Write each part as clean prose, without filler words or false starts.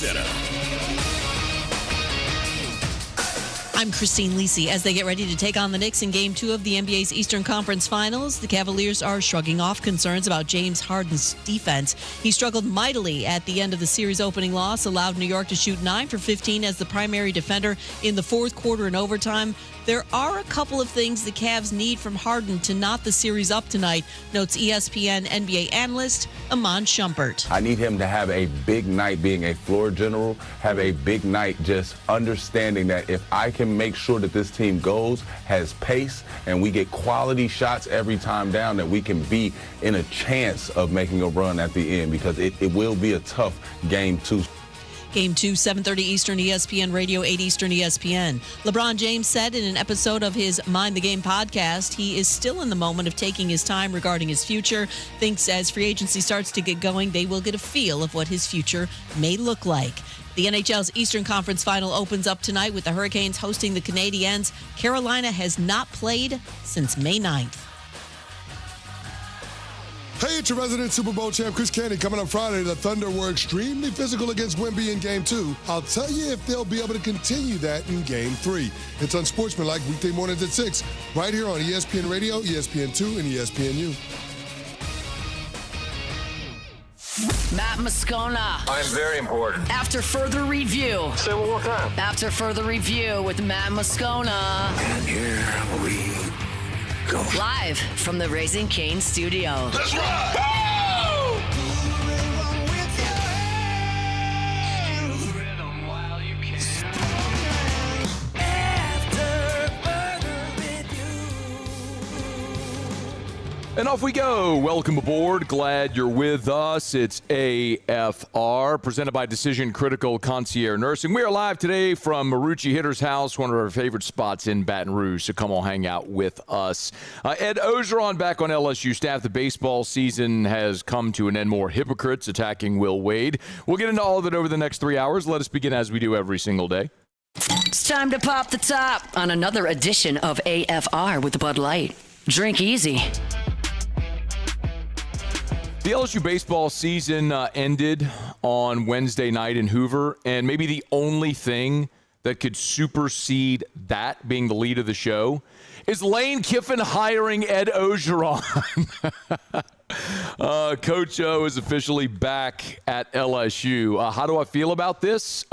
Center. I'm Christine Lisi. As they get ready to take on the Knicks in Game 2 of the NBA's Eastern Conference Finals, the Cavaliers are shrugging off concerns about James Harden's defense. He struggled mightily at the end of the series opening loss, allowed New York to shoot 9 for 15 as the primary defender in the fourth quarter and overtime. There are a couple of things the Cavs need from Harden to knot the series up tonight, notes ESPN NBA analyst Iman Shumpert. I need him to have a big night being a floor general, have a big night just understanding that if I can make sure that this team has pace, and we get quality shots every time down, that we can be in a chance of making a run at the end, because it will be a tough Game 2. Game 2, 7:30 Eastern, ESPN Radio, 8 Eastern, ESPN. LeBron James said in an episode of his Mind the Game podcast he is still in the moment of taking his time regarding his future. Thinks as free agency starts to get going, they will get a feel of what his future may look like. The NHL's Eastern Conference Final opens up tonight with the Hurricanes hosting the Canadiens. Carolina has not played since May 9th. Hey, it's your resident Super Bowl champ, Chris Candy. Coming up Friday, the Thunder were extremely physical against Wemby in Game 2. I'll tell you if they'll be able to continue that in Game 3. It's Unsportsmanlike weekday mornings at 6, right here on ESPN Radio, ESPN2, and ESPNU. Matt Moscona. I'm very important. After further review. Say it one more time. After further review with Matt Moscona. And here we go. Live from the Raising Cane studio. Let's ride! And off we go. Welcome aboard. Glad you're with us. It's AFR, presented by Decision Critical Concierge Nursing. We are live today from Marucci Hitter's house, one of our favorite spots in Baton Rouge, so come on hang out with us. Ed Orgeron back on LSU staff. The baseball season has come to an end. More hypocrites attacking Will Wade. We'll get into all of it over the next 3 hours. Let us begin as we do every single day. It's time to pop the top on another edition of AFR with Bud Light. Drink easy. The LSU baseball season ended on Wednesday night in Hoover, and maybe the only thing that could supersede that being the lead of the show is Lane Kiffin hiring Ed Orgeron. Coach O is officially back at LSU. How do I feel about this?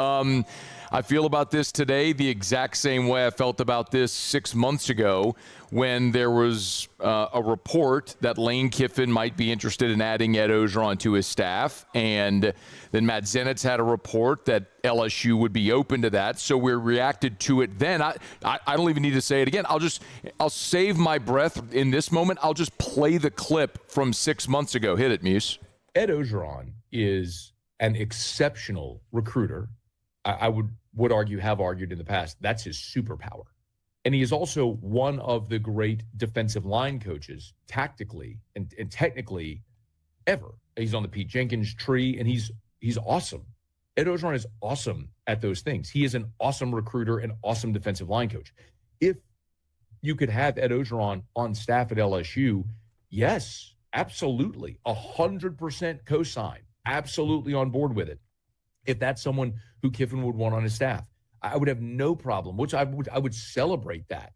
I feel about this today the exact same way I felt about this 6 months ago when there was a report that Lane Kiffin might be interested in adding Ed Orgeron to his staff. And then Matt Zenitz had a report that LSU would be open to that. So we reacted to it then. I don't even need to say it again. I'll save my breath in this moment. I'll just play the clip from 6 months ago. Hit it, Muse. Ed Orgeron is an exceptional recruiter. I would argue, have argued in the past, that's his superpower. And he is also one of the great defensive line coaches, tactically and technically, ever. He's on the Pete Jenkins tree, and he's awesome. Ed Orgeron is awesome at those things. He is an awesome recruiter and awesome defensive line coach. If you could have Ed Orgeron on staff at LSU, yes, absolutely, 100% co-sign, absolutely on board with it. If that's someone who Kiffin would want on his staff, I would have no problem, which I would celebrate that.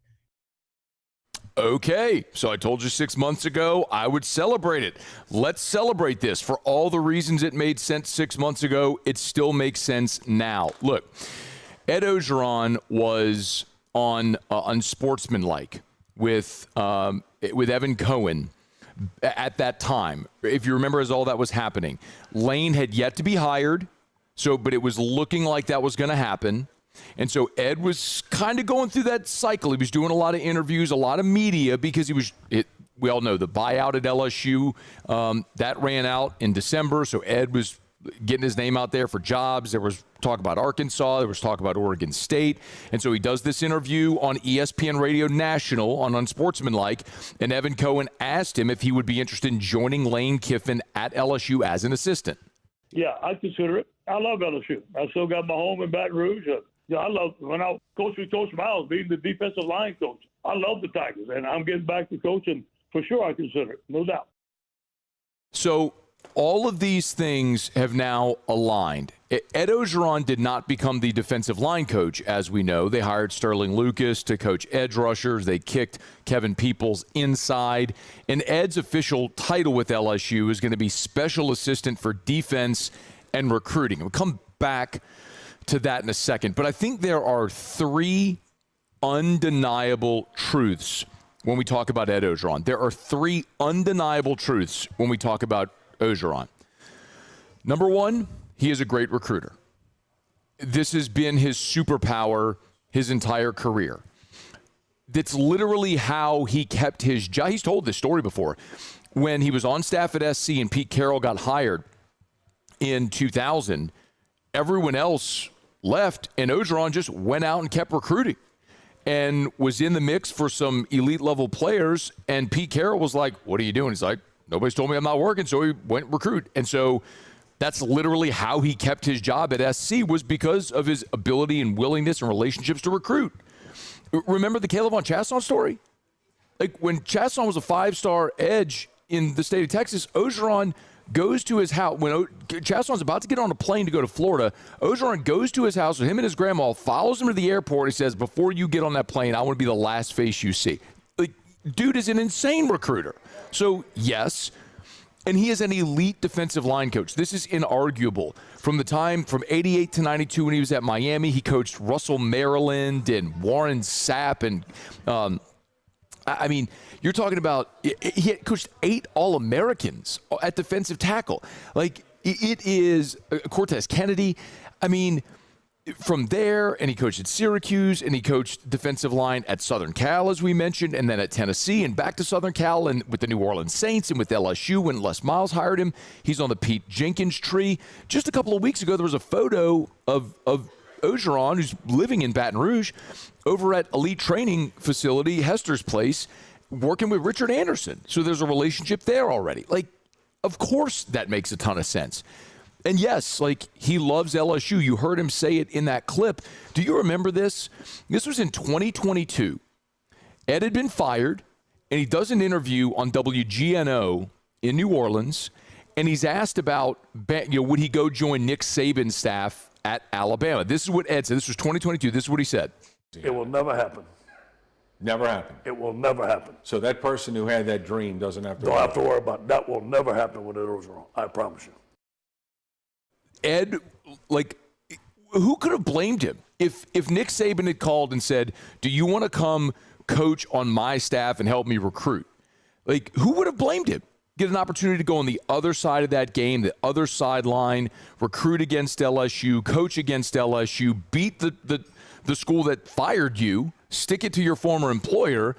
Okay, so I told you 6 months ago I would celebrate it. Let's celebrate this. For all the reasons it made sense 6 months ago, it still makes sense now. Look, Ed Orgeron was on Unsportsmanlike with Evan Cohen at that time. If you remember, as all that was happening, Lane had yet to be hired. But it was looking like that was going to happen. And so Ed was kind of going through that cycle. He was doing a lot of interviews, a lot of media, because we all know the buyout at LSU, that ran out in December. So Ed was getting his name out there for jobs. There was talk about Arkansas. There was talk about Oregon State. And so he does this interview on ESPN Radio National on Unsportsmanlike. And Evan Cohen asked him if he would be interested in joining Lane Kiffin at LSU as an assistant. Yeah, I consider it. I love LSU. I still got my home in Baton Rouge. I love when I coached with Coach Miles, being the defensive line coach. I love the Tigers, and I'm getting back to coaching for sure. I consider it, no doubt. So all of these things have now aligned. Ed Orgeron did not become the defensive line coach, as we know. They hired Sterling Lucas to coach edge rushers. They kicked Kevin Peoples inside. And Ed's official title with LSU is going to be special assistant for defense and recruiting. We'll come back to that in a second. But I think there are three undeniable truths when we talk about Ed Orgeron. There are three undeniable truths when we talk about Orgeron. Number one, he is a great recruiter. This has been his superpower his entire career. That's literally how he kept his job. He's told this story before. When he was on staff at SC and Pete Carroll got hired in 2000, everyone else left, and Orgeron just went out and kept recruiting and was in the mix for some elite-level players, and Pete Carroll was like, what are you doing? He's like, nobody's told me I'm not working, so he went recruit. And so that's literally how he kept his job at SC, was because of his ability and willingness and relationships to recruit. Remember the Caleb Von Chasson story? Like when Chasson was a 5-star edge in the state of Texas, Orgeron goes to his house. When Chasson's about to get on a plane to go to Florida, Orgeron goes to his house with him and his grandma, follows him to the airport. He says, before you get on that plane, I want to be the last face you see. Like, dude is an insane recruiter. So, yes, and he is an elite defensive line coach. This is inarguable. From the time from 88 to 92 when he was at Miami, he coached Russell Maryland and Warren Sapp. And, I mean, you're talking about, he had coached 8 All-Americans at defensive tackle. Like, it is Cortez Kennedy. I mean, from there, and he coached at Syracuse, and he coached defensive line at Southern Cal, as we mentioned, and then at Tennessee, and back to Southern Cal, and with the New Orleans Saints, and with LSU when Les Miles hired him. He's on the Pete Jenkins tree. Just a couple of weeks ago, there was a photo of Orgeron, who's living in Baton Rouge, over at Elite Training Facility, Hester's Place, working with Richard Anderson. So there's a relationship there already. Like, of course that makes a ton of sense. And yes, like, he loves LSU. You heard him say it in that clip. Do you remember this? This was in 2022. Ed had been fired, and he does an interview on WGNO in New Orleans, and he's asked about, would he go join Nick Saban's staff at Alabama? This is what Ed said. This was 2022. This is what he said. It will never happen. Never happen. It will never happen. So that person who had that dream doesn't have to Don't have to worry about it. That will never happen with Ed Orgeron. I promise you. Ed, like, who could have blamed him? If Nick Saban had called and said, do you want to come coach on my staff and help me recruit? Like, who would have blamed him? Get an opportunity to go on the other side of that game, the other sideline, recruit against LSU, coach against LSU, beat the school that fired you, stick it to your former employer,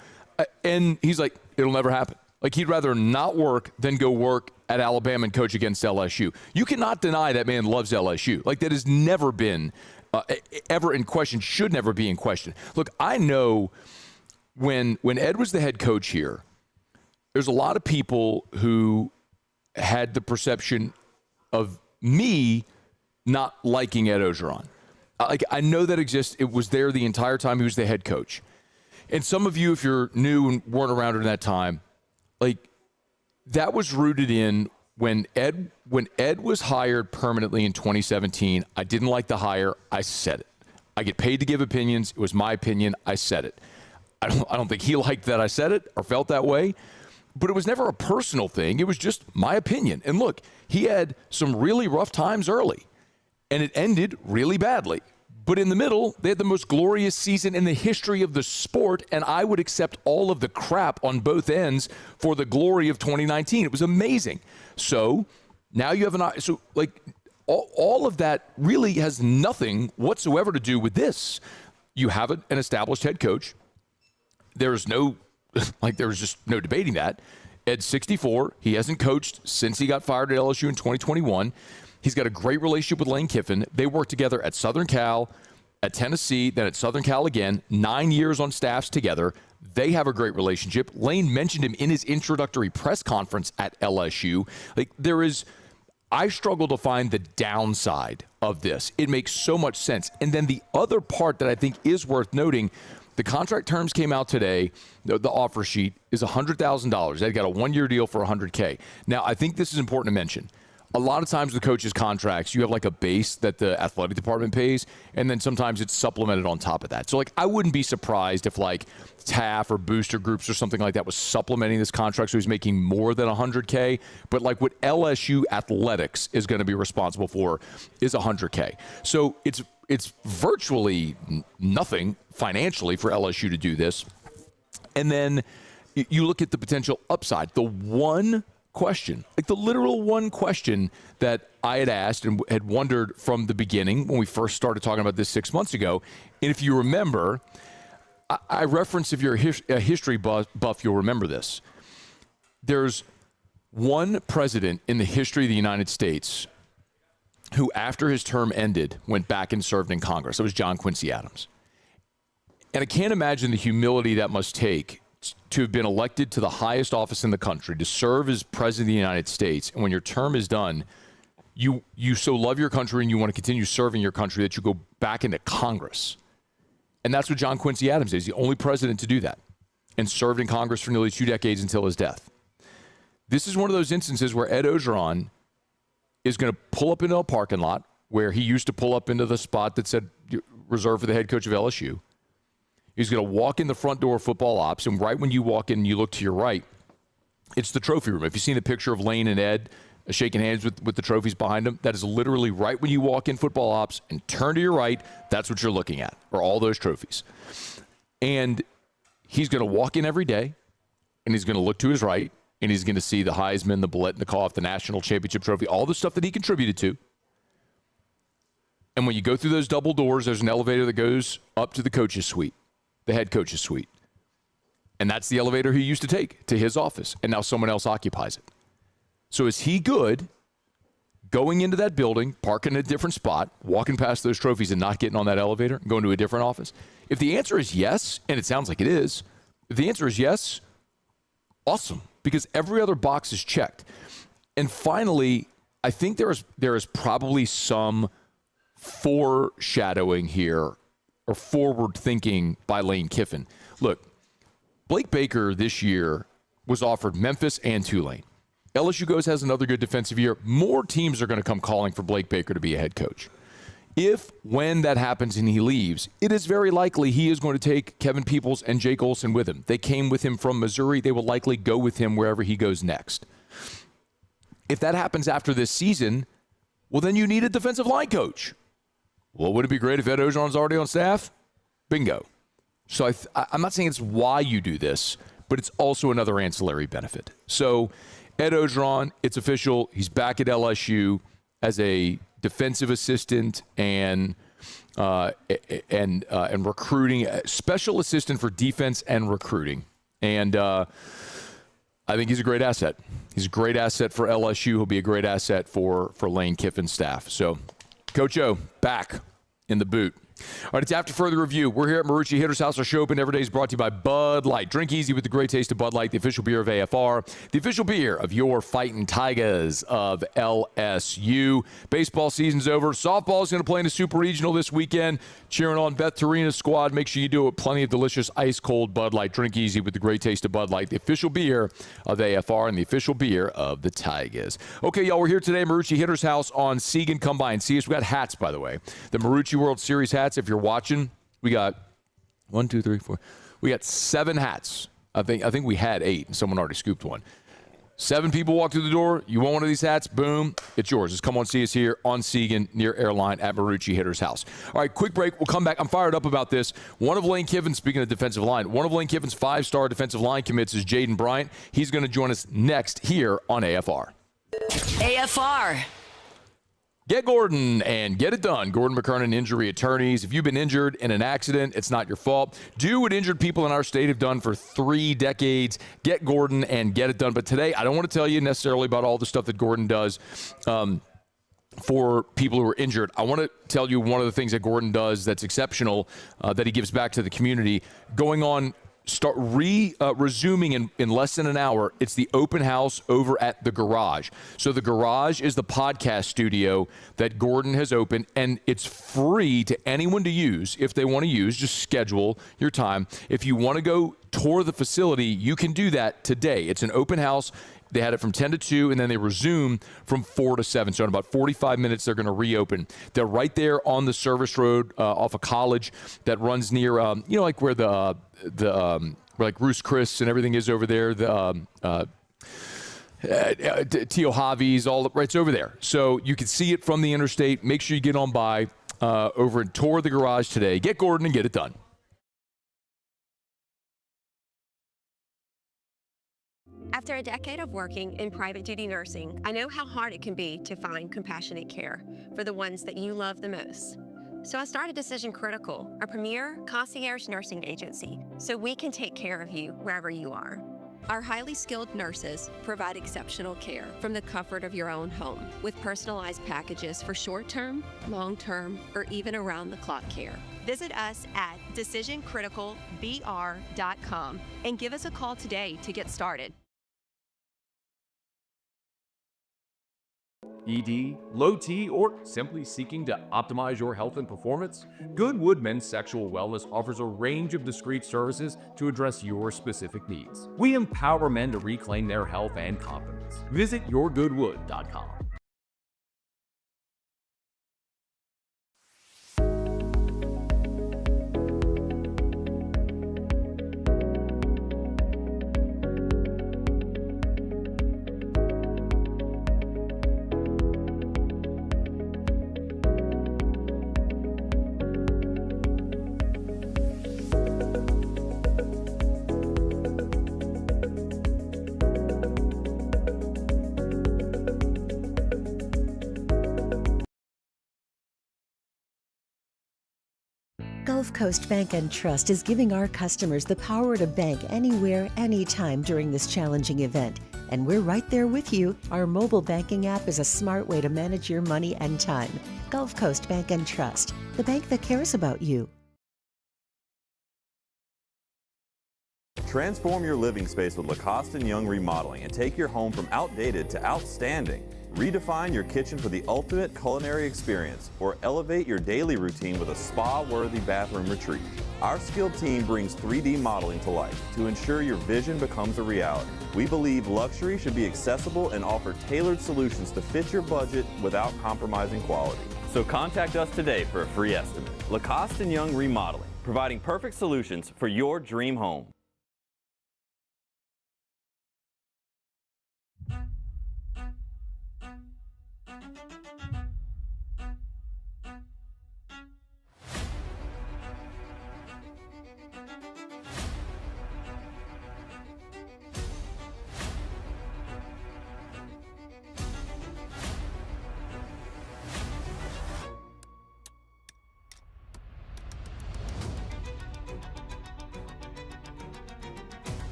and he's like, it'll never happen. Like, he'd rather not work than go work at Alabama and coach against LSU. You cannot deny that man loves LSU. Like, that has never been ever in question, should never be in question. Look, I know when Ed was the head coach here, there's a lot of people who had the perception of me not liking Ed Orgeron. Like, I know that exists. It was there the entire time he was the head coach. And some of you, if you're new and weren't around during that time, like, that was rooted in when Ed was hired permanently in 2017. I didn't like the hire. I said it. I get paid to give opinions. It was my opinion. I said it. I don't think he liked that I said it or felt that way, but it was never a personal thing. It was just my opinion. And look, he had some really rough times early, and it ended really badly. But in the middle, they had the most glorious season in the history of the sport, and I would accept all of the crap on both ends for the glory of 2019. It was amazing. So now you have all of that really has nothing whatsoever to do with this. You have an established head coach. There's just no debating that. Ed's 64. He hasn't coached since he got fired at LSU in 2021. He's got a great relationship with Lane Kiffin. They worked together at Southern Cal, at Tennessee, then at Southern Cal again, 9 years on staffs together. They have a great relationship. Lane mentioned him in his introductory press conference at LSU. Like, I struggle to find the downside of this. It makes so much sense. And then the other part that I think is worth noting, the contract terms came out today. The offer sheet is $100,000. They've got a one-year deal for $100K. Now, I think this is important to mention. a lot of times the coaches' contracts, you have like a base that the athletic department pays, and then sometimes it's supplemented on top of that. So like I wouldn't be surprised if like TAF or booster groups or something like that was supplementing this contract so he's making more than $100K. But like what LSU athletics is going to be responsible for is $100K. So it's virtually nothing financially for LSU to do this. And then you look at the potential upside. The one question, like the literal one question that I had asked and had wondered from the beginning when we first started talking about this 6 months ago. And if you remember, I referenced, if you're a history buff, you'll remember this. There's one president in the history of the United States who, after his term ended, went back and served in Congress. It was John Quincy Adams. And I can't imagine the humility that must take to have been elected to the highest office in the country, to serve as president of the United States, and when your term is done, you so love your country and you want to continue serving your country that you go back into Congress. And that's what John Quincy Adams is, the only president to do that, and served in Congress for nearly 2 decades until his death. This is one of those instances where Ed Orgeron is going to pull up into a parking lot where he used to pull up into the spot that said reserved for the head coach of LSU. He's going to walk in the front door of football ops, and right when you walk in and you look to your right, it's the trophy room. If you've seen the picture of Lane and Ed shaking hands with the trophies behind them, that is literally right when you walk in football ops and turn to your right, that's what you're looking at, are all those trophies. And he's going to walk in every day, and he's going to look to his right, and he's going to see the Heisman, the Biletnikoff, the national championship trophy, all the stuff that he contributed to. And when you go through those double doors, there's an elevator that goes up to the coach's suite. The head coach's suite. And that's the elevator he used to take to his office, and now someone else occupies it. So is he good going into that building, parking in a different spot, walking past those trophies and not getting on that elevator and going to a different office? If the answer is yes, and it sounds like it is, if the answer is yes, awesome, because every other box is checked. And finally, I think there is probably some foreshadowing here, or forward thinking by Lane Kiffin. Look, Blake Baker this year was offered Memphis and Tulane. LSU has another good defensive year. More teams are going to come calling for Blake Baker to be a head coach. When that happens and he leaves, it is very likely he is going to take Kevin Peoples and Jake Olson with him. They came with him from Missouri. They will likely go with him wherever he goes next. If that happens after this season, well, then you need a defensive line coach. Well, would it be great if Ed Orgeron's already on staff? Bingo. So I'm not saying it's why you do this, but it's also another ancillary benefit. So Ed Orgeron, it's official. He's back at LSU as a defensive assistant and recruiting, special assistant for defense and recruiting. And I think he's a great asset. He's a great asset for LSU. He'll be a great asset for Lane Kiffin's staff. So Coach O, back in the boot. All right, it's After Further Review. We're here at Marucci Hitter's House. Our show open every day is brought to you by Bud Light. Drink easy with the great taste of Bud Light, the official beer of AFR, the official beer of your Fightin' Tigers of LSU. Baseball season's over. Softball is going to play in the Super Regional this weekend. Cheering on Beth Torina's squad. Make sure you do it with plenty of delicious ice-cold Bud Light. Drink easy with the great taste of Bud Light, the official beer of AFR and the official beer of the Tigers. Okay, y'all, we're here today at Marucci Hitter's House on Segan. Come by and see us. We got hats, by the way. The Marucci World Series hats. If you're watching, we got 1, 2, 3, 4. We got 7 hats. I think we had 8, and someone already scooped one. 7 people walk through the door. You want one of these hats? Boom, it's yours. Just come on, see us here on Segan near Airline at Marucci Hitter's House. All right, quick break. We'll come back. I'm fired up about this. One of Lane Kiffin's, speaking of defensive line, one of Lane Kiffin's 5-star defensive line commits is Jaden Bryant. He's going to join us next here on AFR. AFR. Get Gordon and get it done. Gordon McKernan Injury Attorneys. If you've been injured in an accident, it's not your fault. Do what injured people in our state have done for 3 decades. Get Gordon and get it done. But today, I don't want to tell you necessarily about all the stuff that Gordon does for people who are injured. I want to tell you one of the things that Gordon does that's exceptional, that he gives back to the community. Going on, resuming in less than an hour. It's the open house over at the Garage. So the Garage is the podcast studio that Gordon has opened, and it's free to anyone to use if they want to use. Just schedule your time. If you want to go tour the facility, you can do that today. It's an open house. They had it from 10 to 2, and then they resume from 4 to 7. So in about 45 minutes, they're going to reopen. They're right there on the service road off of College that runs near, like where where like Ruth's Chris and everything is over there. Tio Javi's, it's over there. So you can see it from the interstate. Make sure you get on by over and tour the garage today. Get Gordon and get it done. After a decade of working in private duty nursing, I know how hard it can be to find compassionate care for the ones that you love the most. So I started Decision Critical, a premier concierge nursing agency, so we can take care of you wherever you are. Our highly skilled nurses provide exceptional care from the comfort of your own home with personalized packages for short-term, long-term, or even around-the-clock care. Visit us at decisioncriticalbr.com and give us a call today to get started. ED, low T, or simply seeking to optimize your health and performance? Goodwood Men's Sexual Wellness offers a range of discreet services to address your specific needs. We empower men to reclaim their health and confidence. Visit yourgoodwood.com. Gulf Coast Bank and Trust is giving our customers the power to bank anywhere, anytime during this challenging event. And we're right there with you. Our mobile banking app is a smart way to manage your money and time. Gulf Coast Bank and Trust, the bank that cares about you. Transform your living space with Lacoste & Young Remodeling and take your home from outdated to outstanding. Redefine your kitchen for the ultimate culinary experience, or elevate your daily routine with a spa-worthy bathroom retreat. Our skilled team brings 3D modeling to life to ensure your vision becomes a reality. We believe luxury should be accessible and offer tailored solutions to fit your budget without compromising quality. So contact us today for a free estimate. Lacoste & Young Remodeling, providing perfect solutions for your dream home.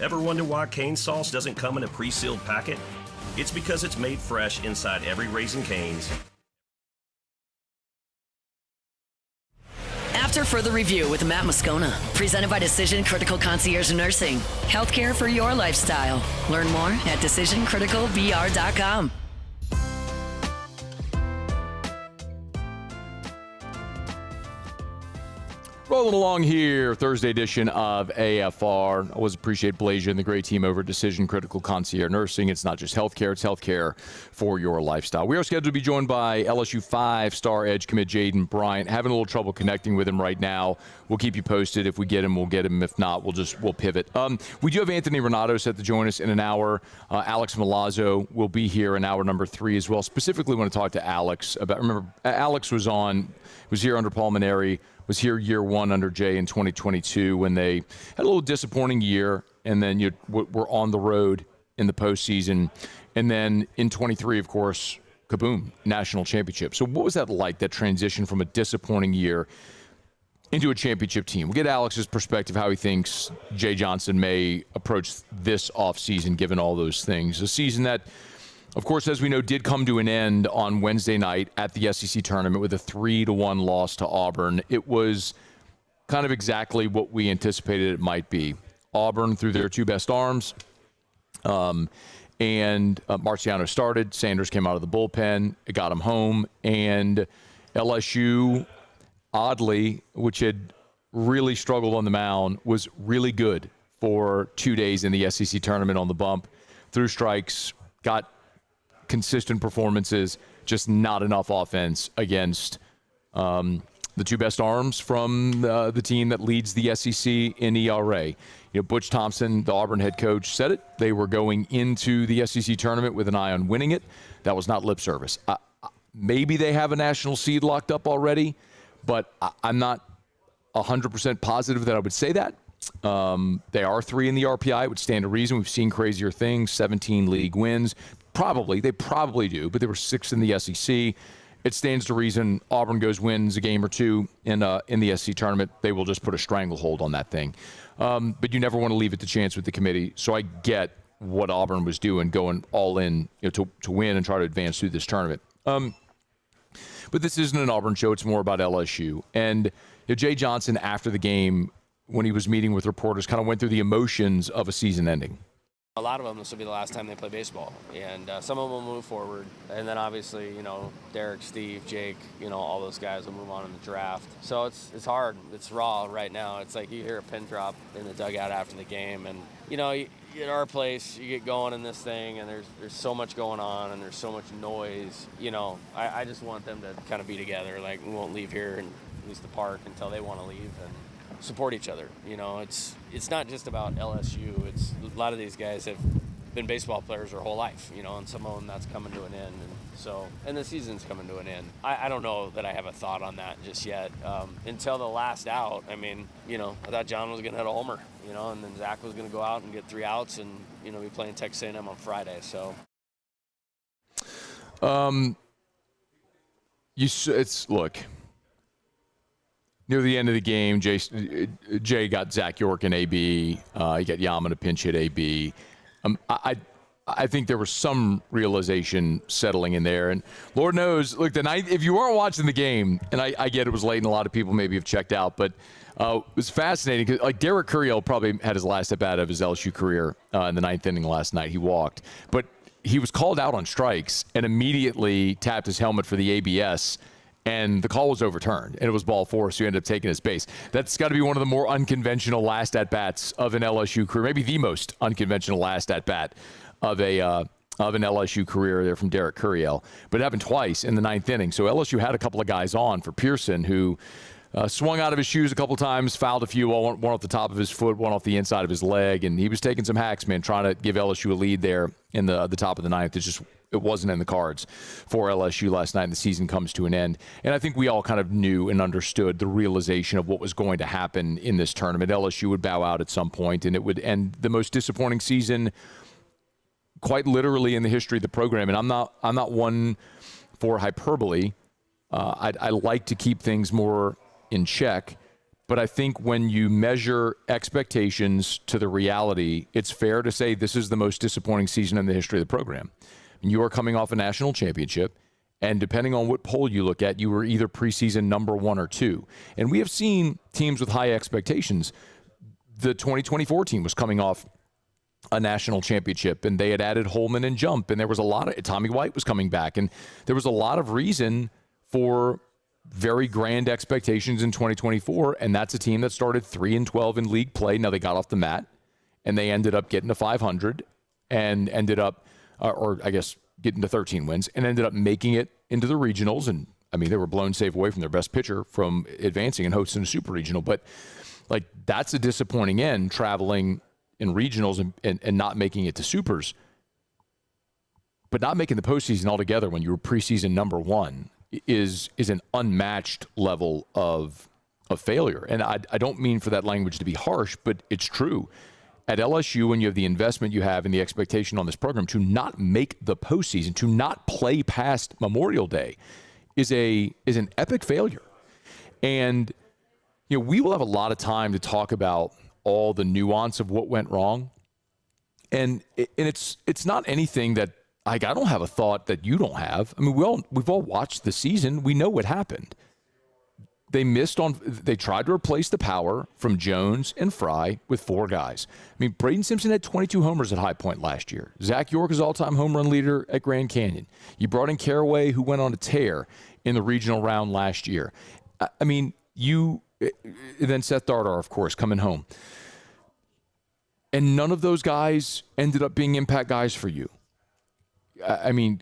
Ever wonder why cane sauce doesn't come in a pre-sealed packet? It's because it's made fresh inside every Raising Cane's. After further review with Matt Moscona, presented by Decision Critical Concierge Nursing. Healthcare for your lifestyle. Learn more at decisioncriticalbr.com. Rolling along here, Thursday edition of AFR. I always appreciate Blasia and the great team over at Decision Critical Concierge Nursing. It's not just healthcare, it's healthcare for your lifestyle. We are scheduled to be joined by LSU 5-star edge commit Jaden Bryant. Having a little trouble connecting with him right now. We'll keep you posted. If we get him, we'll get him. If not, we'll pivot. We do have Anthony Reinaldo set to join us in an hour. Alex Malazo will be here in hour number 3 as well. Specifically, want to talk to Alex about. Remember, Alex was here under Paul Maneri. Was here year 1 under Jay in 2022 when they had a little disappointing year, and then were on the road in the postseason. And then in 23, of course, kaboom, national championship. So what was that like, that transition from a disappointing year into a championship team? We'll get Alex's perspective, how he thinks Jay Johnson may approach this offseason, given all those things. A season that, of course, as we know, did come to an end on Wednesday night at the SEC tournament with a 3-1 loss to Auburn. It was kind of exactly what we anticipated it might be. Auburn threw their 2 best arms, and Marciano started. Sanders came out of the bullpen. It got him home. And LSU, oddly, which had really struggled on the mound, was really good for 2 days in the SEC tournament on the bump, threw strikes, got consistent performances, just not enough offense against the two best arms from the team that leads the SEC in ERA. Butch Thompson, the Auburn head coach, said it. They were going into the SEC tournament with an eye on winning it. That was not lip service. Maybe they have a national seed locked up already, but I'm not 100% positive that I would say that. They are 3 in the RPI. It would stand to reason. We've seen crazier things, 17 league wins. They probably do, but they were 6th in the SEC. It stands to reason Auburn wins a game or two in the SEC tournament. They will just put a stranglehold on that thing. But you never want to leave it to chance with the committee. So I get what Auburn was doing, going all in to win and try to advance through this tournament. But this isn't an Auburn show. It's more about LSU. And Jay Johnson, after the game, when he was meeting with reporters, kind of went through the emotions of a season ending. A lot of them, this will be the last time they play baseball, and some of them will move forward. And then obviously, Derek, Steve, Jake, all those guys will move on in the draft. So it's hard. It's raw right now. It's like you hear a pin drop in the dugout after the game, and at our place, you get going in this thing, and there's so much going on, and there's so much noise. I just want them to kind of be together. Like, we won't leave here, and at least the park, until they want to leave, and support each other. It's not just about LSU. It's a lot of these guys have been baseball players their whole life, and some of them that's coming to an end, and the season's coming to an end. I don't know that I have a thought on that just yet. Until the last out, I thought John was going to hit a homer, and then Zach was going to go out and get 3 outs and be playing Texas A&M on Friday. So, look. Near the end of the game, Jay got Zach York and AB. He got Yaman to pinch hit AB. I think there was some realization settling in there. And Lord knows, look, if you weren't watching the game, and I get it was late and a lot of people maybe have checked out, but it was fascinating because Derek Curiel probably had his last at bat of his LSU career in the 9th inning last night. He walked. But he was called out on strikes and immediately tapped his helmet for the ABS. And the call was overturned, and it was ball 4, so he ended up taking his base. That's got to be one of the more unconventional last at-bats of an LSU career, maybe the most unconventional last at-bat of an LSU career there from Derek Curiel. But it happened twice in the 9th inning. So LSU had a couple of guys on for Pearson who swung out of his shoes a couple times, fouled a few, one off the top of his foot, one off the inside of his leg, and he was taking some hacks, man, trying to give LSU a lead there in the top of the 9th. It wasn't in the cards for LSU last night, and the season comes to an end. And I think we all kind of knew and understood the realization of what was going to happen in this tournament. LSU would bow out at some point, and it would end the most disappointing season quite literally in the history of the program. And I'm not one for hyperbole. I like to keep things more in check. But I think when you measure expectations to the reality, it's fair to say this is the most disappointing season in the history of the program. You are coming off a national championship, and depending on what poll you look at, you were either preseason number 1 or 2. And we have seen teams with high expectations. The 2024 team was coming off a national championship, and they had added Holman and Jump, and there was a lot of Tommy White was coming back, and there was a lot of reason for very grand expectations in 2024, and that's a team that started 3-12 in league play. Now they got off the mat, and they ended up getting to 500, and ended up getting to 13 wins, and ended up making it into the regionals. And they were blown safe away from their best pitcher from advancing and hosting a super regional. But that's a disappointing end, traveling in regionals and not making it to supers. But not making the postseason altogether when you were preseason number 1 is an unmatched level of failure. And I don't mean for that language to be harsh, but it's true. At LSU, when you have the investment you have and the expectation on this program, to not make the postseason, to not play past Memorial Day is an epic failure. And we will have a lot of time to talk about all the nuance of what went wrong. And it's not anything that I don't have a thought that you don't have. We've all watched the season. We know what happened. They tried to replace the power from Jones and Fry with 4 guys. Braden Simpson had 22 homers at High Point last year. Zach York is all-time home run leader at Grand Canyon. You brought in Caraway, who went on a tear in the regional round last year. You then Seth Dardar, of course, coming home. And none of those guys ended up being impact guys for you. I mean,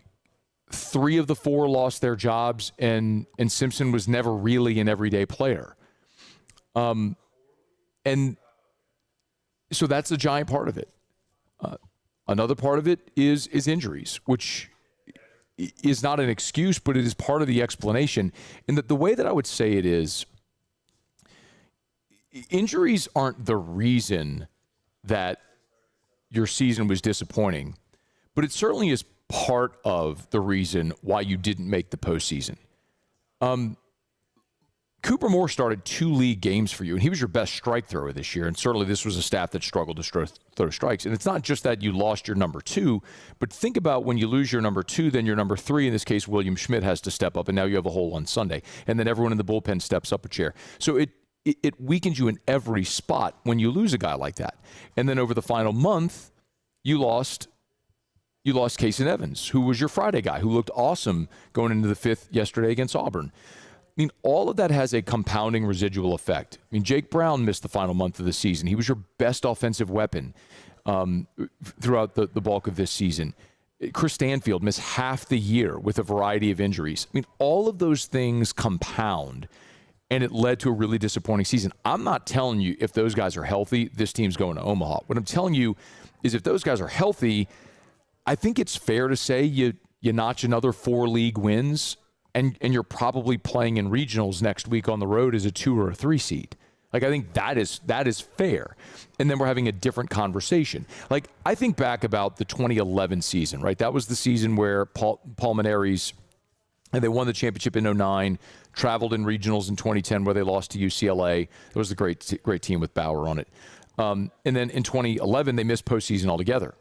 3 of the 4 lost their jobs, and Simpson was never really an everyday player. And so that's a giant part of it. Another part of it is injuries, which is not an excuse, but it is part of the explanation. And the way that I would say it is, injuries aren't the reason that your season was disappointing, but it certainly is part of the reason why you didn't make the postseason. Cooper Moore started 2 league games for you, and he was your best strike thrower this year. And certainly this was a staff that struggled to throw strikes. And it's not just that you lost your number 2, but think about when you lose your number 2, then your number 3, in this case, William Schmidt, has to step up, and now you have a hole on Sunday. And then everyone in the bullpen steps up a chair. So it weakens you in every spot when you lose a guy like that. And then over the final month, you lost Casey Evans, who was your Friday guy, who looked awesome going into the 5th yesterday against Auburn. I mean, all of that has a compounding residual effect. I mean, Jake Brown missed the final month of the season. He was your best offensive weapon throughout the bulk of this season. Chris Stanfield missed half the year with a variety of injuries. I mean, all of those things compound, and it led to a really disappointing season. I'm not telling you if those guys are healthy, this team's going to Omaha. What I'm telling you is if those guys are healthy, I think it's fair to say you notch another 4 league wins, and you're probably playing in regionals next week on the road as a 2 or a 3 seed. Like, I think that is fair. And then we're having a different conversation. Like, I think back about the 2011 season, right? That was the season where Paul Mainieri's, and they won the championship in 2009, traveled in regionals in 2010 where they lost to UCLA. It was a great team with Bauer on it. And then in 2011, they missed postseason altogether.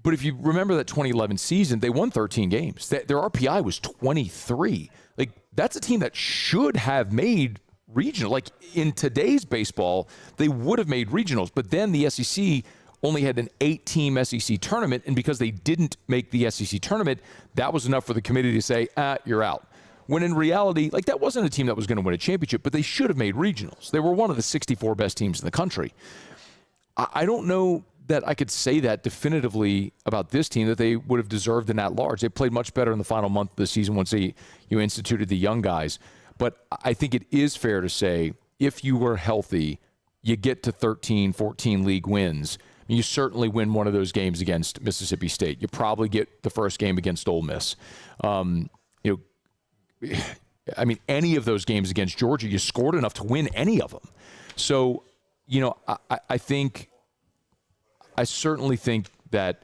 But if you remember that 2011 season, they won 13 games. Their RPI was 23. Like, that's a team that should have made regional. Like, in today's baseball, they would have made regionals. But then the SEC only had an 8-team SEC tournament, and because they didn't make the SEC tournament, that was enough for the committee to say, you're out. When in reality, like, that wasn't a team that was going to win a championship, but they should have made regionals. They were one of the 64 best teams in the country. I don't know that I could say that definitively about this team, that they would have deserved an at-large. They played much better in the final month of the season once you instituted the young guys. But I think it is fair to say, if you were healthy, you get to 13, 14 league wins. You certainly win one of those games against Mississippi State. You probably get the first game against Ole Miss. I mean, any of those games against Georgia, you scored enough to win any of them. So, I certainly think that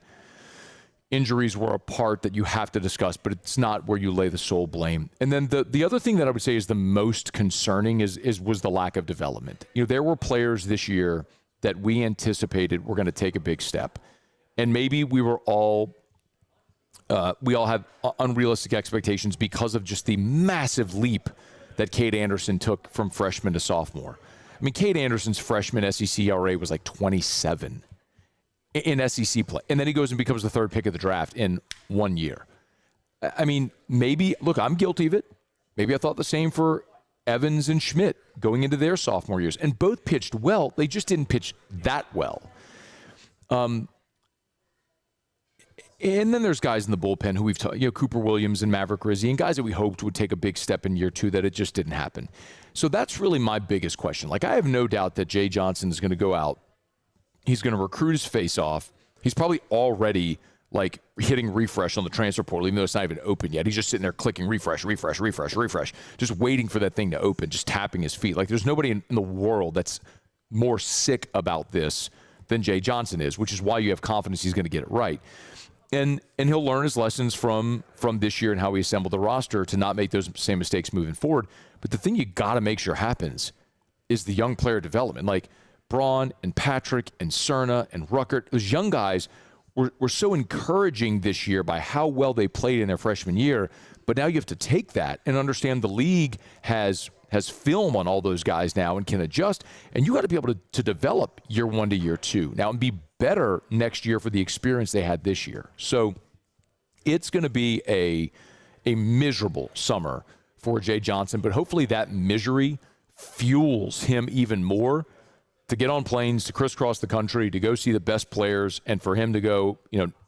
injuries were a part that you have to discuss, but it's not where you lay the sole blame. And then the other thing that I would say is the most concerning was the lack of development. There were players this year that we anticipated were going to take a big step, and maybe we all have unrealistic expectations because of just the massive leap that Cade Anderson took from freshman to sophomore. I mean, Cade Anderson's freshman SEC ERA was like 27 in SEC play. And then he goes and becomes the 3rd pick of the draft in 1 year. I mean, maybe, look, I'm guilty of it. Maybe I thought the same for Evans and Schmidt going into their sophomore years. And both pitched well. They just didn't pitch that well. And then there's guys in the bullpen who we've talked, Cooper Williams and Maverick Rizzi, and guys that we hoped would take a big step in year 2 that it just didn't happen. So that's really my biggest question. Like, I have no doubt that Jay Johnson is going to go out. He's going to recruit his face off. He's probably already like hitting refresh on the transfer portal, even though it's not even open yet. He's just sitting there clicking refresh, just waiting for that thing to open, just tapping his feet. Like, there's nobody in the world that's more sick about this than Jay Johnson is, which is why you have confidence he's going to get it right. And he'll learn his lessons from this year and how he assembled the roster to not make those same mistakes moving forward. But the thing you got to make sure happens is the young player development. Like, Braun and Patrick and Cerna and Ruckert, those young guys were so encouraging this year by how well they played in their freshman year. But now you have to take that and understand the league has film on all those guys now and can adjust. And you got to be able to develop year 1 to year 2 now and be better next year for the experience they had this year. So it's going to be a miserable summer for Jay Johnson, but hopefully that misery fuels him even more to get on planes, to crisscross the country, to go see the best players, and for him to go,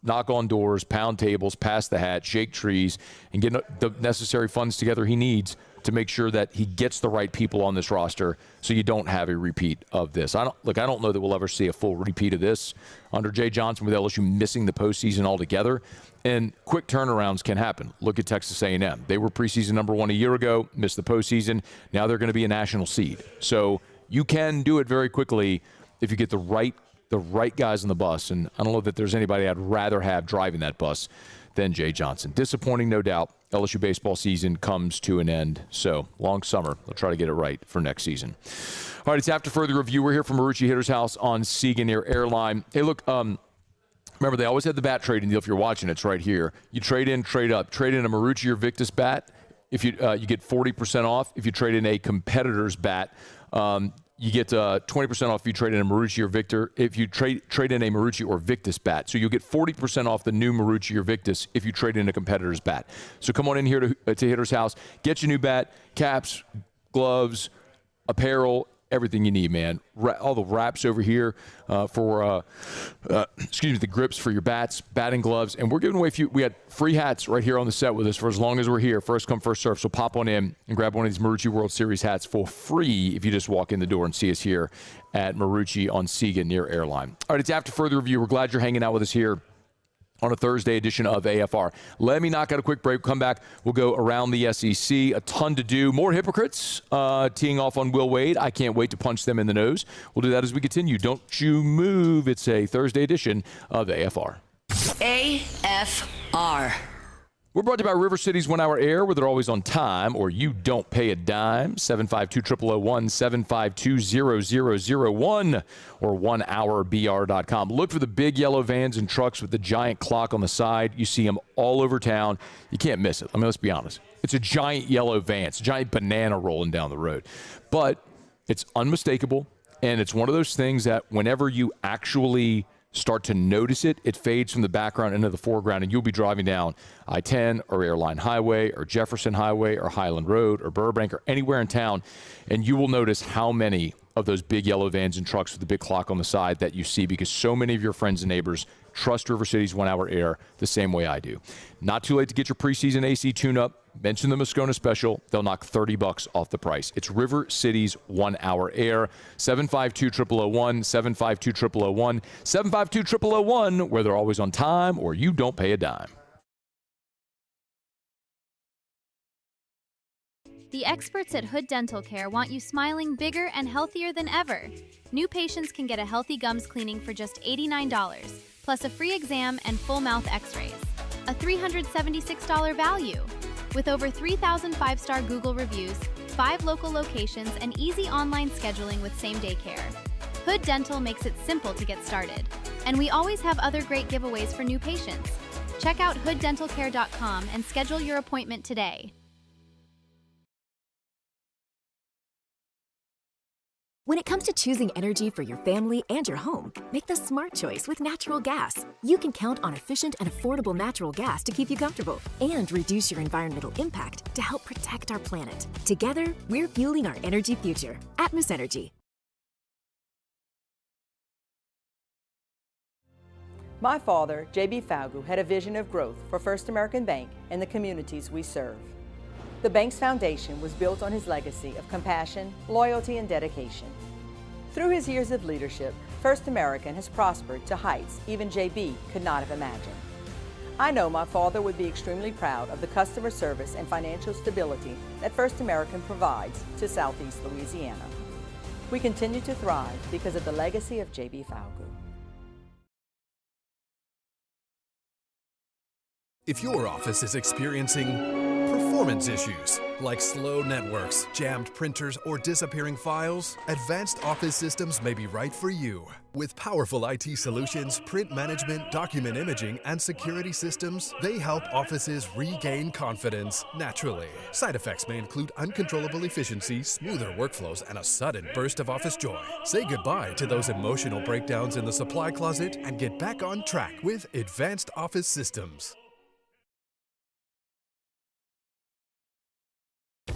knock on doors, pound tables, pass the hat, shake trees, and get the necessary funds together he needs to make sure that he gets the right people on this roster so you don't have a repeat of this. I don't know that we'll ever see a full repeat of this under Jay Johnson with LSU missing the postseason altogether. And quick turnarounds can happen. Look at Texas A&M. They were preseason number 1 a year ago, missed the postseason. Now they're going to be a national seed. So you can do it very quickly if you get the right guys on the bus. And I don't know that there's anybody I'd rather have driving that bus than Jay Johnson. Disappointing, no doubt. LSU baseball season comes to an end. So, long summer. They'll try to get it right for next season. All right, it's after further review. We're here from Marucci Hitter's House on Siega near Airline. Hey, look, remember, they always had the bat trading deal. If you're watching, it's right here. You trade in, trade up. Trade in a Marucci or Victus bat. If you get 40% off. If you trade in a competitor's bat, you get 20% off if you trade in a Marucci or Victor. If you trade in a Marucci or Victus bat. So you'll get 40% off the new Marucci or Victus if you trade in a competitor's bat. So come on in here to Hitter's House. Get your new bat, caps, gloves, apparel, everything you need, man. All the wraps over here for the grips for your bats, batting gloves. And we're giving away we had free hats right here on the set with us for as long as we're here. First come, first serve. So pop on in and grab one of these Marucci World Series hats for free if you just walk in the door and see us here at Marucci on Siega near Airline. All right, it's after further review. We're glad you're hanging out with us here on a Thursday edition of AFR. Let me knock out a quick break. We'll come back. We'll go around the SEC. A ton to do. More hypocrites teeing off on Will Wade. I can't wait to punch them in the nose. We'll do that as we continue. Don't you move. It's a Thursday edition of AFR. AFR. We're brought to you by River City's 1 Hour Air, where they're always on time or you don't pay a dime. 752-0001, 752-0001, or 1hourbr.com. Look for the big yellow vans and trucks with the giant clock on the side. You see them all over town. You can't miss it. I mean, let's be honest. It's a giant yellow van. It's a giant banana rolling down the road. But it's unmistakable, and it's one of those things that whenever you actually start to notice it, it fades from the background into the foreground, and you'll be driving down I-10 or Airline Highway or Jefferson Highway or Highland Road or Burbank or anywhere in town, and you will notice how many of those big yellow vans and trucks with the big clock on the side that you see, because so many of your friends and neighbors trust River City's 1 Hour Air the same way I do. Not too late to get your preseason AC tune-up. Mention the Moscona special. They'll knock $30 off the price. It's River City's 1 Hour Air. 752-0001, 752-0001, 752-0001, where they're always on time or you don't pay a dime. The experts at Hood Dental Care want you smiling bigger and healthier than ever. New patients can get a healthy gums cleaning for just $89, plus a free exam and full mouth x-rays. A $376 value. With over 3,000 five-star Google reviews, 5 local locations, and easy online scheduling with same-day care. Hood Dental makes it simple to get started. And we always have other great giveaways for new patients. Check out hooddentalcare.com and schedule your appointment today. When it comes to choosing energy for your family and your home, make the smart choice with natural gas. You can count on efficient and affordable natural gas to keep you comfortable and reduce your environmental impact to help protect our planet. Together, we're fueling our energy future. Atmos Energy. My father, J.B. Falgu, had a vision of growth for First American Bank and the communities we serve. The bank's foundation was built on his legacy of compassion, loyalty, and dedication. Through his years of leadership, First American has prospered to heights even JB could not have imagined. I know my father would be extremely proud of the customer service and financial stability that First American provides to Southeast Louisiana. We continue to thrive because of the legacy of JB Falgu. If your office is experiencing performance issues like slow networks, jammed printers, or disappearing files, Advanced Office Systems may be right for you. With powerful IT solutions, print management, document imaging, and security systems, they help offices regain confidence naturally. Side effects may include uncontrollable efficiency, smoother workflows, and a sudden burst of office joy. Say goodbye to those emotional breakdowns in the supply closet and get back on track with Advanced Office Systems.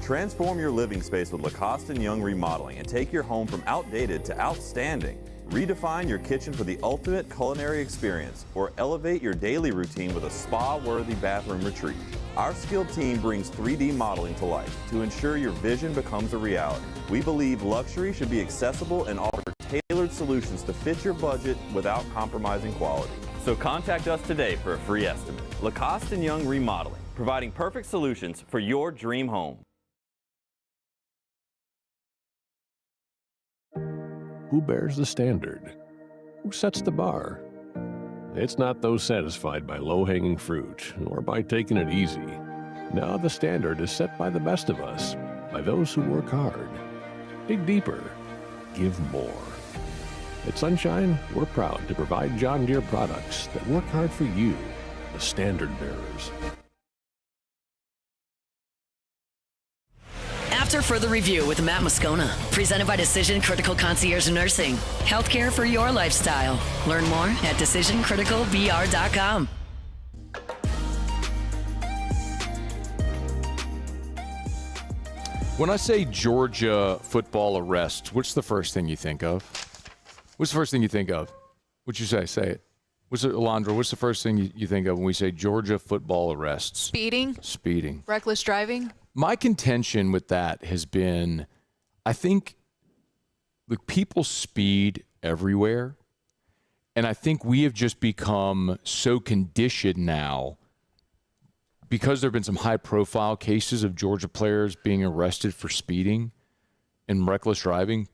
Transform your living space with Lacoste & Young Remodeling and take your home from outdated to outstanding. Redefine your kitchen for the ultimate culinary experience or elevate your daily routine with a spa-worthy bathroom retreat. Our skilled team brings 3D modeling to life to ensure your vision becomes a reality. We believe luxury should be accessible and offer tailored solutions to fit your budget without compromising quality. So contact us today for a free estimate. Lacoste & Young Remodeling, providing perfect solutions for your dream home. Who bears the standard? Who sets the bar? It's not those satisfied by low-hanging fruit or by taking it easy. Now the standard is set by the best of us, by those who work hard. Dig deeper. Give more. At Sunshine, we're proud to provide John Deere products that work hard for you, the standard bearers. After further review with Matt Moscona, presented by Decision Critical Concierge Nursing. Healthcare for your lifestyle. Learn more at decisioncriticalvr.com. When I say Georgia football arrest, what's the first thing you think of? What's the first thing you think of? What'd you say? Say it. Alondra, what's the first thing you think of when we say Georgia football arrests? Speeding. Reckless driving. My contention with that has been, I think, look, people speed everywhere. And I think we have just become so conditioned now because there have been some high-profile cases of Georgia players being arrested for speeding and reckless driving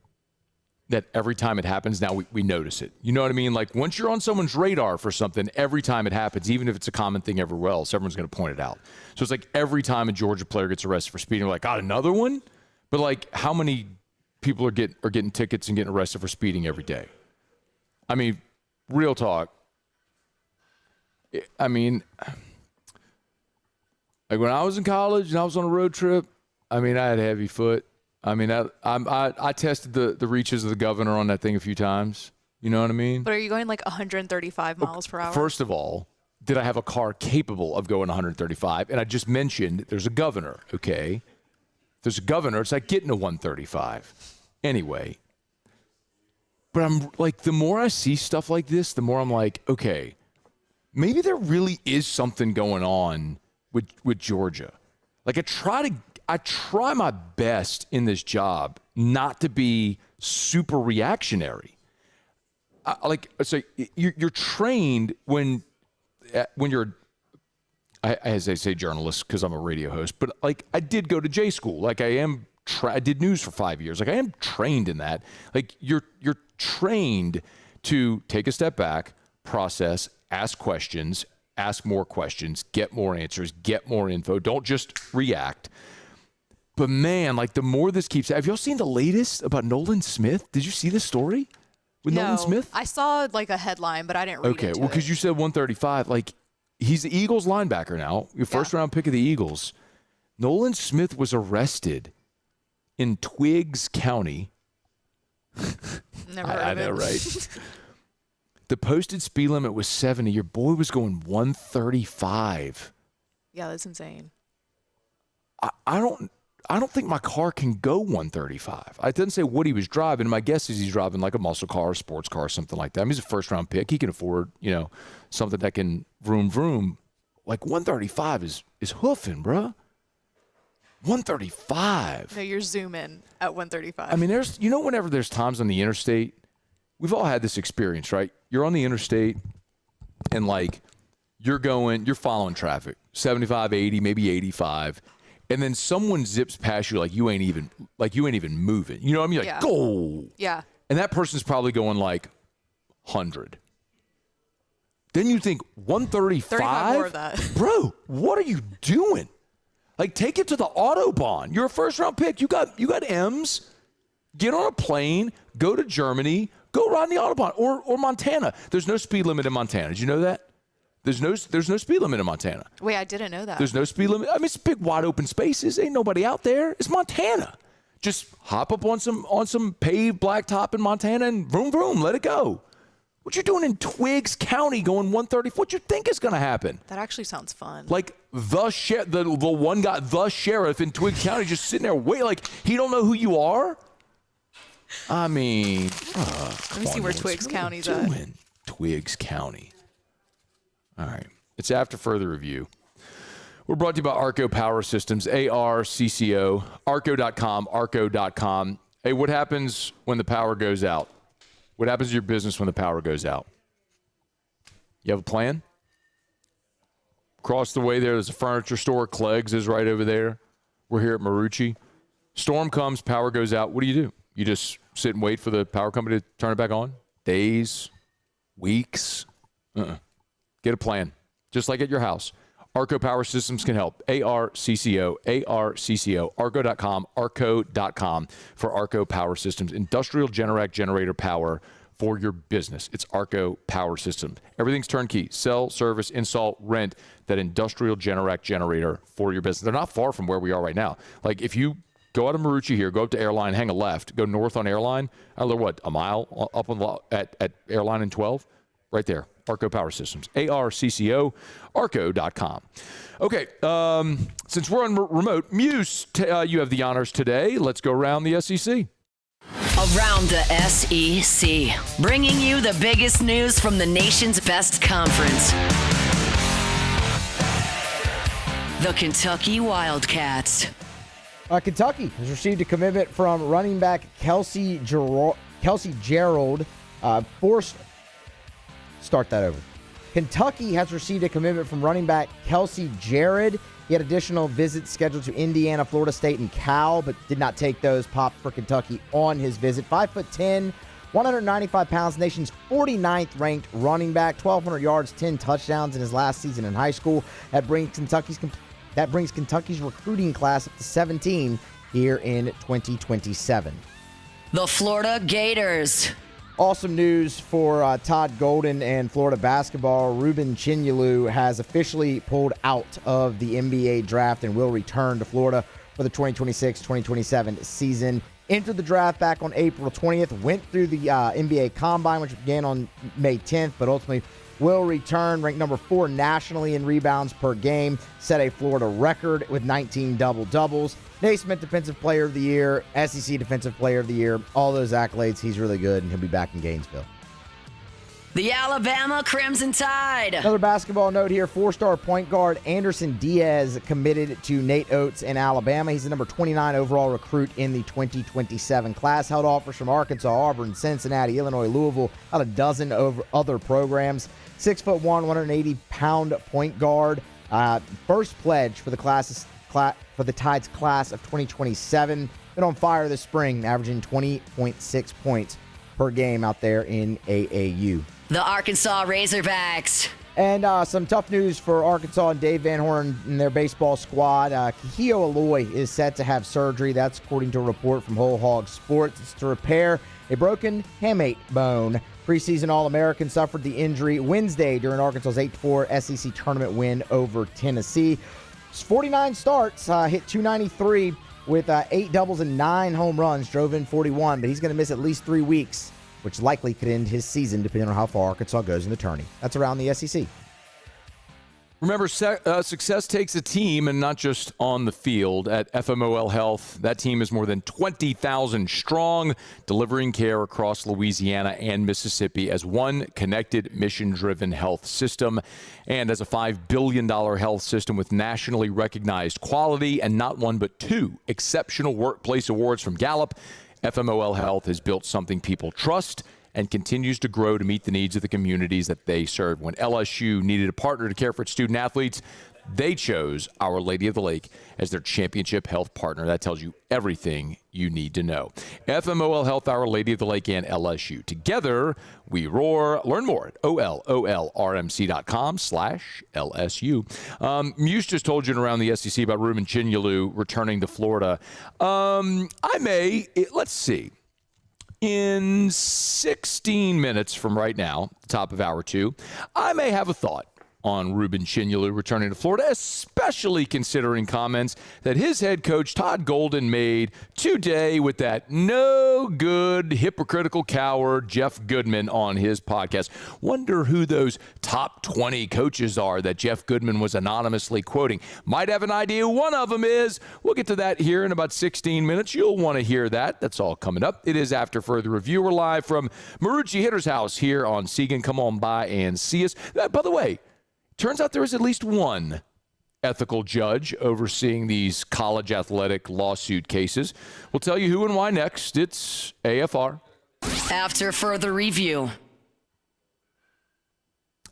that every time it happens, now we notice it. You know what I mean? Like, once you're on someone's radar for something, every time it happens, even if it's a common thing everywhere else, everyone's going to point it out. So it's like every time a Georgia player gets arrested for speeding, we're like, God, another one? But, like, how many people are getting tickets and getting arrested for speeding every day? I mean, real talk. I mean, like, when I was in college and I was on a road trip, I mean, I had a heavy foot. I mean, I tested the reaches of the governor on that thing a few times. You know what I mean? But are you going like 135 miles per hour? First of all, did I have a car capable of going 135? And I just mentioned there's a governor, okay? There's a governor. It's like getting to 135. Anyway. But I'm like, the more I see stuff like this, the more I'm like, okay, maybe there really is something going on with Georgia. Like, I try my best in this job not to be super reactionary. You're trained when you're, as they say, journalist, because I'm a radio host, but like I did go to J school. Like I did news for 5 years. Like I am trained in that. Like you're trained to take a step back, process, ask questions, ask more questions, get more answers, get more info. Don't just react. But man, like the more this keeps, have y'all seen the latest about Nolan Smith? Did you see this story with Nolan Smith? I saw like a headline, but I didn't read it. Okay, well, because you said 135, like he's the Eagles linebacker now, your first round pick of the Eagles. Nolan Smith was arrested in Twiggs County. Never heard of it. I know, right? The posted speed limit was 70. Your boy was going 135. Yeah, that's insane. I don't think my car can go 135. I didn't say what he was driving. My guess is he's driving like a muscle car, a sports car, something like that. I mean, he's a first-round pick. He can afford, something that can vroom, vroom. Like 135 is hoofing, bruh. 135. No, you're zooming at 135. I mean, whenever there's times on the interstate, we've all had this experience, right? You're on the interstate and like you're following traffic, 75, 80, maybe 85. And then someone zips past you like you ain't even moving. You know what I mean? Like, go. Yeah. And that person's probably going like 100. Then you think 135? 35 more of that. Bro, what are you doing? Like, take it to the Autobahn. You're a first-round pick. You got M's. Get on a plane. Go to Germany. Go ride the Autobahn or Montana. There's no speed limit in Montana. Did you know that? There's no speed limit in Montana. Wait, I didn't know that. There's no speed limit. I mean, it's big, wide open spaces. Ain't nobody out there. It's Montana. Just hop up on some paved blacktop in Montana and vroom, vroom, let it go. What you doing in Twiggs County going 130? What you think is going to happen? That actually sounds fun. Like the one guy, the sheriff in Twiggs County, just sitting there waiting. Like he don't know who you are. I mean, let me see where Twiggs County's at. Twiggs County. All right. It's after further review. We're brought to you by Arco Power Systems, ARCCO, arco.com, arco.com. Hey, what happens when the power goes out? What happens to your business when the power goes out? You have a plan? Across the way there's a furniture store. Clegg's is right over there. We're here at Marucci. Storm comes, power goes out. What do? You just sit and wait for the power company to turn it back on? Days? Weeks? Get a plan. Just like at your house. Arco Power Systems can help. ARCCO, arco.com, arco.com for Arco Power Systems. Industrial generator power for your business. It's Arco Power Systems. Everything's turnkey. Sell, service, install, rent that industrial generator for your business. They're not far from where we are right now. Like if you go out of Marucci here, go up to Airline, hang a left, go north on Airline, I don't know what, a mile up on at Airline and 12? Right there. Arco Power Systems. ARCCO, arco.com. Okay, since we're on remote, Muse, you have the honors today. Let's go around the SEC. Around the SEC, bringing you the biggest news from the nation's best conference. The Kentucky Wildcats. Kentucky has received a commitment from running back Kelsey Gerald. Kentucky has received a commitment from running back Kelsey Jared. He had additional visits scheduled to Indiana, Florida State, and Cal, but did not take those. Popped for Kentucky on his visit. 5'10", 195 pounds, nation's 49th ranked running back, 1,200 yards, 10 touchdowns in his last season in high school. That brings Kentucky's recruiting class up to 17 here in 2027. The Florida Gators. Awesome news for Todd Golden and Florida basketball. Ruben Chinyelu has officially pulled out of the NBA draft and will return to Florida for the 2026-2027 season. Entered the draft back on April 20th, went through the NBA Combine, which began on May 10th, but ultimately will return. Ranked number 4 nationally in rebounds per game, set a Florida record with 19 double-doubles. Naismith Defensive Player of the Year, SEC Defensive Player of the Year, all those accolades. He's really good, and he'll be back in Gainesville. The Alabama Crimson Tide. Another basketball note here. 4-star point guard Anderson Diaz committed to Nate Oates in Alabama. He's the number 29 overall recruit in the 2027 class. Held offers from Arkansas, Auburn, Cincinnati, Illinois, Louisville, about a dozen other programs. 6'1", 180-pound point guard. First pledge for the Tide's class of 2027. Been on fire this spring, averaging 20.6 points per game out there in AAU. The Arkansas Razorbacks. And some tough news for Arkansas and Dave Van Horn and their baseball squad. Kahio Aloy is set to have surgery. That's according to a report from Whole Hog Sports. It's to repair a broken hamate bone. Preseason All-American suffered the injury Wednesday during Arkansas's 8-4 SEC tournament win over Tennessee. 49 starts, hit 293 with 8 doubles and 9 home runs, drove in 41, but he's going to miss at least 3 weeks, which likely could end his season depending on how far Arkansas goes in the tourney. That's around the SEC. Remember, success takes a team and not just on the field. At FMOL Health, that team is more than 20,000 strong, delivering care across Louisiana and Mississippi as one connected, mission-driven health system. And as a $5 billion health system with nationally recognized quality and not one but 2 exceptional workplace awards from Gallup, FMOL Health has built something people trust and continues to grow to meet the needs of the communities that they serve. When LSU needed a partner to care for its student athletes, they chose Our Lady of the Lake as their championship health partner. That tells you everything you need to know. FMOL Health, Our Lady of the Lake, and LSU. Together, we roar. Learn more at olrmc.com/LSU. Muse just told you around the SEC about Ruben Chinyelu returning to Florida. Let's see. In 16 minutes from right now, top of hour 2, I may have a thought on Ruben Chinyalu returning to Florida, especially considering comments that his head coach, Todd Golden, made today with that no good, hypocritical coward, Jeff Goodman, on his podcast. Wonder who those top 20 coaches are that Jeff Goodman was anonymously quoting. Might have an idea who one of them is. We'll get to that here in about 16 minutes. You'll want to hear that. That's all coming up. It is After Further Review. We're live from Marucci Hitter's house here on Segan. Come on by and see us. By the way, turns out there is at least one ethical judge overseeing these college athletic lawsuit cases. We'll tell you who and why next. It's AFR. After Further Review.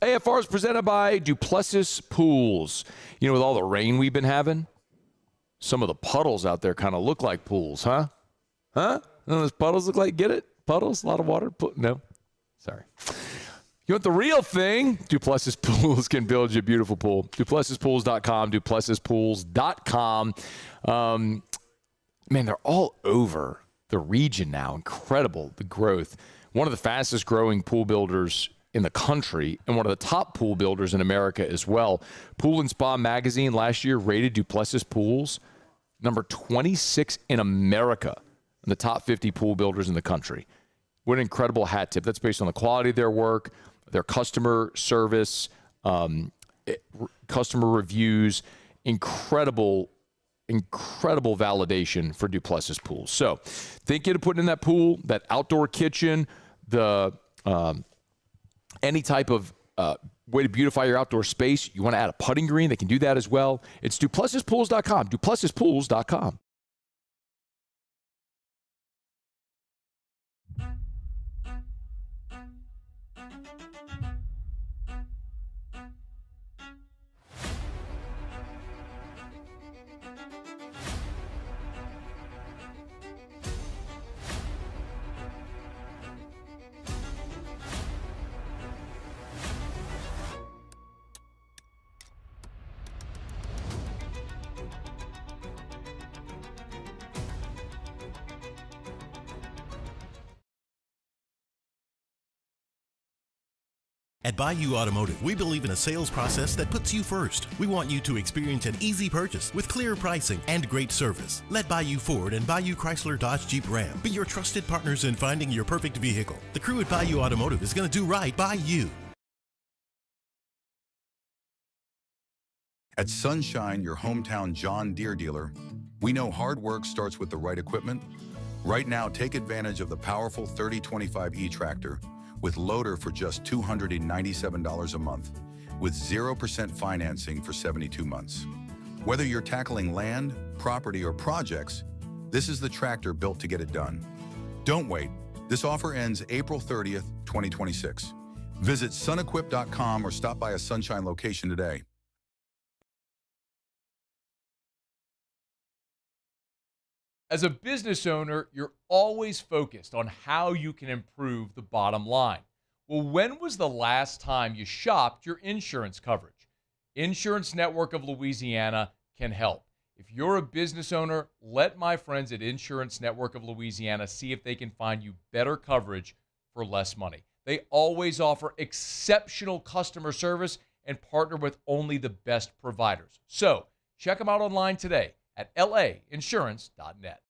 AFR is presented by Duplessis Pools. You know, with all the rain we've been having, some of the puddles out there kind of look like pools, huh? Huh? Those puddles look like, get it? Puddles? A lot of water? No? Sorry. You want the real thing? Duplessis Pools can build you a beautiful pool. DuplessisPools.com, DuplessisPools.com. Man, they're all over the region now. Incredible, the growth. One of the fastest growing pool builders in the country and one of the top pool builders in America as well. Pool and Spa Magazine last year rated Duplessis Pools number 26 in America in the top 50 pool builders in the country. What an incredible hat tip. That's based on the quality of their work, their customer service, customer reviews, incredible validation for Duplessis Pools. So thinking of putting in that pool, that outdoor kitchen, the any type of way to beautify your outdoor space. You want to add a putting green, they can do that as well. It's DuplessisPools.com, DuplessisPools.com. At Bayou Automotive, we believe in a sales process that puts you first. We want you to experience an easy purchase with clear pricing and great service. Let Bayou Ford and Bayou Chrysler Dodge Jeep Ram be your trusted partners in finding your perfect vehicle. The crew at Bayou Automotive is going to do right by you. At Sunshine, your hometown John Deere dealer, we know hard work starts with the right equipment. Right now, take advantage of the powerful 3025E tractor with loader for just $297 a month, with 0% financing for 72 months. Whether you're tackling land, property, or projects, this is the tractor built to get it done. Don't wait. This offer ends April 30th, 2026. Visit sunequip.com or stop by a Sunshine location today. As a business owner, you're always focused on how you can improve the bottom line. Well, when was the last time you shopped your insurance coverage? Insurance Network of Louisiana can help. If you're a business owner, let my friends at Insurance Network of Louisiana see if they can find you better coverage for less money. They always offer exceptional customer service and partner with only the best providers. So check them out online today at lainsurance.net.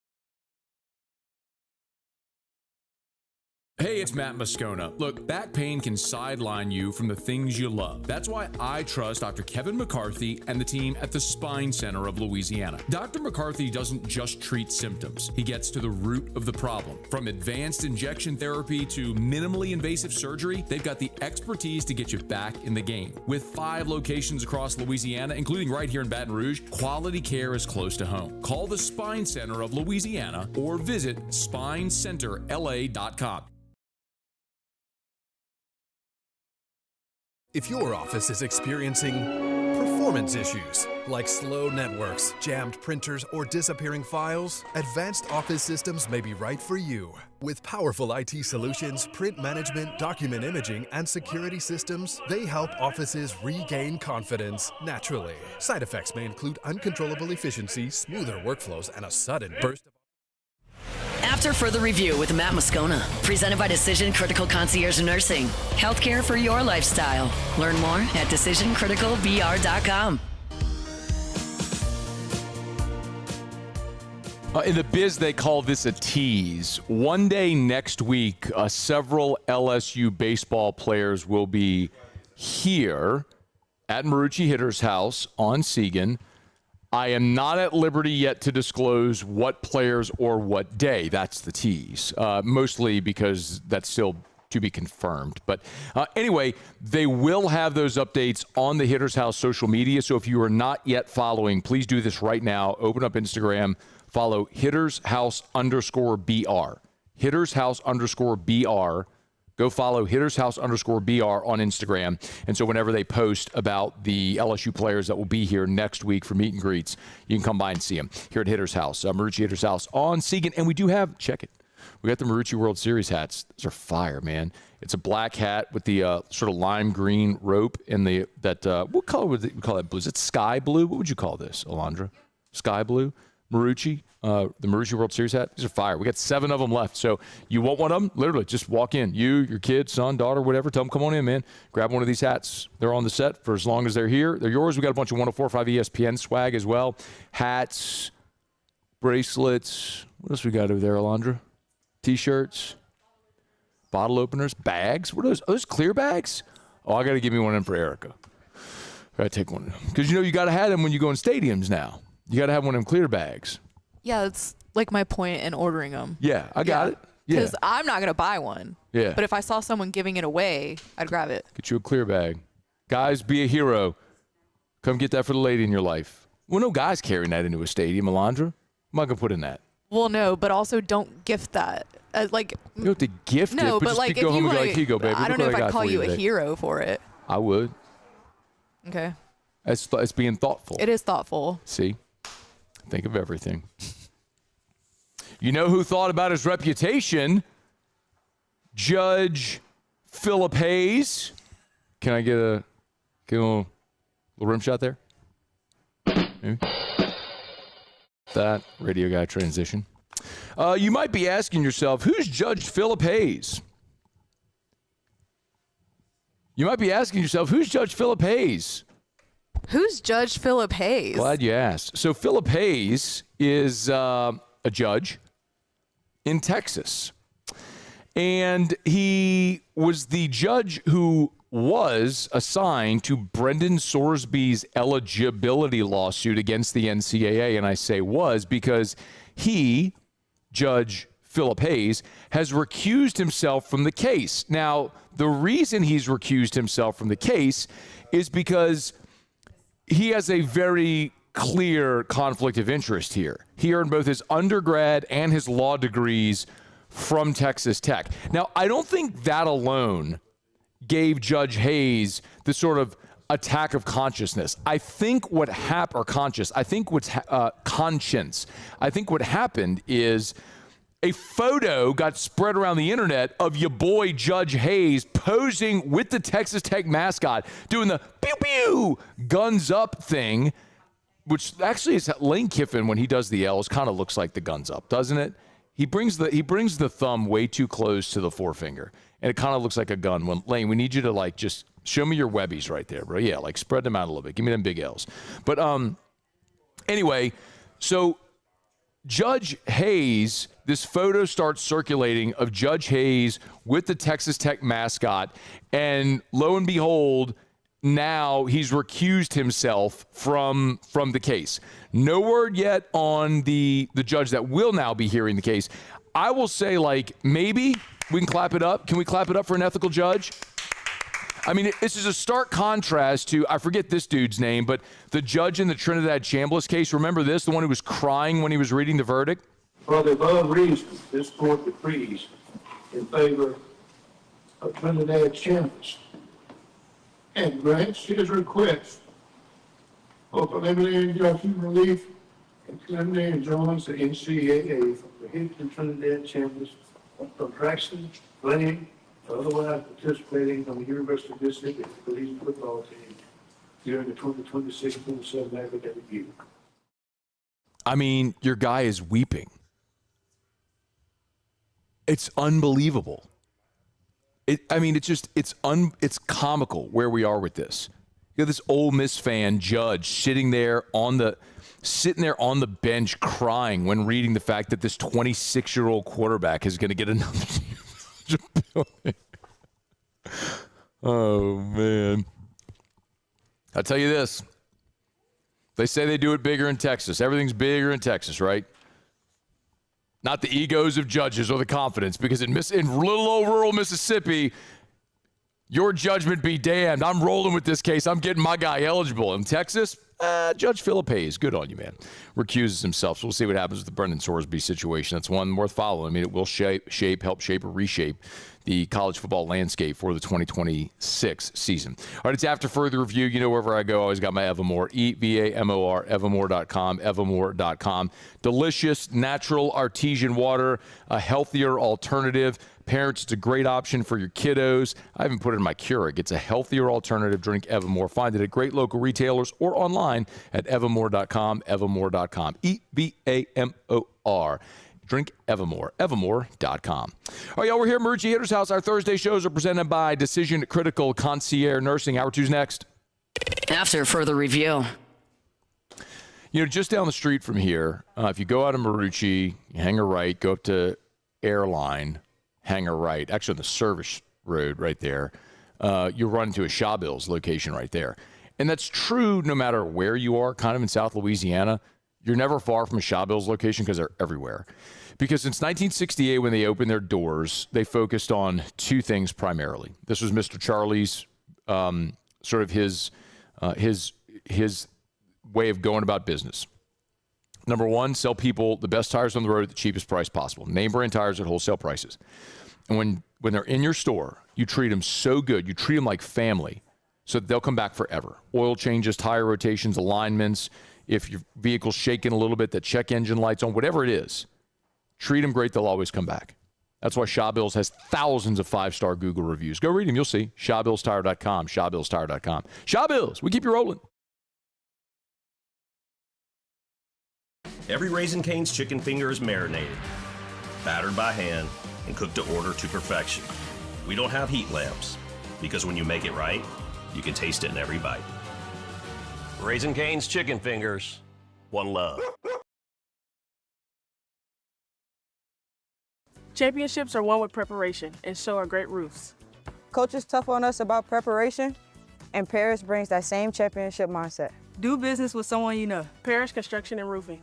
Hey, it's Matt Moscona. Look, back pain can sideline you from the things you love. That's why I trust Dr. Kevin McCarthy and the team at the Spine Center of Louisiana. Dr. McCarthy doesn't just treat symptoms. He gets to the root of the problem. From advanced injection therapy to minimally invasive surgery, they've got the expertise to get you back in the game. With 5 locations across Louisiana, including right here in Baton Rouge, quality care is close to home. Call the Spine Center of Louisiana or visit spinecenterla.com. If your office is experiencing performance issues like slow networks, jammed printers, or disappearing files, Advanced Office Systems may be right for you. With powerful IT solutions, print management, document imaging, and security systems, they help offices regain confidence naturally. Side effects may include uncontrollable efficiency, smoother workflows, and a sudden burst of... Doctor for the Review with Matt Moscona. Presented by Decision Critical Concierge Nursing. Healthcare for your lifestyle. Learn more at decisioncriticalbr.com. In the biz, they call this a tease. One day next week, several LSU baseball players will be here at Marucci Hitter's house on Segan. I am not at liberty yet to disclose what players or what day. That's the tease, mostly because that's still to be confirmed. But anyway, they will have those updates on the Hitter's House social media. So if you are not yet following, please do this right now. Open up Instagram. Follow Hitter's House _BR. Hitter's House _BR. Go follow Hitter's House _BR on Instagram. And so whenever they post about the LSU players that will be here next week for meet and greets, you can come by and see them here at Hitter's House, Marucci Hitter's House on Segan. And we do have, check it, we got the Marucci World Series hats. Those are fire, man. It's a black hat with the sort of lime green rope and what color would we call that blue? Is it sky blue? What would you call this, Alondra? Sky blue? Marucci, the Marucci World Series hat. These are fire. We got 7 of them left. So you want one of them? Literally, just walk in. You, your kid, son, daughter, whatever. Tell them, come on in, man. Grab one of these hats. They're on the set for as long as they're here. They're yours. We got a bunch of 104.5 ESPN swag as well. Hats, bracelets. What else we got over there, Alondra? T-shirts, bottle openers, bags. What are those? Are those clear bags? Oh, I got to give me one in for Erica. I got to take one. Because, you got to have them when you go in stadiums now. You got to have one of them clear bags. Yeah, it's like my point in ordering them. Yeah, I got it. Yeah. Because I'm not going to buy one. Yeah. But if I saw someone giving it away, I'd grab it. Get you a clear bag. Guys, be a hero. Come get that for the lady in your life. Well, no guy's carrying that into a stadium, Alondra. I'm not going to put in that. Well, no, but also don't gift that. You don't have to gift it, no, but just like, go home and be like, here you go, baby. I don't know if I'd call you a hero for it. I would. Okay. It's being thoughtful. It is thoughtful. See? Think of everything. You know who thought about his reputation? Judge Philip Hayes. Can I get a little rim shot there? Maybe. That radio guy transition. You might be asking yourself, who's Judge Philip Hayes? You might be asking yourself, who's Judge Philip Hayes? Who's Judge Philip Hayes? Glad you asked. So Philip Hayes is a judge in Texas. And he was the judge who was assigned to Brendan Sorsby's eligibility lawsuit against the NCAA. And I say was because he, Judge Philip Hayes, has recused himself from the case. Now, the reason he's recused himself from the case is because he has a very clear conflict of interest here. He earned both his undergrad and his law degrees from Texas Tech. Now, I don't think that alone gave Judge Hayes the sort of attack of consciousness. I think what happened, or conscience. I think what happened is a photo got spread around the internet of your boy Judge Hayes posing with the Texas Tech mascot, doing the pew pew guns up thing, which actually is Lane Kiffin when he does the L's kind of looks like the guns up, doesn't it? He brings the thumb way too close to the forefinger, and it kind of looks like a gun. When Lane, we need you to just show me your webbies right there, bro. Yeah, spread them out a little bit. Give me them big L's. But anyway, so Judge Hayes, this photo starts circulating of Judge Hayes with the Texas Tech mascot, and lo and behold, now he's recused himself from the case. No word yet on the judge that will now be hearing the case. I will say, maybe we can clap it up. Can we clap it up for an ethical judge? I mean, this is a stark contrast to, I forget this dude's name, but the judge in the Trinidad Chambliss case. Remember this? The one who was crying when he was reading the verdict? For the above reasons, this court decrees in favor of Trinidad Chambliss and grants his request for preliminary injunction relief and preliminary enjoins the NCAA from prohibiting Trinidad Chambliss from practicing, playing, or otherwise participating on the University of Mississippi Collegiate football team during the 2026-27 academic year. I mean, your guy is weeping. It's unbelievable. It's comical where we are with this. You got this Ole Miss fan, Judge, sitting there on the bench crying when reading the fact that this 26-year-old quarterback is going to get another year. Oh, man. I'll tell you this. They say they do it bigger in Texas. Everything's bigger in Texas, right? Not the egos of judges or the confidence, because in little old rural Mississippi, your judgment be damned. I'm rolling with this case. I'm getting my guy eligible. In Texas, Judge Philip Hayes, good on you, man. Recuses himself. So we'll see what happens with the Brendan Sorsby situation. That's one worth following. It will help shape or reshape the college football landscape for the 2026 season. All right, it's after further review. You know, wherever I go, I always got my Evamore, EVAMOR, Evamore.com, Evamore.com. Delicious, natural, artesian water, a healthier alternative. Parents, it's a great option for your kiddos. I even put it in my Keurig. It's a healthier alternative. Drink Evamore. Find it at great local retailers or online at Evamore.com, Evamore.com. EVAMOR. Drink Evamore, Evamore.com. All right, y'all, we're here at Marucci Hitter's House. Our Thursday shows are presented by Decision Critical Concierge Nursing. Hour 2's next. After further review. You know, just down the street from here, if you go out of Marucci, you hang a right, go up to Airline, hang a right. Actually, on the service road right there, you run into a Shawbills location right there. And that's true no matter where you are, kind of in South Louisiana. You're never far from a Shawbills location because they're everywhere. Because since 1968, when they opened their doors, they focused on two things primarily. This was Mr. Charlie's sort of his way of going about business. Number one, sell people the best tires on the road at the cheapest price possible. Name brand tires at wholesale prices. And when they're in your store, you treat them so good. You treat them like family so that they'll come back forever. Oil changes, tire rotations, alignments. If your vehicle's shaking a little bit, the check engine light's on, whatever it is, treat them great. They'll always come back. That's why Shawbills has thousands of 5-star Google reviews. Go read them. You'll see. ShawBillsTire.com. ShawBillsTire.com. Shawbills, we keep you rolling. Every Raising Cane's chicken finger is marinated, battered by hand, and cooked to order to perfection. We don't have heat lamps, because when you make it right, you can taste it in every bite. Raising Cane's chicken fingers, one love. Championships are won with preparation, and so are great roofs. Coach is tough on us about preparation, and Paris brings that same championship mindset. Do business with someone you know. Paris Construction and Roofing.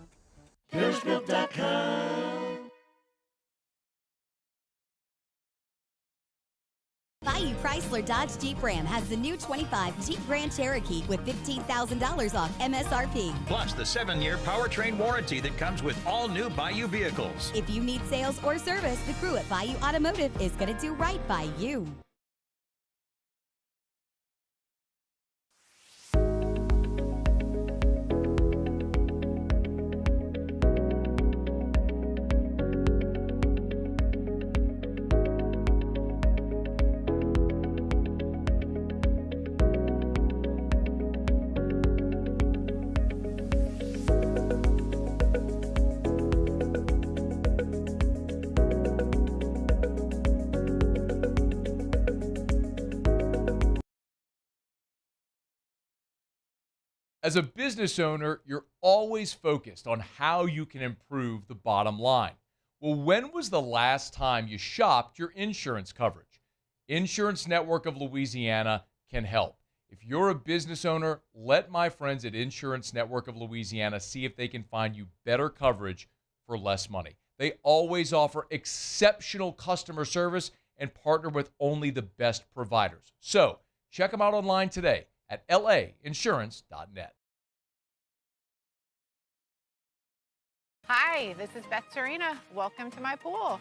Bayou Chrysler Dodge Jeep Ram has the new 25 Jeep Grand Cherokee with $15,000 off MSRP. Plus the 7-year powertrain warranty that comes with all new Bayou vehicles. If you need sales or service, the crew at Bayou Automotive is going to do right by you. As a business owner, you're always focused on how you can improve the bottom line. Well, when was the last time you shopped your insurance coverage? Insurance Network of Louisiana can help. If you're a business owner, let my friends at Insurance Network of Louisiana see if they can find you better coverage for less money. They always offer exceptional customer service and partner with only the best providers. So check them out online today at lainsurance.net. Hi, this is Beth Serena. Welcome to my pool.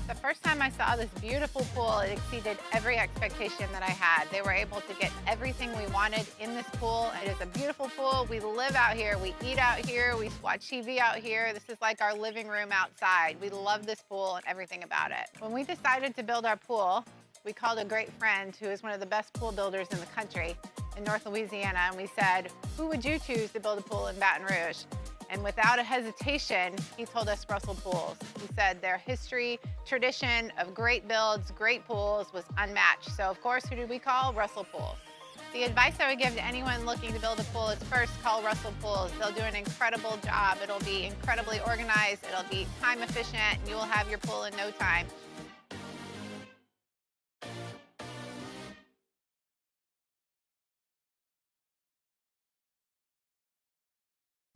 The first time I saw this beautiful pool, it exceeded every expectation that I had. They were able to get everything we wanted in this pool. It is a beautiful pool. We live out here. We eat out here. We watch TV out here. This is like our living room outside. We love this pool and everything about it. When we decided to build our pool, we called a great friend who is one of the best pool builders in the country, in North Louisiana, and we said, who would you choose to build a pool in Baton Rouge? And without a hesitation, he told us Russell Pools. He said their history, tradition of great builds, great pools was unmatched. So of course, who did we call? Russell Pools. The advice I would give to anyone looking to build a pool is first call Russell Pools. They'll do an incredible job. It'll be incredibly organized. It'll be time efficient, and you will have your pool in no time.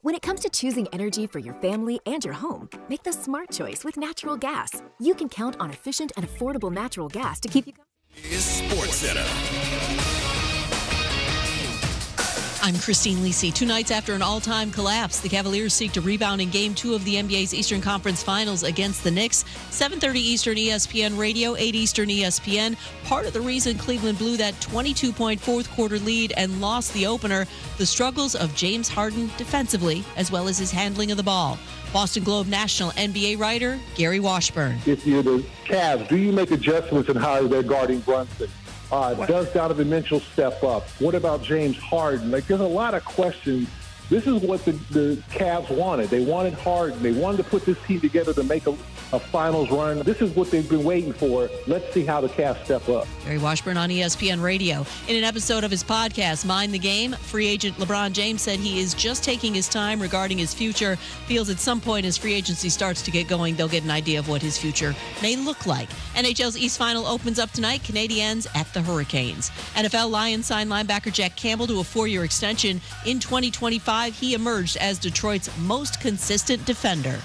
When it comes to choosing energy for your family and your home, make the smart choice with natural gas. You can count on efficient and affordable natural gas to keep you Sports Center. I'm Christine Lisi. 2 nights after an all-time collapse, the Cavaliers seek to rebound in Game 2 of the NBA's Eastern Conference Finals against the Knicks. 7:30 Eastern ESPN Radio, 8 Eastern ESPN. Part of the reason Cleveland blew that 22-point fourth-quarter lead and lost the opener, the struggles of James Harden defensively, as well as his handling of the ball. Boston Globe national NBA writer Gary Washburn. If you're the Cavs, do you make adjustments in how they're guarding Brunson? Does Donovan Mitchell step up? What about James Harden? Like, there's a lot of questions. This is what the Cavs wanted. They wanted Harden. They wanted to put this team together to make a finals run. This is what they've been waiting for. Let's see how the Cavs step up. Gary Washburn on ESPN Radio. In an episode of his podcast, Mind the Game, free agent LeBron James said he is just taking his time regarding his future. Feels at some point as free agency starts to get going, they'll get an idea of what his future may look like. NHL's East Final opens up tonight. Canadiens at the Hurricanes. NFL Lions signed linebacker Jack Campbell to a 4-year extension. In 2025, he emerged as Detroit's most consistent defender.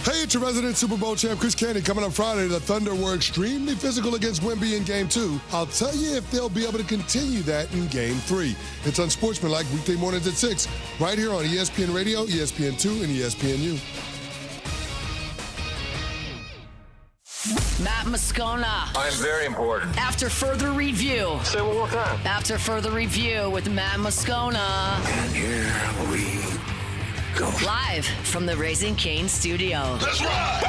Hey, it's your resident Super Bowl champ, Chris Candy. Coming up Friday, the Thunder were extremely physical against Wemby in Game 2. I'll tell you if they'll be able to continue that in Game 3. It's Unsportsmanlike weekday mornings at 6, right here on ESPN Radio, ESPN2, and ESPNU. Matt Moscona. I'm very important. After further review. Say it one more time. After further review with Matt Moscona. And here we go. Live from the Raising Cane studio. Let's rock!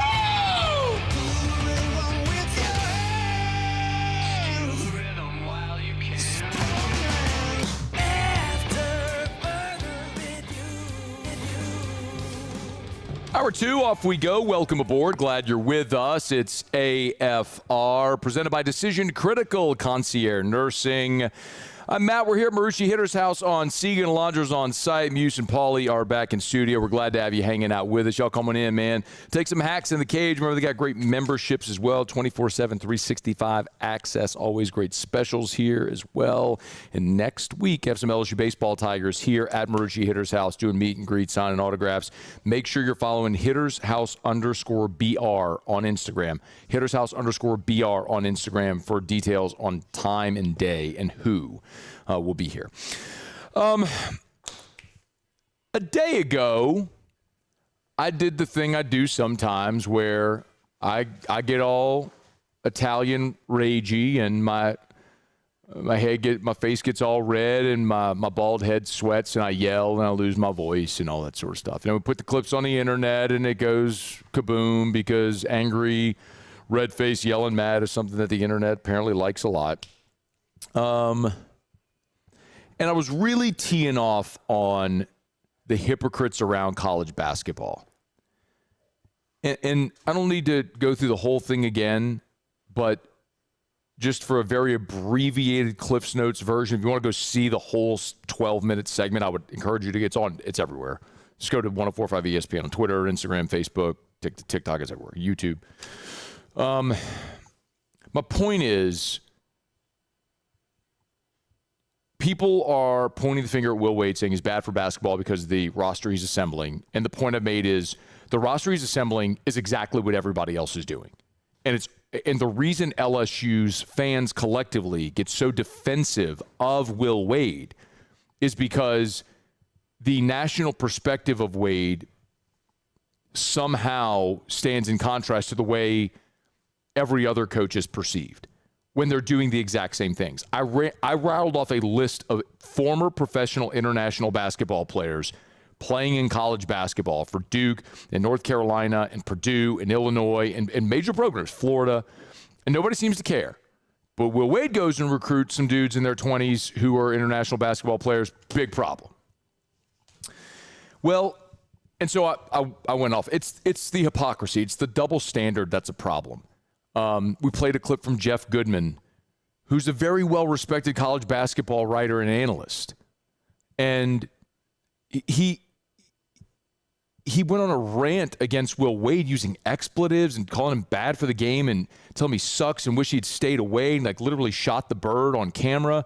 Hour 2, off we go. Welcome aboard. Glad you're with us. It's AFR, presented by Decision Critical Concierge Nursing. I'm Matt. We're here at Marucci Hitter's house on Segan. Alondra's on site. Muse and Paulie are back in studio. We're glad to have you hanging out with us. Y'all coming in, man. Take some hacks in the cage. Remember, they got great memberships as well. 24/7, 365 access. Always great specials here as well. And next week, have some LSU baseball Tigers here at Marucci Hitter's house doing meet and greet, signing autographs. Make sure you're following Hitter's House _BR on Instagram. Hitter's House _BR on Instagram for details on time and day and who will be here. A day ago, I did the thing I do sometimes where I get all Italian ragey and my face gets all red and my bald head sweats and I yell and I lose my voice and all that sort of stuff. And we put the clips on the internet and it goes kaboom because angry, red face, yelling mad is something that the internet apparently likes a lot. And I was really teeing off on the hypocrites around college basketball. And I don't need to go through the whole thing again, but just for a very abbreviated Cliff's Notes version, if you want to go see the whole 12-minute segment, I would encourage you to get it's everywhere. Just go to 104.5 ESPN on Twitter, Instagram, Facebook, TikTok is everywhere, YouTube. My point is, people are pointing the finger at Will Wade saying he's bad for basketball because of the roster he's assembling. And the point I've made is the roster he's assembling is exactly what everybody else is doing. And the reason LSU's fans collectively get so defensive of Will Wade is because the national perspective of Wade somehow stands in contrast to the way every other coach is perceived when they're doing the exact same things. I rattled off a list of former professional international basketball players playing in college basketball for Duke and North Carolina and Purdue and Illinois and major programs, Florida, and nobody seems to care. But Will Wade goes and recruits some dudes in their 20s who are international basketball players. Big problem. Well, and so I went off. It's the hypocrisy. It's the double standard that's a problem. We played a clip from Jeff Goodman, who's a very well-respected college basketball writer and analyst. And he went on a rant against Will Wade using expletives and calling him bad for the game and telling him he sucks and wish he'd stayed away and like literally shot the bird on camera.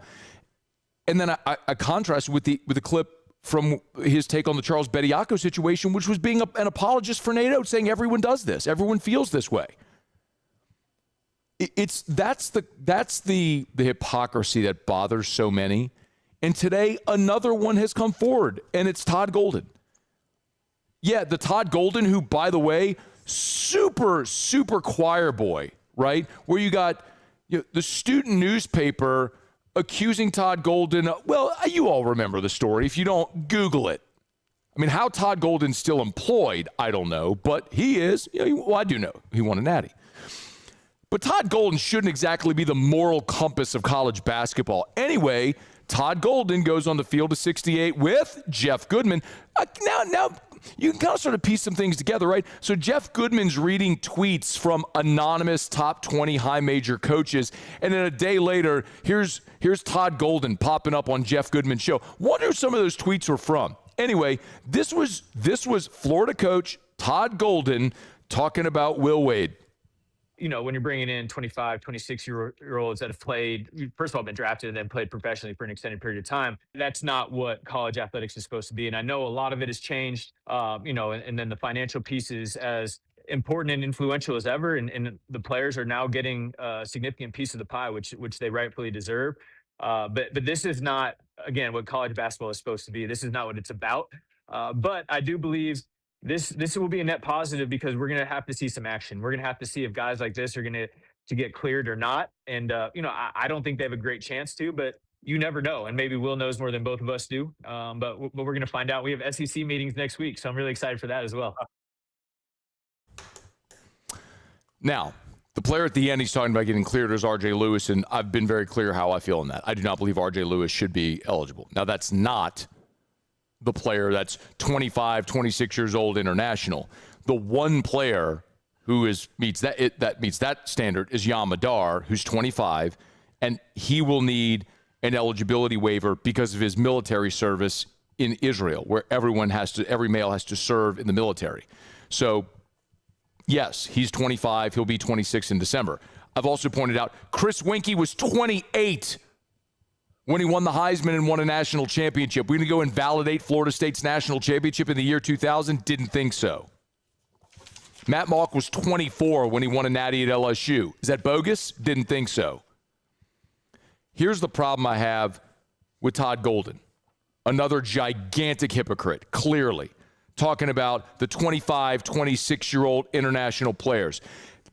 And then I contrasted with the clip from his take on the Charles Bediako situation, which was being an apologist for Nate Oates, saying everyone does this, everyone feels this way. That's the hypocrisy that bothers so many. And today another one has come forward, and it's Todd Golden. Yeah, the Todd Golden, who, by the way, super choir boy, right? Where you got the student newspaper accusing Todd Golden. Well, you all remember the story. If you don't, Google it. I mean, how Todd Golden's still employed, I don't know, but he is. Well, I do know. He won a natty. But Todd Golden shouldn't exactly be the moral compass of college basketball. Anyway, Todd Golden goes on the field of 68 with Jeff Goodman. Now you can kind of sort of piece some things together, right? So Jeff Goodman's reading tweets from anonymous top 20 high major coaches, and then a day later, here's Todd Golden popping up on Jeff Goodman's show. Wonder who some of those tweets were from. Anyway, this was Florida coach Todd Golden talking about Will Wade. When you're bringing in 25, 26-year-olds that have played, first of all, been drafted and then played professionally for an extended period of time, that's not what college athletics is supposed to be. And I know a lot of it has changed, and then the financial piece is as important and influential as ever. And the players are now getting a significant piece of the pie, which they rightfully deserve. But this is not, again, what college basketball is supposed to be. This is not what it's about. But I do believe this will be a net positive because we're going to have to see some action. We're going to have to see if guys like this are going to get cleared or not. And, I don't think they have a great chance to, but you never know. And maybe Will knows more than both of us do. But we're going to find out. We have SEC meetings next week, so I'm really excited for that as well. Now, the player at the end he's talking about getting cleared is R.J. Lewis, and I've been very clear how I feel on that. I do not believe R.J. Lewis should be eligible. Now, that's not the player that's 25, 26 years old international. The one player who meets that standard is Yamadar, who's 25, and he will need an eligibility waiver because of his military service in Israel, where every male has to serve in the military. So, yes, he's 25. He'll be 26 in December. I've also pointed out Chris Winkie was 28 when he won the Heisman and won a national championship. We're going to go and validate Florida State's national championship in the year 2000? Didn't think so. Matt Malk was 24 when he won a natty at LSU. Is that bogus? Didn't think so. Here's the problem I have with Todd Golden. Another gigantic hypocrite, clearly, talking about the 25, 26-year-old international players.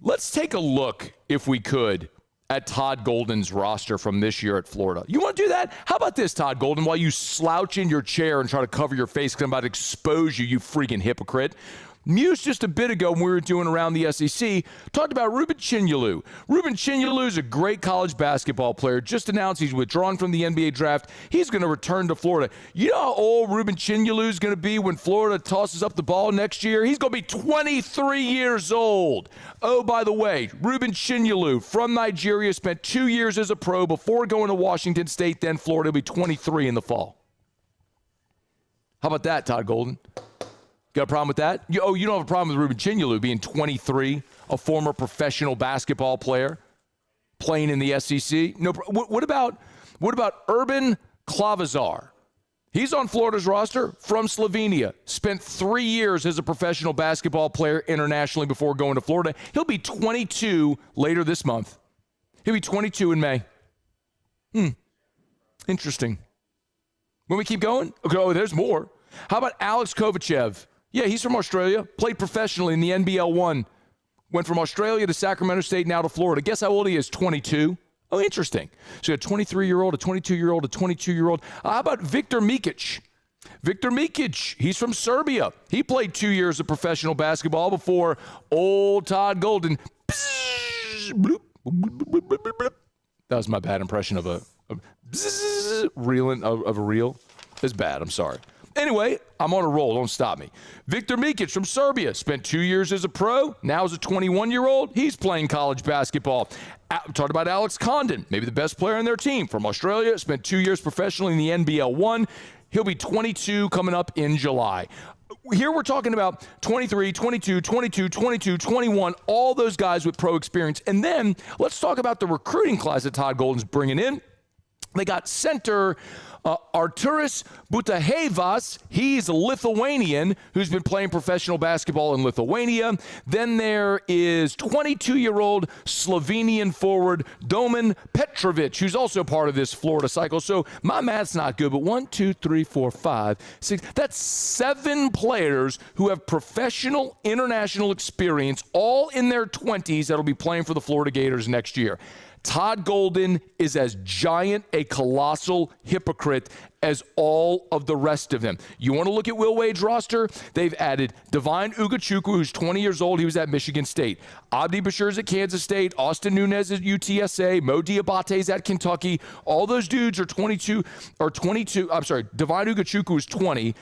Let's take a look, if we could, at Todd Golden's roster from this year at Florida. You want to do that? How about this, Todd Golden, while you slouch in your chair and try to cover your face because I'm about to expose you freaking hypocrite. Muse just a bit ago when we were doing Around the SEC talked about Ruben Chinyelu. Ruben Chinyelu is a great college basketball player. Just announced he's withdrawn from the NBA draft. He's going to return to Florida. You know how old Ruben Chinyelu is going to be when Florida tosses up the ball next year? He's going to be 23 years old. Oh, by the way, Ruben Chinyelu from Nigeria spent 2 years as a pro before going to Washington State, then Florida. He'll be 23 in the fall. How about that, Todd Golden? Got a problem with that? You don't have a problem with Ruben Chinyelu being 23, a former professional basketball player, playing in the SEC? No. What about Urban Clavazar? He's on Florida's roster from Slovenia. Spent 3 years as a professional basketball player internationally before going to Florida. He'll be 22 later this month. He'll be 22 in May. Interesting. When we keep going? Okay, there's more. How about Alex Kovacev? Yeah, he's from Australia, played professionally in the NBL 1, went from Australia to Sacramento State, now to Florida. Guess how old he is? 22. Oh, interesting. So you got a 23-year-old, a 22-year-old, a 22-year-old. How about Viktor Mikic? Viktor Mikic, he's from Serbia. He played 2 years of professional basketball before old Todd Golden That was my bad impression of a reel. It's bad. I'm sorry. Anyway, I'm on a roll. Don't stop me. Viktor Mikic from Serbia spent 2 years as a pro. Now as a 21-year-old, he's playing college basketball. Talked about Alex Condon, maybe the best player on their team from Australia. Spent 2 years professionally in the NBL 1. He'll be 22 coming up in July. Here we're talking about 23, 22, 22, 22, 21, all those guys with pro experience. And then let's talk about the recruiting class that Todd Golden's bringing in. They got center Arturas Butahevas. He's a Lithuanian who's been playing professional basketball in Lithuania. Then there is 22-year-old Slovenian forward Domen Petrovic, who's also part of this Florida cycle. So my math's not good, but 1, 2, 3, 4, 5, 6. That's 7 players who have professional international experience, all in their 20s, that'll be playing for the Florida Gators next year. Todd Golden is as giant a colossal hypocrite as all of the rest of them. You want to look at Will Wade's roster? They've added Divine Ugachukwu, who's 20 years old. He was at Michigan State. Abdi Bashir's at Kansas State. Austin Nunez at UTSA. Mo Diabate's at Kentucky. All those dudes are 22. I'm sorry, Divine Ugachukwu is 20.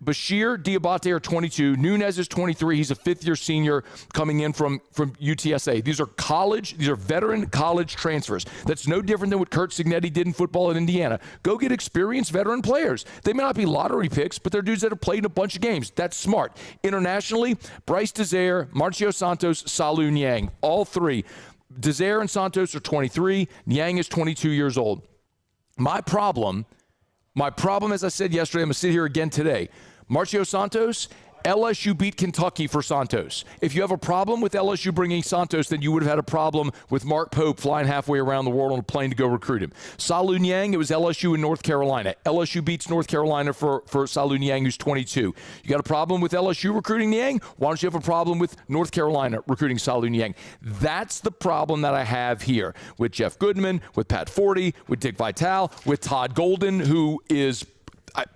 Bashir, Diabate are 22. Nunez is 23. He's a fifth-year senior coming in from UTSA. These are veteran college transfers. That's no different than what Kurt Signetti did in football at Indiana. Go get experienced veteran players. They may not be lottery picks, but they're dudes that have played in a bunch of games. That's smart. Internationally, Bryce Desire, Marcio Santos, Salu Niang, all three. Desire and Santos are 23. Niang is 22 years old. My problem, as I said yesterday, I'm going to sit here again today. Marcio Santos, LSU beat Kentucky for Santos. If you have a problem with LSU bringing Santos, then you would have had a problem with Mark Pope flying halfway around the world on a plane to go recruit him. Salu Niang, it was LSU in North Carolina. LSU beats North Carolina for Salu Niang, who's 22. You got a problem with LSU recruiting Niang? Why don't you have a problem with North Carolina recruiting Salu Niang? That's the problem that I have here with Jeff Goodman, with Pat Forty, with Dick Vitale, with Todd Golden, who is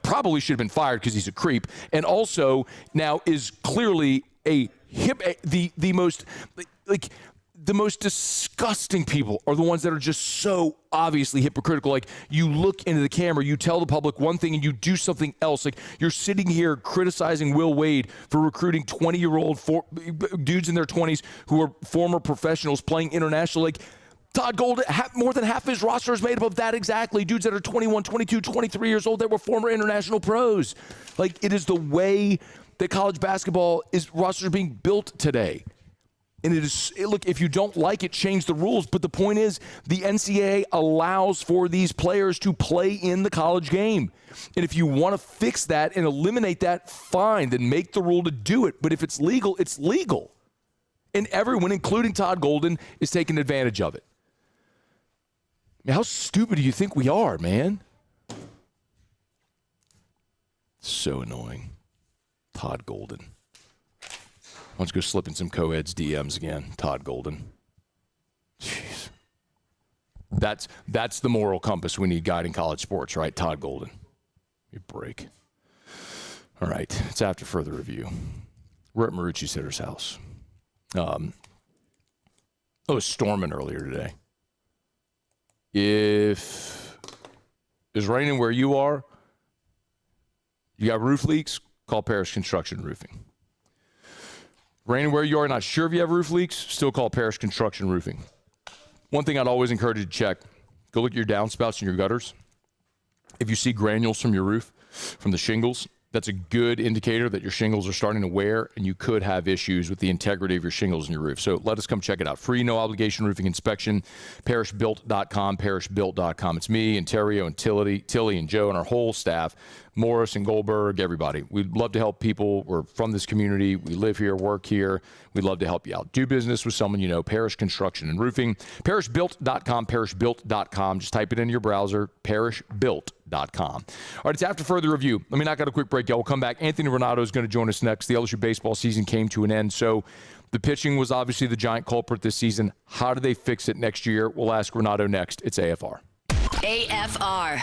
probably should have been fired because he's a creep, and also now is clearly the most disgusting people are the ones that are just so obviously hypocritical. Like, you look into the camera, you tell the public one thing and you do something else. Like, you're sitting here criticizing Will Wade for recruiting 20-year-old dudes in their 20s who are former professionals playing international. Like, Todd Golden, more than half his roster is made up of that exactly. Dudes that are 21, 22, 23 years old that were former international pros. Like, it is the way that college basketball rosters are being built today. And look, if you don't like it, change the rules. But the point is, the NCAA allows for these players to play in the college game. And if you want to fix that and eliminate that, fine, then make the rule to do it. But if it's legal, it's legal. And everyone, including Todd Golden, is taking advantage of it. I mean, how stupid do you think we are, man? So annoying. Todd Golden. Why don't you go slip in some co-ed's DMs again, Todd Golden. Jeez. That's the moral compass we need guiding college sports, right? Todd Golden. Give me a break. All right, it's after further review. We're at Marucci's hitter's house. It was storming earlier today. If it's raining where you are, you got roof leaks, call Parish Construction Roofing. Raining where you are, not sure if you have roof leaks, still call Parish Construction Roofing. One thing I'd always encourage you to check, go look at your downspouts and your gutters. If you see granules from your roof, from the shingles, that's a good indicator that your shingles are starting to wear and you could have issues with the integrity of your shingles in your roof. So let us come check it out. Free, no obligation roofing inspection, parishbuilt.com, parishbuilt.com. It's me and Terrio and Tilly and Joe and our whole staff, Morris and Goldberg, everybody. We'd love to help people. We're from this community. We live here, work here. We'd love to help you out. Do business with someone you know, Parish Construction and Roofing. Parishbuilt.com, parishbuilt.com. Just type it into your browser, parishbuilt.com. All right, it's after further review. Let me knock out a quick break, y'all. We'll come back. Anthony Reinaldo is going to join us next. The LSU baseball season came to an end, so the pitching was obviously the giant culprit this season. How do they fix it next year? We'll ask Ranaudo next. It's AFR. AFR.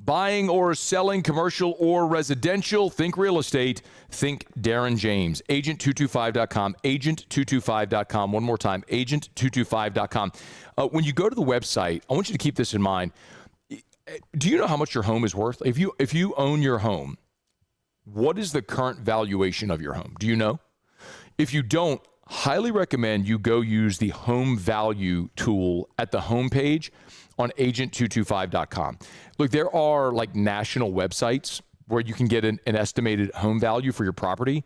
Buying or selling commercial or residential, think real estate, think Darren James. Agent225.com, agent225.com. One more time, agent225.com. When you go to the website, I want you to keep this in mind. Do you know how much your home is worth? If you own your home, what is the current valuation of your home? Do you know? If you don't, highly recommend you go use the home value tool at the homepage on agent225.com. Look, there are like national websites where you can get an estimated home value for your property.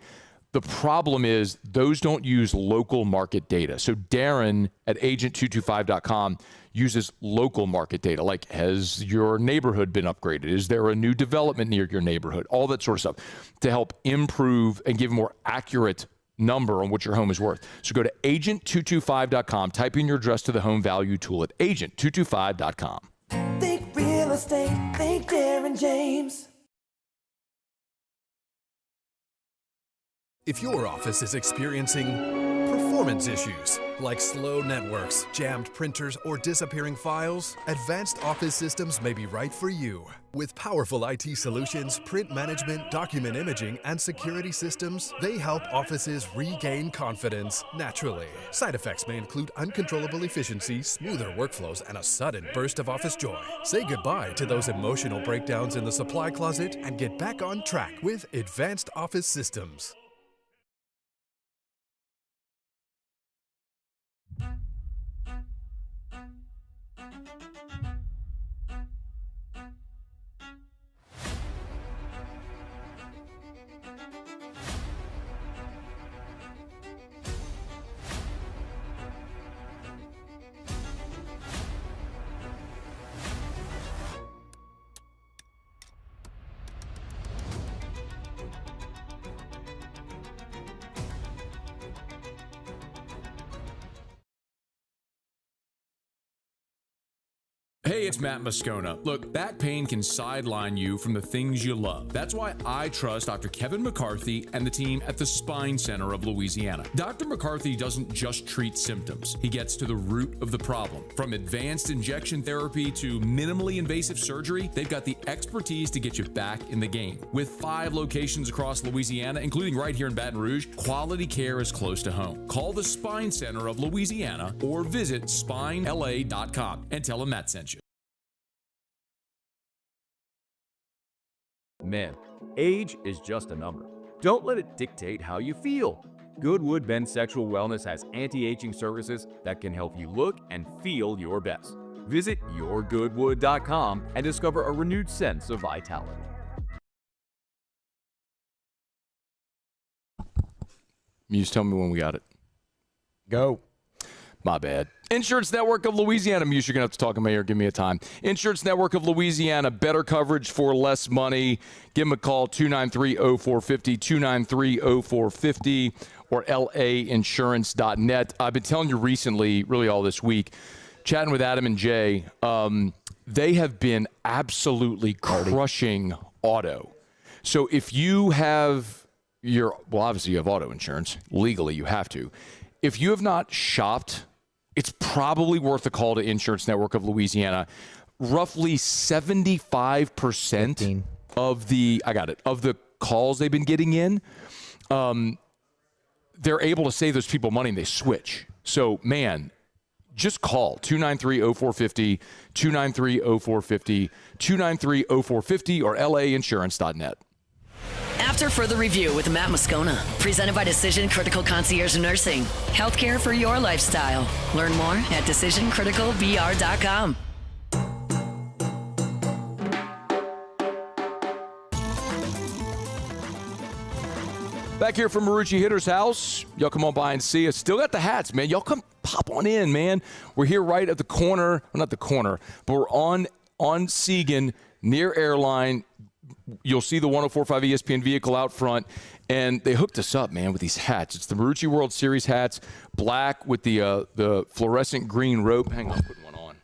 The problem is those don't use local market data. So Darren at agent225.com uses local market data, like has your neighborhood been upgraded? Is there a new development near your neighborhood? All that sort of stuff to help improve and give a more accurate number on what your home is worth. So go to agent225.com, type in your address to the home value tool at agent225.com. Think real estate, think Darren James. If your office is experiencing performance issues like slow networks, jammed printers, or disappearing files, Advanced Office Systems may be right for you. With powerful IT solutions, print management, document imaging, and security systems, they help offices regain confidence naturally. Side effects may include uncontrollable efficiency, smoother workflows, and a sudden burst of office joy. Say goodbye to those emotional breakdowns in the supply closet and get back on track with Advanced Office Systems. Hey, it's Matt Moscona. Look, back pain can sideline you from the things you love. That's why I trust Dr. Kevin McCarthy and the team at the Spine Center of Louisiana. Dr. McCarthy doesn't just treat symptoms. He gets to the root of the problem. From advanced injection therapy to minimally invasive surgery, they've got the expertise to get you back in the game. With 5 locations across Louisiana, including right here in Baton Rouge, quality care is close to home. Call the Spine Center of Louisiana or visit spinela.com and tell them Matt sent you. Man, age is just a number. Don't let it dictate how you feel. Goodwood Men's Sexual Wellness has anti-aging services that can help you look and feel your best. Visit yourgoodwood.com and discover a renewed sense of vitality. You just tell me when we got it. Go. My bad. Insurance Network of Louisiana. Muse, you're going to have to talk to me or give me a time. Insurance Network of Louisiana. Better coverage for less money. Give them a call, 293-0450, 293-0450, or lainsurance.net. I've been telling you recently, really all this week, chatting with Adam and Jay, they have been absolutely crushing auto. So if you have obviously you have auto insurance. Legally, you have to. If you have not shopped, it's probably worth a call to Insurance Network of Louisiana. Roughly 75% of the calls they've been getting in, they're able to save those people money and they switch. So, man, just call 293-0450, 293-0450, 293-0450, or lainsurance.net. After further review with Matt Moscona, presented by Decision Critical Concierge Nursing. Healthcare for your lifestyle. Learn more at decisioncriticalbr.com. Back here from Marucci Hitter's house. Y'all come on by and see us. Still got the hats, man. Y'all come pop on in, man. We're here right at the corner. Well, not the corner, but we're on Segan near Airline. You'll see the 104.5 ESPN vehicle out front, and they hooked us up, man, with these hats. It's the Marucci World Series hats, black with the fluorescent green rope. Hang on, I'm putting one on.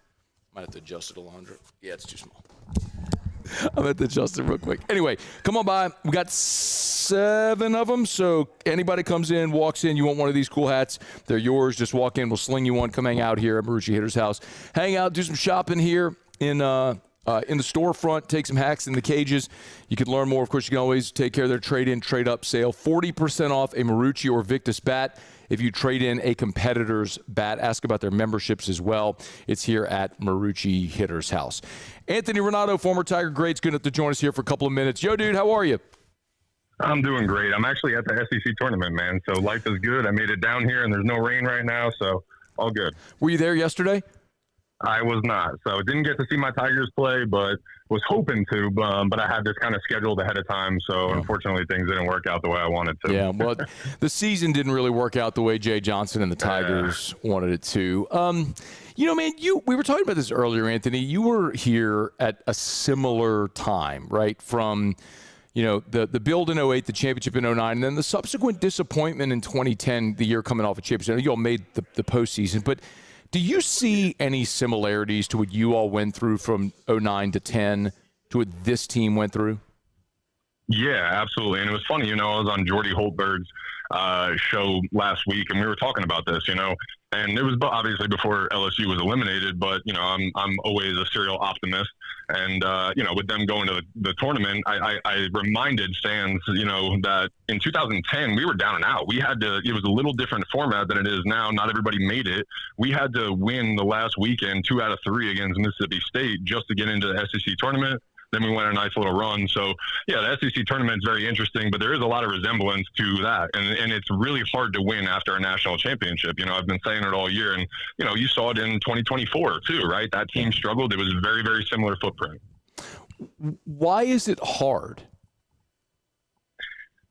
Might have to adjust it a little under. Yeah, it's too small. I'm going to adjust it real quick. Anyway, come on by. We got 7 of them, so anybody comes in, walks in, you want one of these cool hats, they're yours. Just walk in. We'll sling you one. Come hang out here at Marucci Hitter's house. Hang out, do some shopping here in in the storefront. Take some hacks in the cages. You can learn more. Of course, you can always take care of their trade-in, trade-up sale. 40% off a Marucci or Victus bat if you trade in a competitor's bat. Ask about their memberships as well. It's here at Marucci Hitter's House. Anthony Reinaldo, former Tiger great, is going to have to join us here for a couple of minutes. Yo, dude, how are you? I'm doing great. I'm actually at the SEC tournament, man, so life is good. I made it down here, and there's no rain right now, so all good. Were you there yesterday? I was not, so didn't get to see my Tigers play, but was hoping to, but I had this kind of scheduled ahead of time, so unfortunately things didn't work out the way I wanted to. Yeah, well, the season didn't really work out the way Jay Johnson and the Tigers wanted it to. You know, man, we were talking about this earlier, Anthony. You were here at a similar time, right, from – you know, the build in 08, the championship in 09, and then the subsequent disappointment in 2010, the year coming off a championship. I know you all made the postseason, but do you see any similarities to what you all went through from 09 to 10 to what this team went through? Yeah, absolutely. And it was funny, you know, I was on Jordy Holtberg's show last week, and we were talking about this, you know, and it was obviously before LSU was eliminated, but, you know, I'm always a serial optimist. And, you know, with them going to the tournament, I reminded fans, you know, that in 2010, we were down and out. We had to, it was a little different format than it is now. Not everybody made it. We had to win the last weekend, 2 out of 3 against Mississippi State just to get into the SEC tournament. Then we went a nice little run. So, yeah, the SEC tournament is very interesting, but there is a lot of resemblance to that. And it's really hard to win after a national championship. You know, I've been saying it all year. And, you know, you saw it in 2024 too, right? That team struggled. It was a very, very similar footprint. Why is it hard?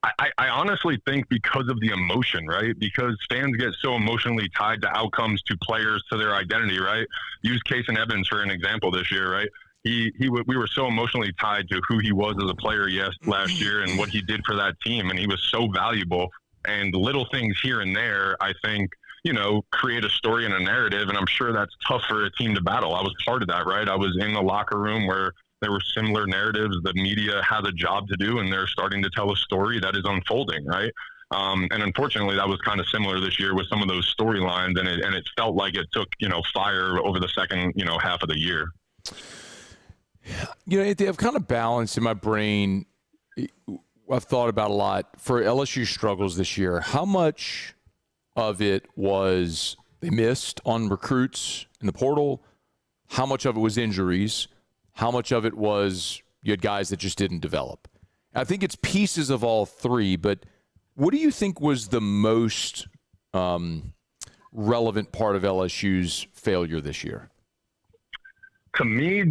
I honestly think because of the emotion, right? Because fans get so emotionally tied to outcomes, to players, to their identity, right? Use Case and Evans for an example this year, right? We were so emotionally tied to who he was as a player last year and what he did for that team, and he was so valuable. And little things here and there, I think, you know, create a story and a narrative, and I'm sure that's tough for a team to battle. I was part of that, right? I was in the locker room where there were similar narratives. The media has a job to do, and they're starting to tell a story that is unfolding, right? And unfortunately, that was kind of similar this year with some of those storylines, and it felt like it took, you know, fire over the second, you know, half of the year. You know, I've kind of balanced in my brain. I've thought about a lot for LSU struggles this year. How much of it was they missed on recruits in the portal? How much of it was injuries? How much of it was you had guys that just didn't develop? I think it's pieces of all three, but what do you think was the most relevant part of LSU's failure this year? To me,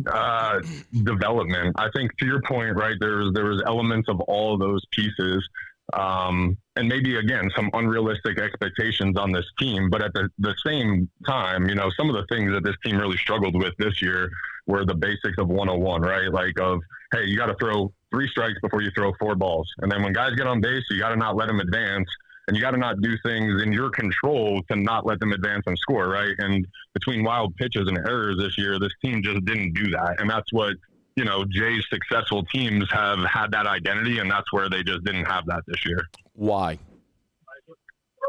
development. I think to your point, right, there was elements of all of those pieces. And maybe, again, some unrealistic expectations on this team. But at the same time, you know, some of the things that this team really struggled with this year were the basics of 101, right? Like of, hey, you got to throw 3 strikes before you throw 4 balls. And then when guys get on base, you got to not let them advance. And you got to not do things in your control to not let them advance and score, right? And between wild pitches and errors this year, this team just didn't do that. And that's what, you know, Jay's successful teams have had that identity, and that's where they just didn't have that this year. Why?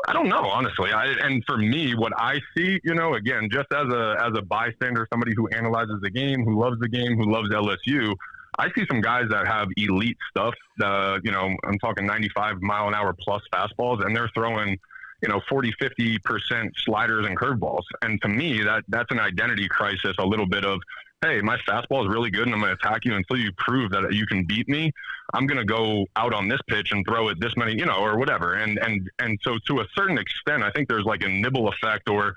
I don't know, honestly. And for me, what I see, you know, again, just as a bystander, somebody who analyzes the game, who loves the game, who loves LSU, I see some guys that have elite stuff. You know, I'm talking 95-mile-an-hour plus fastballs, and they're throwing, you know, 40-50% sliders and curveballs. And to me, that's an identity crisis. A little bit of, hey, my fastball is really good, and I'm going to attack you until you prove that you can beat me. I'm going to go out on this pitch and throw it this many, you know, or whatever. And so to a certain extent, I think there's like a nibble effect or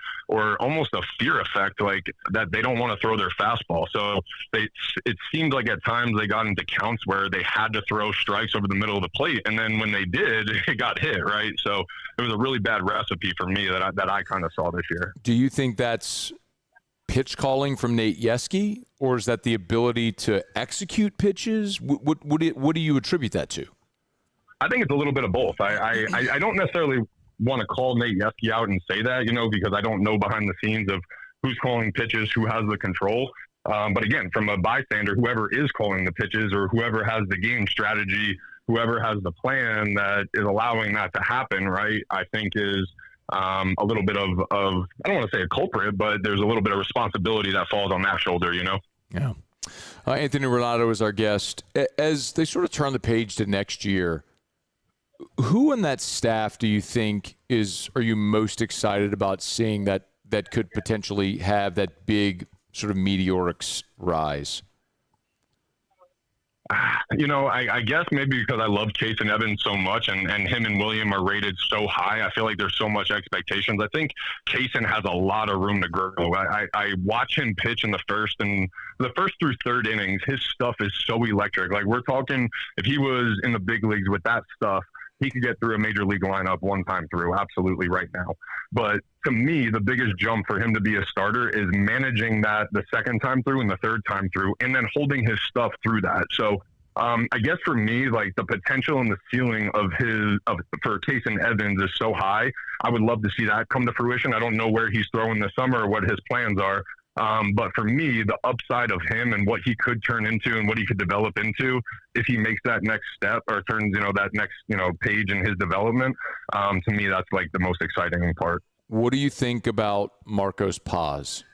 almost a fear effect, like that they don't want to throw their fastball. So it seemed like at times they got into counts where they had to throw strikes over the middle of the plate. And then when they did, it got hit, right? So it was a really bad recipe for me that I kind of saw this year. Do you think that's pitch calling from Nate Yeskie, or is that the ability to execute pitches? What do you attribute that to? I think it's a little bit of both. I don't necessarily want to call Nate Yeskie out and say that, you know, because I don't know behind the scenes of who's calling pitches, who has the control. But again, from a bystander, whoever is calling the pitches or whoever has the game strategy, whoever has the plan that is allowing that to happen, right, I think is a little bit of I don't want to say a culprit, but there's a little bit of responsibility that falls on that shoulder, you know? Yeah. Anthony Reinaldo is our guest. As they sort of turn the page to next year, who in that staff do you think are you most excited about seeing that could potentially have that big sort of meteoric rise? I guess maybe because I love Chase and Evans so much, and him and William are rated so high, I feel like there's so much expectations. I think Kaysen has a lot of room to grow. I watch him pitch in the first through third innings. His stuff is so electric. Like, we're talking, if he was in the big leagues with that stuff, he could get through a major league lineup one time through, absolutely, right now. But to me, the biggest jump for him to be a starter is managing that the second time through and the third time through, and then holding his stuff through that. So I guess for me, like, the potential and the ceiling for Case and Evans is so high. I would love to see that come to fruition. I don't know where he's throwing this summer or what his plans are. But for me, the upside of him and what he could turn into and what he could develop into if he makes that next step or turns, that next, page in his development, to me, that's like the most exciting part. What do you think about Marcos Paz?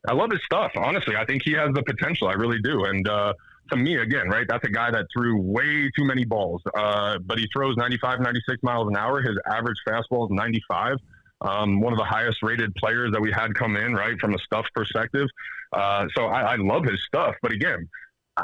I love his stuff. Honestly, I think he has the potential. I really do. And to me, again, right, that's a guy that threw way too many balls. But he throws 95, 96 miles an hour. His average fastball is 95. One of the highest rated players that we had come in, right, from a stuff perspective. So I love his stuff. But again,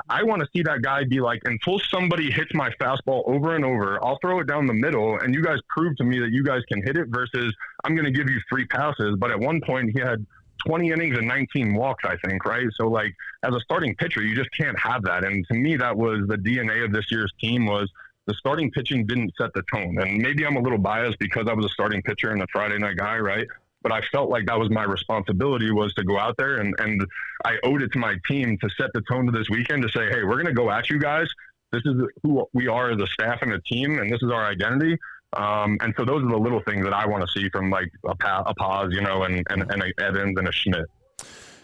I want to see that guy be like, until somebody hits my fastball over and over, I'll throw it down the middle, and you guys prove to me that you guys can hit it, versus I'm going to give you 3 passes. But at one point, he had 20 innings and 19 walks, I think, right? So, like, as a starting pitcher, you just can't have that. And to me, that was the DNA of this year's team, was the starting pitching didn't set the tone. And maybe I'm a little biased because I was a starting pitcher and a Friday night guy, right? But I felt like that was my responsibility, was to go out there, and I owed it to my team to set the tone to this weekend, to say, hey, we're going to go at you guys. This is who we are as a staff and a team, and this is our identity. And so those are the little things that I want to see from, like, a Paz, and a Evans and a Schmidt.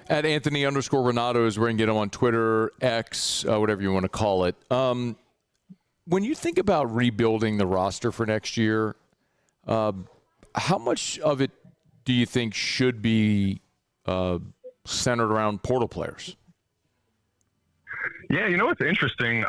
At Anthony_Ranaudo is where you can get him on Twitter, X, whatever you want to call it. When you think about rebuilding the roster for next year, how much of it do you think should be centered around portal players? Yeah, it's interesting.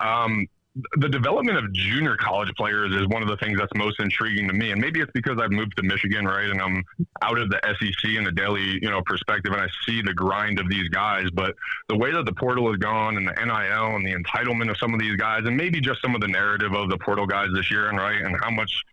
The development of junior college players is one of the things that's most intriguing to me. And maybe it's because I've moved to Michigan, right? And I'm out of the SEC and the daily, perspective, and I see the grind of these guys. But the way that the portal has gone, and the NIL and the entitlement of some of these guys, and maybe just some of the narrative of the portal guys this year, and right, and how much,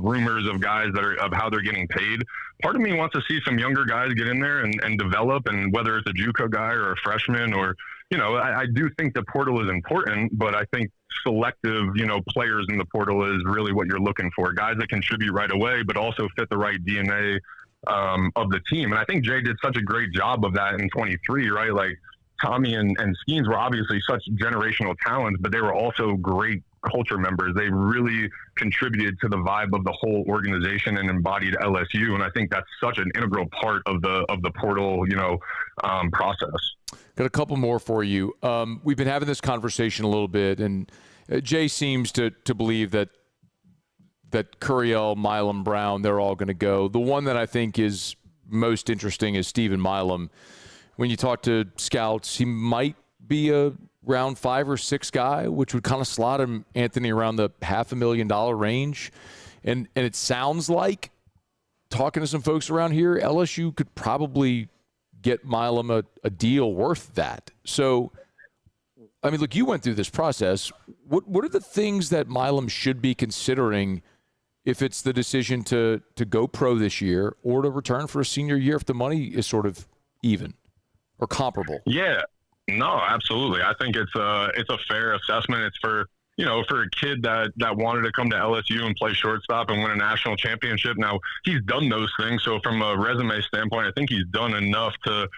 rumors of guys of how they're getting paid. Part of me wants to see some younger guys get in there and develop, and whether it's a JUCO guy or a freshman, or, I do think the portal is important, but I think selective, players in the portal is really what you're looking for. Guys that contribute right away, but also fit the right DNA of the team. And I think Jay did such a great job of that in 23, right? Like, Tommy and Skeens were obviously such generational talents, but they were also great culture members. They really contributed to the vibe of the whole organization and embodied LSU. And I think that's such an integral part of the portal, process. Got a couple more for you. We've been having this conversation a little bit, and Jay seems to believe that Curiel, Milum, Brown, they're all going to go. The one that I think is most interesting is Stephen Milum. When you talk to scouts, he might be a round 5 or 6 guy, which would kind of slot him, Anthony, around the $500,000 range. And it sounds like, talking to some folks around here, LSU could probably get Milum a deal worth that. So, I mean, look, you went through this process. What are the things that Milum should be considering if it's the decision to go pro this year, or to return for a senior year if the money is sort of even or comparable? Yeah, no, absolutely. I think it's a fair assessment. It's for a kid that wanted to come to LSU and play shortstop and win a national championship. Now, he's done those things. So from a resume standpoint, I think he's done enough to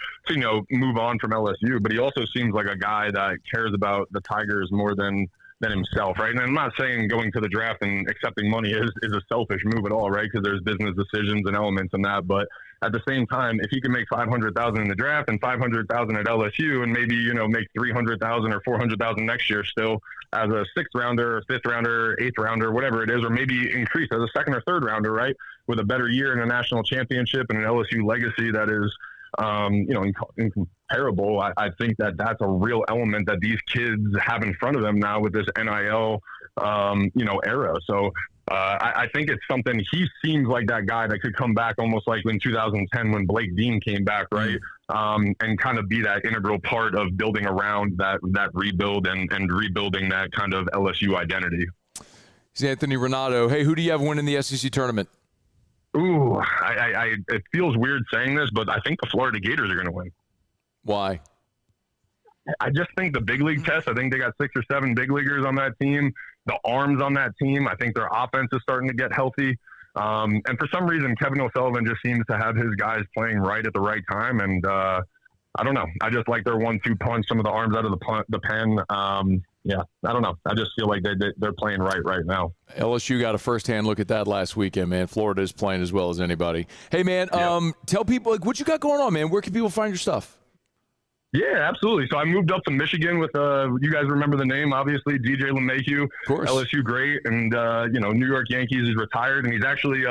move on from LSU. But he also seems like a guy that cares about the Tigers more than himself, right? And I'm not saying going to the draft and accepting money is a selfish move at all, right? Because there's business decisions and elements in that. But at the same time, if he can make $500,000 in the draft and $500,000 at LSU, and maybe make $300,000 or $400,000 next year still as a 6th rounder, 5th rounder, 8th rounder, whatever it is, or maybe increase as a 2nd or 3rd rounder, right, with a better year in a national championship and an LSU legacy that is incomparable. I think that's a real element that these kids have in front of them now with this NIL, era. So I think it's something. He seems like that guy that could come back almost like in 2010 when Blake Dean came back, right? And kind of be that integral part of building around that rebuild and rebuilding that kind of LSU identity. He's Anthony Reinaldo. Hey, who do you have winning the SEC tournament? Ooh, it feels weird saying this, but I think the Florida Gators are going to win. Why? I just think the big league test, I think they got 6 or 7 big leaguers on that team. The arms on that team, I think their offense is starting to get healthy. And for some reason, Kevin O'Sullivan just seems to have his guys playing right at the right time. And I don't know. I just like their 1-2 punch, some of the arms out of the pen. I don't know. I just feel like they're playing right now. LSU got a firsthand look at that last weekend, man. Florida is playing as well as anybody. Hey, man, tell people what you got going on, man. Where can people find your stuff? Yeah, absolutely. So I moved up to Michigan with, you guys remember the name, obviously, DJ LeMahieu, LSU great, and, New York Yankees is retired, and he's actually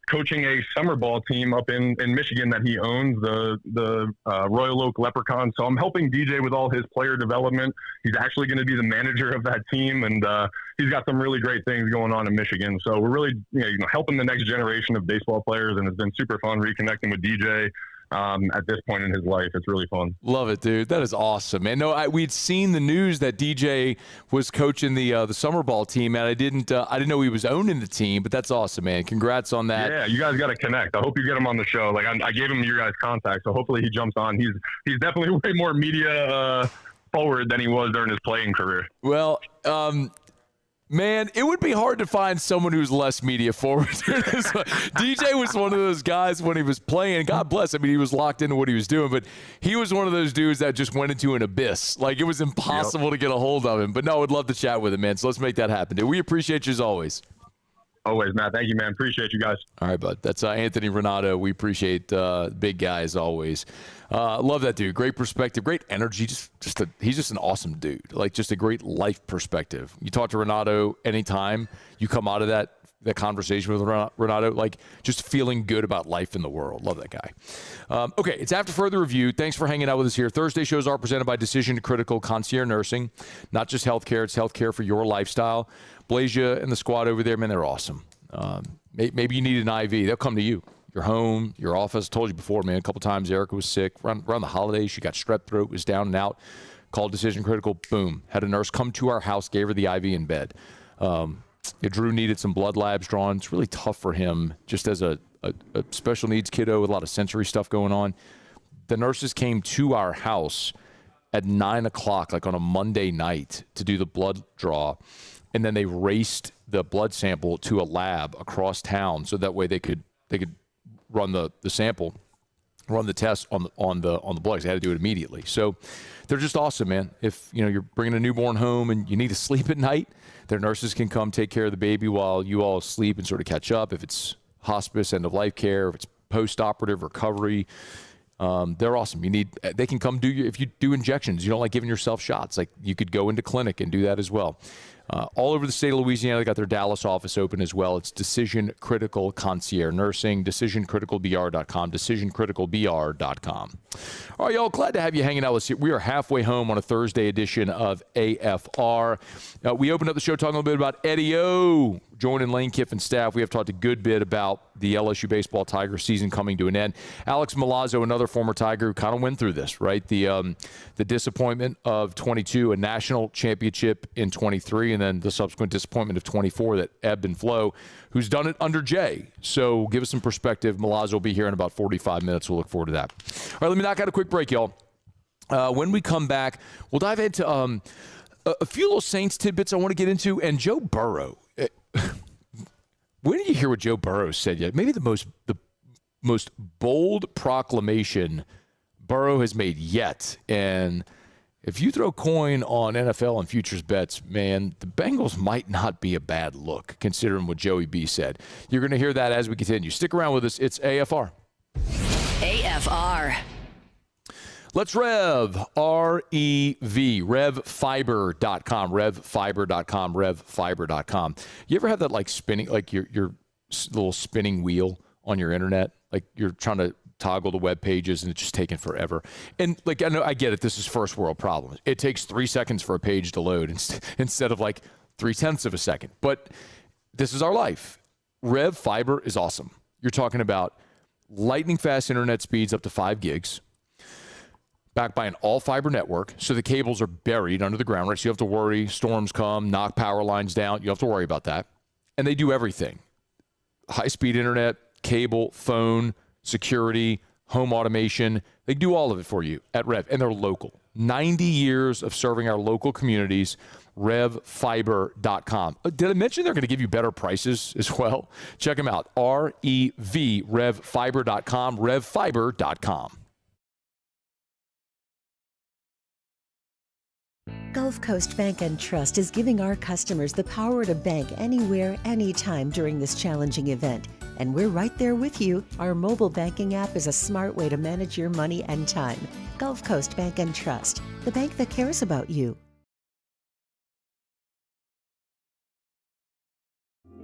coaching a summer ball team up in Michigan that he owns, the Royal Oak Leprechauns. So I'm helping DJ with all his player development. He's actually going to be the manager of that team, and he's got some really great things going on in Michigan. So we're really helping the next generation of baseball players, and it's been super fun reconnecting with DJ. At this point in his life. It's really fun. Love it, dude. That is awesome, man. No, we'd seen the news that DJ was coaching the summer ball team, and I didn't know he was owning the team, but that's awesome, man. Congrats on that. Yeah, you guys got to connect. I hope you get him on the show. Like I gave him your guys' contact, so hopefully he jumps on. He's definitely way more media forward than he was during his playing career. Well, man, it would be hard to find someone who's less media forward. DJ was one of those guys when he was playing. God bless. I mean, he was locked into what he was doing, but he was one of those dudes that just went into an abyss. Like, it was impossible to get a hold of him. But no, I would love to chat with him, man. So let's make that happen, dude. We appreciate you as always. Always, Matt. Thank you, man. Appreciate you guys. All right, bud. That's Anthony Reinaldo. We appreciate big guy as always. Love that dude. Great perspective, great energy. He's just an awesome dude. Like, just a great life perspective. You talk to Ranaudo anytime you come out of that conversation with Ranaudo, like, just feeling good about life in the world. Love that guy. Okay, it's After Further Review. Thanks for hanging out with us here. Thursday shows are presented by Decision Critical Concierge Nursing. Not just healthcare, it's healthcare for your lifestyle. Blasia and the squad over there, man, they're awesome. Maybe you need an IV. They'll come to you. Your home, your office. I told you before, man, a couple times Erica was sick. Around the holidays, she got strep throat, was down and out. Called Decision Critical, boom. Had a nurse come to our house, gave her the IV in bed. Drew needed some blood labs drawn. It's really tough for him, just as a special needs kiddo with a lot of sensory stuff going on. The nurses came to our house at 9 o'clock, like on a Monday night, to do the blood draw. And then they raced the blood sample to a lab across town, so that way they could run the sample, run the test on the blood. They had to do it immediately. So they're just awesome, man. If you're bringing a newborn home and you need to sleep at night, their nurses can come take care of the baby while you all sleep and sort of catch up. If it's hospice, end of life care, if it's post-operative recovery, they're awesome. They can come if you do injections, you don't like giving yourself shots, like you could go into clinic and do that as well. All over the state of Louisiana, they got their Dallas office open as well. It's Decision Critical Concierge Nursing, decisioncriticalbr.com, decisioncriticalbr.com. All right, y'all, glad to have you hanging out with us. We are halfway home on a Thursday edition of AFR. We opened up the show talking a little bit about Eddie O joining Lane Kiffin's staff. We have talked a good bit about the LSU baseball Tiger season coming to an end. Alex Malazo, another former Tiger who kind of went through this, right? The disappointment of 22, a national championship in 23, and then the subsequent disappointment of 24 that ebbed and flow, who's done it under Jay. So give us some perspective. Milazzo will be here in about 45 minutes. We'll look forward to that. All right, let me knock out a quick break, y'all. When we come back, we'll dive into a few little Saints tidbits I want to get into, and Joe Burrow. When did you hear what Joe Burrow said yet? Maybe the most bold proclamation Burrow has made yet. And if you throw coin on NFL and futures bets, man, the Bengals might not be a bad look, considering what Joey B said. You're going to hear that as we continue. Stick around with us. It's AFR. AFR. Let's rev, R-E-V, revfiber.com, revfiber.com, revfiber.com. You ever have that, like, spinning, like your little spinning wheel on your internet? Like, you're trying to toggle the web pages, and it's just taking forever. And like, I get it. This is first world problems. It takes 3 seconds for a page to load instead of like 0.3 of a second. But this is our life. Rev Fiber is awesome. You're talking about lightning fast internet speeds up to 5 gigs, backed by an all-fiber network, so the cables are buried under the ground, right? So you have to worry, storms come, knock power lines down. You have to worry about that. And they do everything. High-speed internet, cable, phone, security, home automation. They do all of it for you at Rev, and they're local. 90 years of serving our local communities. RevFiber.com. Did I mention they're going to give you better prices as well? Check them out. REV, RevFiber.com, RevFiber.com. Gulf Coast Bank and Trust is giving our customers the power to bank anywhere, anytime during this challenging event. And we're right there with you. Our mobile banking app is a smart way to manage your money and time. Gulf Coast Bank and Trust, the bank that cares about you.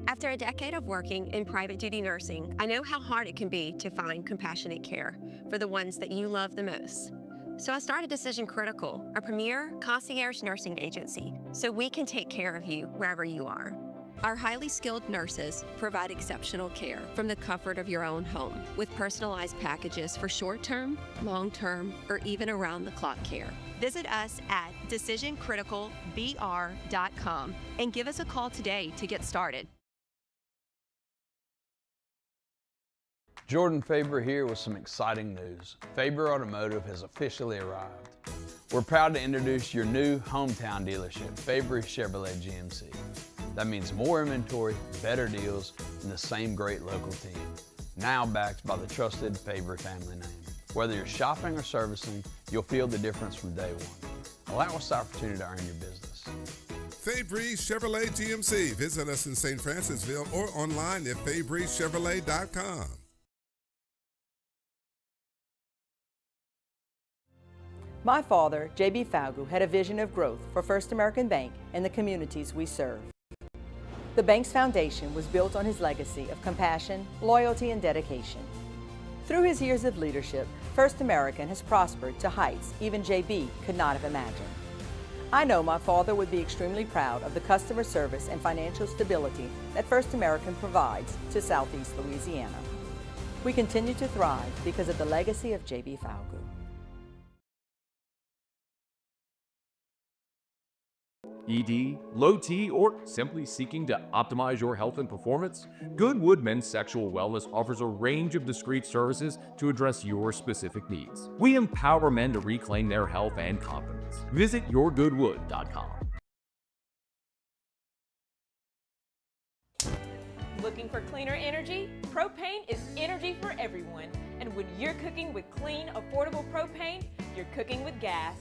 After a decade of working in private duty nursing, I know how hard it can be to find compassionate care for the ones that you love the most. So I started Decision Critical, a premier concierge nursing agency, so we can take care of you wherever you are. Our highly skilled nurses provide exceptional care from the comfort of your own home with personalized packages for short-term, long-term, or even around-the-clock care. Visit us at decisioncriticalbr.com and give us a call today to get started. Jordan Faber here with some exciting news. Faber Automotive has officially arrived. We're proud to introduce your new hometown dealership, Faber Chevrolet GMC. That means more inventory, better deals, and the same great local team. Now backed by the trusted Faber family name. Whether you're shopping or servicing, you'll feel the difference from day one. Allow us the opportunity to earn your business. Fabry Chevrolet GMC. Visit us in St. Francisville or online at FabryChevrolet.com. My father, J.B. Falgu, had a vision of growth for First American Bank and the communities we serve. The bank's foundation was built on his legacy of compassion, loyalty, and dedication. Through his years of leadership, First American has prospered to heights even J.B. could not have imagined. I know my father would be extremely proud of the customer service and financial stability that First American provides to Southeast Louisiana. We continue to thrive because of the legacy of J.B. Falgu. ED, low T, or simply seeking to optimize your health and performance? Goodwood Men's Sexual Wellness offers a range of discreet services to address your specific needs. We empower men to reclaim their health and confidence. Visit yourgoodwood.com. Looking for cleaner energy? Propane is energy for everyone. And when you're cooking with clean, affordable propane, you're cooking with gas.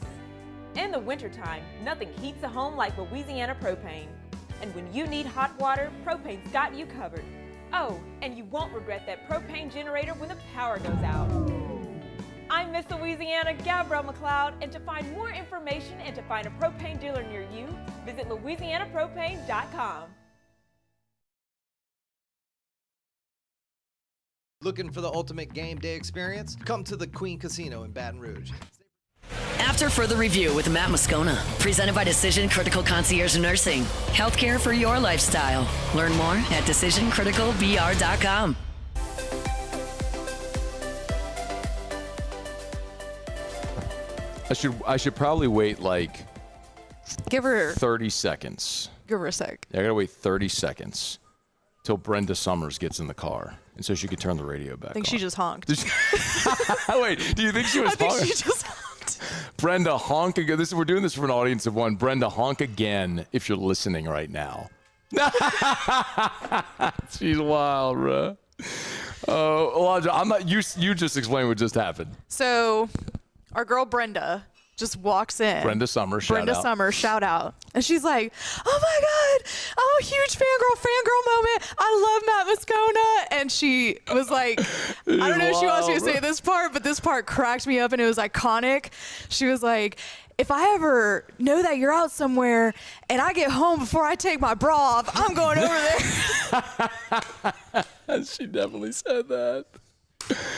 In the wintertime, nothing heats a home like Louisiana propane. And when you need hot water, propane's got you covered. Oh, and you won't regret that propane generator when the power goes out. I'm Miss Louisiana, Gabrielle McLeod, and to find more information and to find a propane dealer near you, visit louisianapropane.com. Looking for the ultimate game day experience? Come to the Queen Casino in Baton Rouge. After further review with Matt Moscona, presented by Decision Critical Concierge Nursing. Healthcare for your lifestyle. Learn more at decisioncriticalbr.com. I should probably wait like give her 30 seconds. Give her a sec. I gotta wait 30 seconds till Brenda Summers gets in the car, and so she could turn the radio back on. I think she just honked. Wait, do you think she was honking? I think she just honked. Brenda, honk again. We're doing this for an audience of one. Brenda, honk again if you're listening right now. She's wild, bro. Elijah, I'm not. You just explain what just happened. So, our girl Brenda just walks in. Brenda Summers, shout out. And she's like, oh my God, I'm a huge fangirl moment. I love Matt Moscona. And she was like, I don't know if she wants me to say this part, but this part cracked me up and it was iconic. She was like, if I ever know that you're out somewhere and I get home before I take my bra off, I'm going over there. She definitely said that.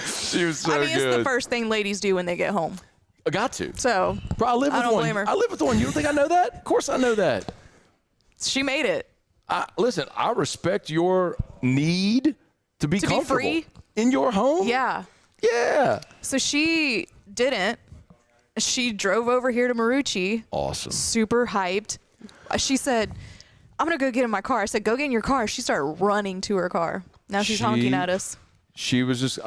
She was so It's the first thing ladies do when they get home. I got to. So, Bro, I live with don't one. blame her. I live with one. You don't think I know that? Of course I know that. She made it. Listen, I respect your need to be comfortable free in your home. Yeah. Yeah. So she didn't. She drove over here to Marucci. Awesome. Super hyped. She said, I'm going to go get in my car. I said, go get in your car. She started running to her car. Now she's honking at us. She was just,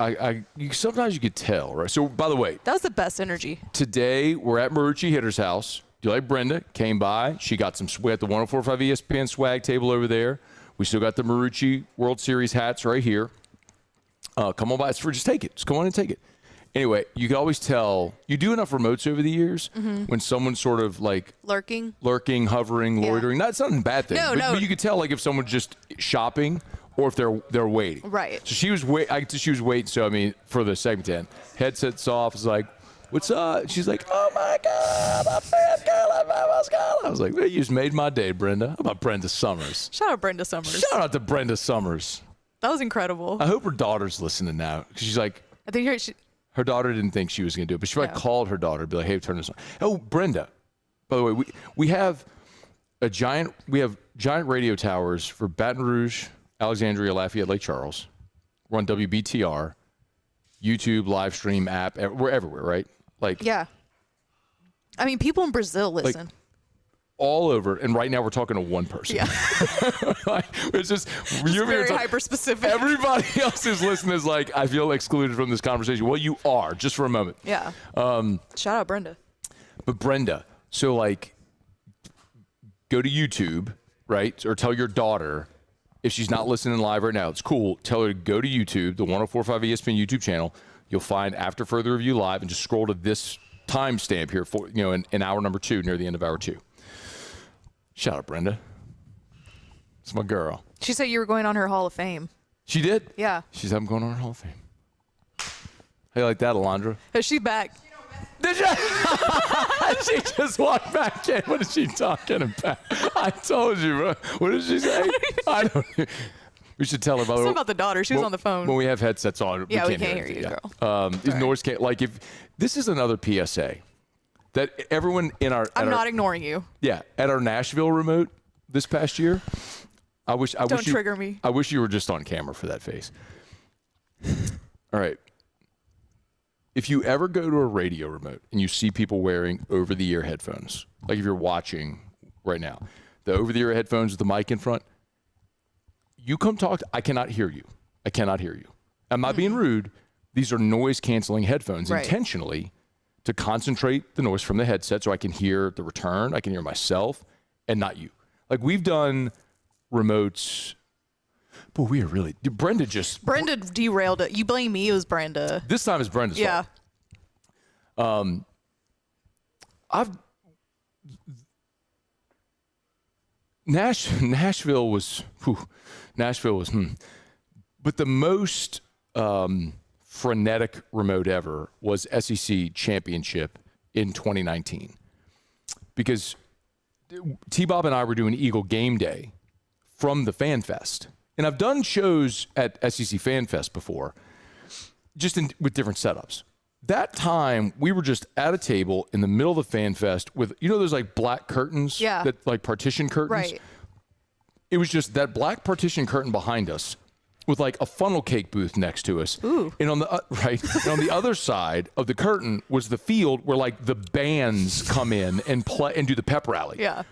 sometimes you could tell, right? So, by the way. That was the best energy. Today, we're at Marucci Hitter's house. Do you like Brenda? Came by. She got some swag at the 104.5 ESPN swag table over there. We still got the Marucci World Series hats right here. Come on by. Just take it. Just come on and take it. Anyway, you can always tell. You do enough remotes over the years when someone's sort of like lurking, hovering, loitering. That's not a bad thing. No. But you could tell like if someone's just shopping or if they're waiting. Right. So she was waiting. So I mean, for the segment 10, headsets off. It's like, what's up? She's like, oh my God, I'm a fan girl. I was like, well, you just made my day, Brenda. How about Brenda Summers? Shout out Brenda Summers. Shout out to Brenda Summers. That was incredible. I hope her daughter's listening now because she's like, I think her daughter didn't think she was going to do it, but she probably called her daughter, be like, hey, turn this on. Oh, Brenda, by the way, we have giant radio towers for Baton Rouge, Alexandria, Lafayette, Lake Charles. We're on WBTR, YouTube, live stream, app. We're everywhere, right? Like, yeah. I mean, people in Brazil listen. Like, all over, and right now we're talking to one person. Yeah. It's just you're very hyper specific. Everybody else who's listening is like, I feel excluded from this conversation. Well, you are, just for a moment. Yeah. Shout out Brenda. But Brenda, so like, go to YouTube, right? Or tell your daughter, if she's not listening live right now, it's cool. Tell her to go to YouTube, the 104.5 ESPN YouTube channel. You'll find After Further Review Live, and just scroll to this timestamp here for in hour number 2, near the end of hour 2. Shout out, Brenda. It's my girl. She said you were going on her Hall of Fame. She did? Yeah. She said I'm going on her Hall of Fame. How you like that, Alondra? Is she back? Did you? She just walked back in. What is she talking about? I told you, bro. What did she say? I don't know. We should tell her about Something about the daughter. She was on the phone. When we have headsets on, we can't hear anything. you, girl. These noise can't, like, if this is another PSA that everyone in our I'm not ignoring you. Yeah, at our Nashville remote this past year, Don't trigger me. I wish you were just on camera for that face. All right. If you ever go to a radio remote and you see people wearing over-the-ear headphones, like if you're watching right now, the over-the-ear headphones with the mic in front, you come talk. I cannot hear you. I cannot hear you. I'm not being rude. These are noise-canceling headphones intentionally to concentrate the noise from the headset so I can hear the return, I can hear myself, and not you. Like, we've done remotes, but we are really... Brenda derailed it. You blame me, it was Brenda. This time it's Brenda's fault. Nashville was... But the most... frenetic remote ever was SEC Championship in 2019, because T-Bob and I were doing Eagle Game Day from the Fan Fest, and I've done shows at SEC Fan Fest before, just with different setups. That time we were just at a table in the middle of the Fan Fest with those like black curtains, that like partition curtains. Right. It was just that black partition curtain behind us, with like a funnel cake booth next to us. Ooh. And on the and on the other side of the curtain was the field where like the bands come in and play and do the pep rally. Yeah.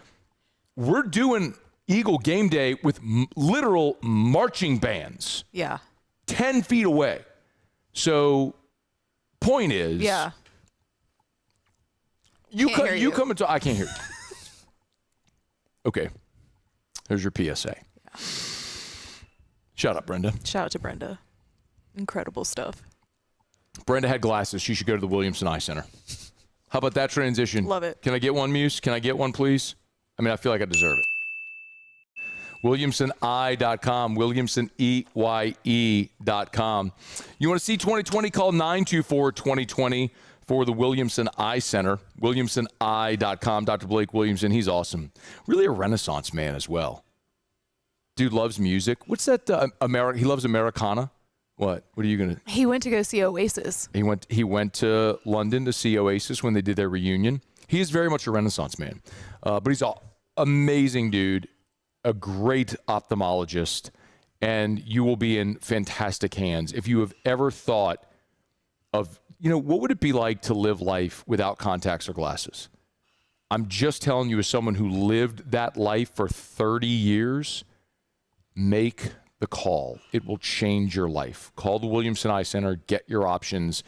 We're doing Eagle Game Day with literal marching bands. Yeah. 10 feet away. So point is, you come into, I can't hear you. Okay. Here's your PSA. Yeah. Shout out, Brenda. Shout out to Brenda. Incredible stuff. Brenda had glasses. She should go to the Williamson Eye Center. How about that transition? Love it. Can I get one, Muse? Can I get one, please? I mean, I feel like I deserve it. WilliamsonEye.com, WilliamsonEye.com. You want to see 2020? Call 924-2020 for the Williamson Eye Center. WilliamsonEye.com. Dr. Blake Williamson, he's awesome. Really a Renaissance man as well. Dude loves music. What's that? He loves Americana. What? What are you going to? He went to go see Oasis. He went to London to see Oasis when they did their reunion. He is very much a Renaissance man, but he's an amazing dude, a great ophthalmologist, and you will be in fantastic hands. If you have ever thought of, what would it be like to live life without contacts or glasses? I'm just telling you, as someone who lived that life for 30 years, make the call. It will change your life. Call the Williamson Eye Center. Get your options.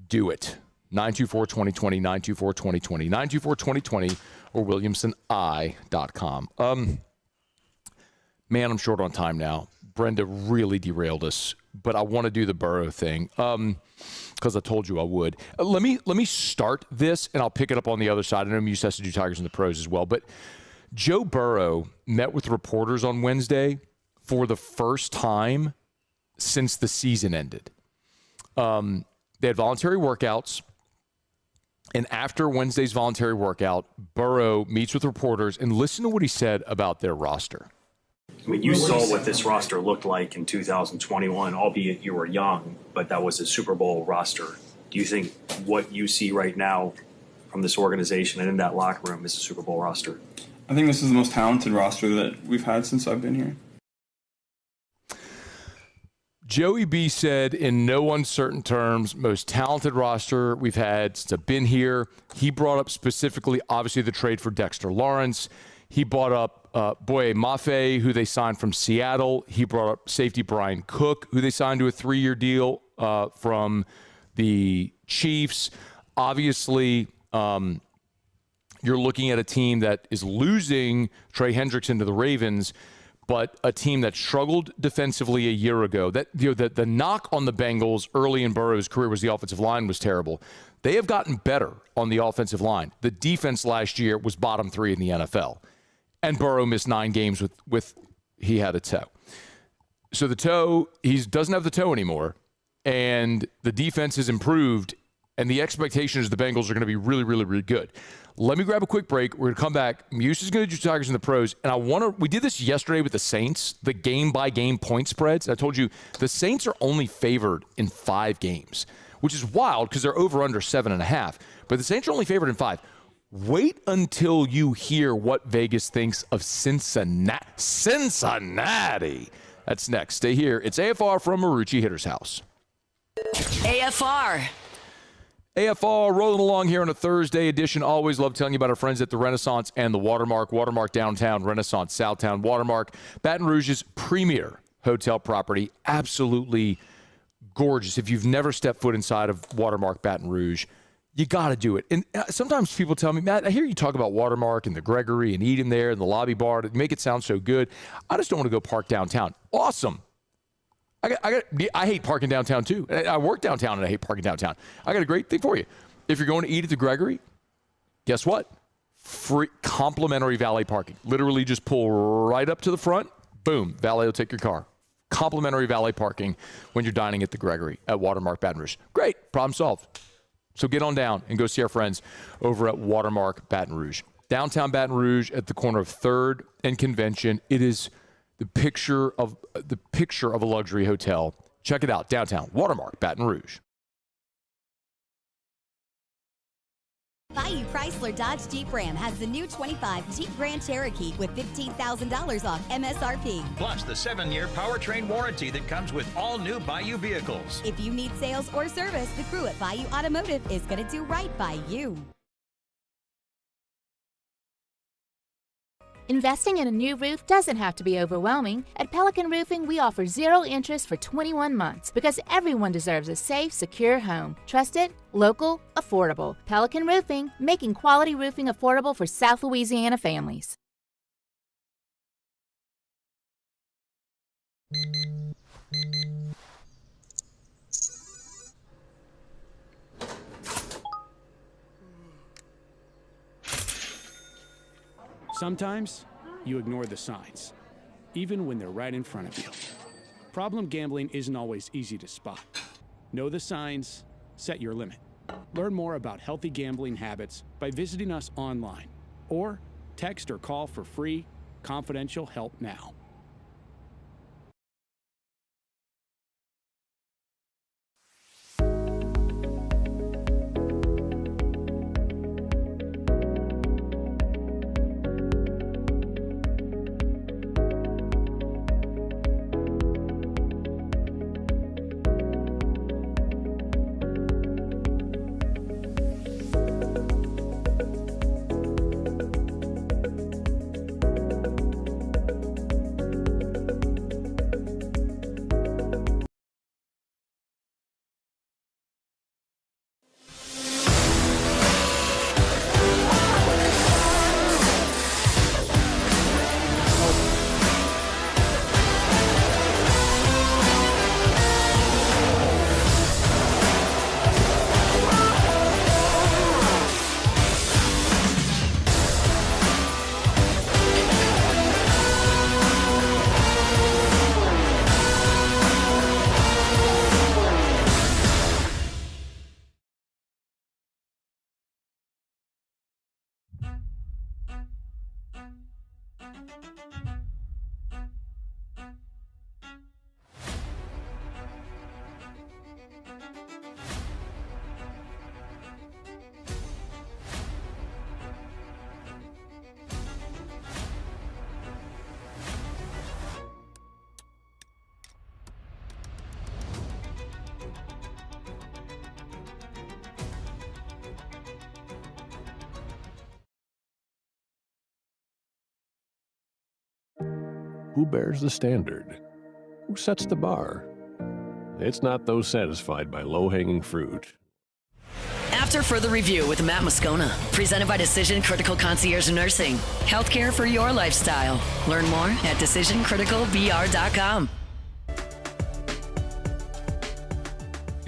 Do it. 924-2020, 924-2020, 924-2020, or williamsoneye.com. Man, I'm short on time now. Brenda really derailed us, but I want to do the Burrow thing because I told you I would. Let me start this, and I'll pick it up on the other side. I know Muse has to do Tigers and the Pros as well, but Joe Burrow met with reporters on Wednesday for the first time since the season ended. They had voluntary workouts, and after Wednesday's voluntary workout, Burrow meets with reporters, and listen to what he said about their roster. I mean, you saw what this roster looked like in 2021, albeit you were young, but that was a Super Bowl roster. Do you think what you see right now from this organization and in that locker room is a Super Bowl roster? I think this is the most talented roster that we've had since I've been here. Joey B said in no uncertain terms, most talented roster we've had since I've been here. He brought up specifically, obviously, the trade for Dexter Lawrence. He brought up Boye Mafe, who they signed from Seattle. He brought up safety Brian Cook, who they signed to a 3-year deal from the Chiefs. Obviously, you're looking at a team that is losing Trey Hendrickson to the Ravens, but a team that struggled defensively a year ago. That the knock on the Bengals early in Burrow's career was the offensive line was terrible. They have gotten better on the offensive line. The defense last year was bottom 3 in the NFL. And Burrow missed 9 games with he had a toe. So the toe, he doesn't have the toe anymore. And the defense has improved. And the expectation is the Bengals are going to be really, really, really good. Let me grab a quick break. We're going to come back. Muse is going to do Tigers and the Pros. And we did this yesterday with the Saints, the game-by-game point spreads. I told you the Saints are only favored in 5 games, which is wild because they're over under 7.5. But the Saints are only favored in 5. Wait until you hear what Vegas thinks of Cincinnati. That's next. Stay here. It's AFR from Marucci Hitter's House. AFR rolling along here on a Thursday edition. Always love telling you about our friends at the Renaissance and the Watermark. Watermark downtown, Renaissance Southtown. Watermark, Baton Rouge's premier hotel property. Absolutely gorgeous. If you've never stepped foot inside of Watermark Baton Rouge, you got to do it. And sometimes people tell me, Matt, I hear you talk about Watermark and the Gregory and eating there and the lobby bar to make it sound so good. I just don't want to go park downtown. Awesome. I hate parking downtown too. I work downtown and I hate parking downtown. I got a great thing for you. If you're going to eat at the Gregory, guess what? Free complimentary valet parking. Literally just pull right up to the front. Boom. Valet will take your car. Complimentary valet parking when you're dining at the Gregory at Watermark Baton Rouge. Great. Problem solved. So get on down and go see our friends over at Watermark Baton Rouge. Downtown Baton Rouge at the corner of 3rd and Convention. It is the picture of a luxury hotel. Check it out, downtown Watermark, Baton Rouge. Bayou Chrysler Dodge Jeep Ram has the new 25 Jeep Grand Cherokee with $15,000 off MSRP. Plus the 7-year powertrain warranty that comes with all new Bayou vehicles. If you need sales or service, the crew at Bayou Automotive is going to do right by you. Investing in a new roof doesn't have to be overwhelming. At Pelican Roofing, we offer 0 interest for 21 months because everyone deserves a safe, secure home. Trusted, local, affordable. Pelican Roofing, making quality roofing affordable for South Louisiana families. Sometimes you ignore the signs, even when they're right in front of you. Problem gambling isn't always easy to spot. Know the signs, set your limit. Learn more about healthy gambling habits by visiting us online or text or call for free, confidential help now. Who bears the standard? Who sets the bar? It's not those satisfied by low-hanging fruit. After Further Review with Matt Moscona, presented by Decision Critical Concierge Nursing. Healthcare for your lifestyle. Learn more at decisioncriticalbr.com.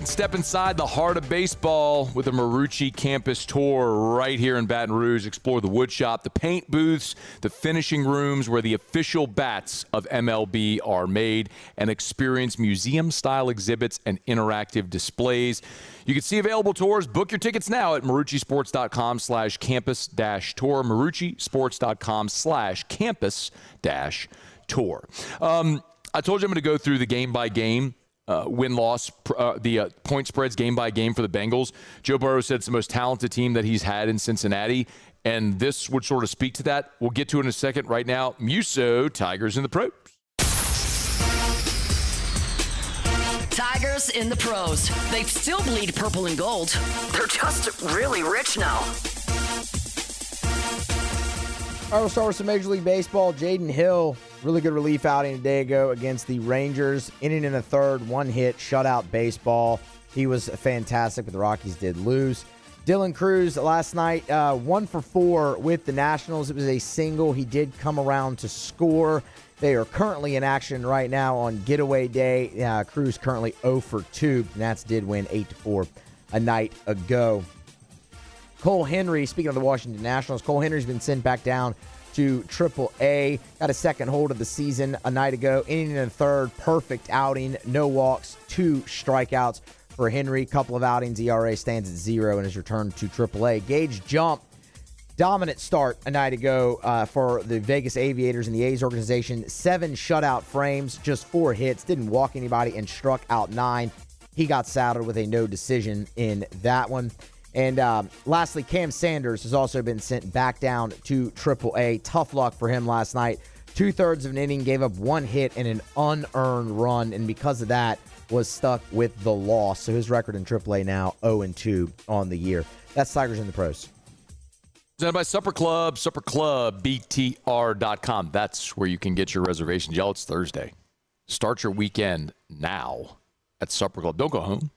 Step inside the heart of baseball with a Marucci campus tour right here in Baton Rouge. Explore the wood shop, the paint booths, the finishing rooms where the official bats of MLB are made, and experience museum-style exhibits and interactive displays. You can see available tours. Book your tickets now at maruccisports.com/campus-tour. maruccisports.com/campus-tour. I told you I'm going to go through the game-by-game win-loss, the point spreads game by game for the Bengals. Joe Burrow said it's the most talented team that he's had in Cincinnati, and this would sort of speak to that. We'll get to it in a second. Right now, Muso, Tigers in the pros. Tigers in the pros. They still bleed purple and gold. They're just really rich now. All right, we'll start with some Major League Baseball. Jaden Hill, really good relief outing a day ago against the Rangers. Inning in a third, one hit, shutout baseball. He was fantastic, but the Rockies did lose. Dylan Cruz last night, 1 for 4 with the Nationals. It was a single. He did come around to score. They are currently in action right now on getaway day. Cruz currently 0 for 2. Nats did win 8-4 a night ago. Cole Henry, speaking of the Washington Nationals, Cole Henry's been sent back down to AAA. Got a second hold of the season a night ago. Inning in a third, perfect outing. No walks, 2 strikeouts for Henry. Couple of outings, ERA stands at 0 and is returned to AAA. Gage Jump, dominant start a night ago for the Vegas Aviators and the A's organization. 7 shutout frames, just 4 hits, didn't walk anybody, and struck out 9. He got saddled with a no decision in that one. And lastly, Cam Sanders has also been sent back down to AAA. Tough luck for him last night. 2/3 of an inning, gave up 1 hit and an unearned run, and because of that, was stuck with the loss. So his record in AAA now 0-2 on the year. That's Tigers in the pros. Presented by Supper Club, SupperClubBTR.com. That's where you can get your reservations. Y'all, it's Thursday. Start your weekend now at Supper Club. Don't go home.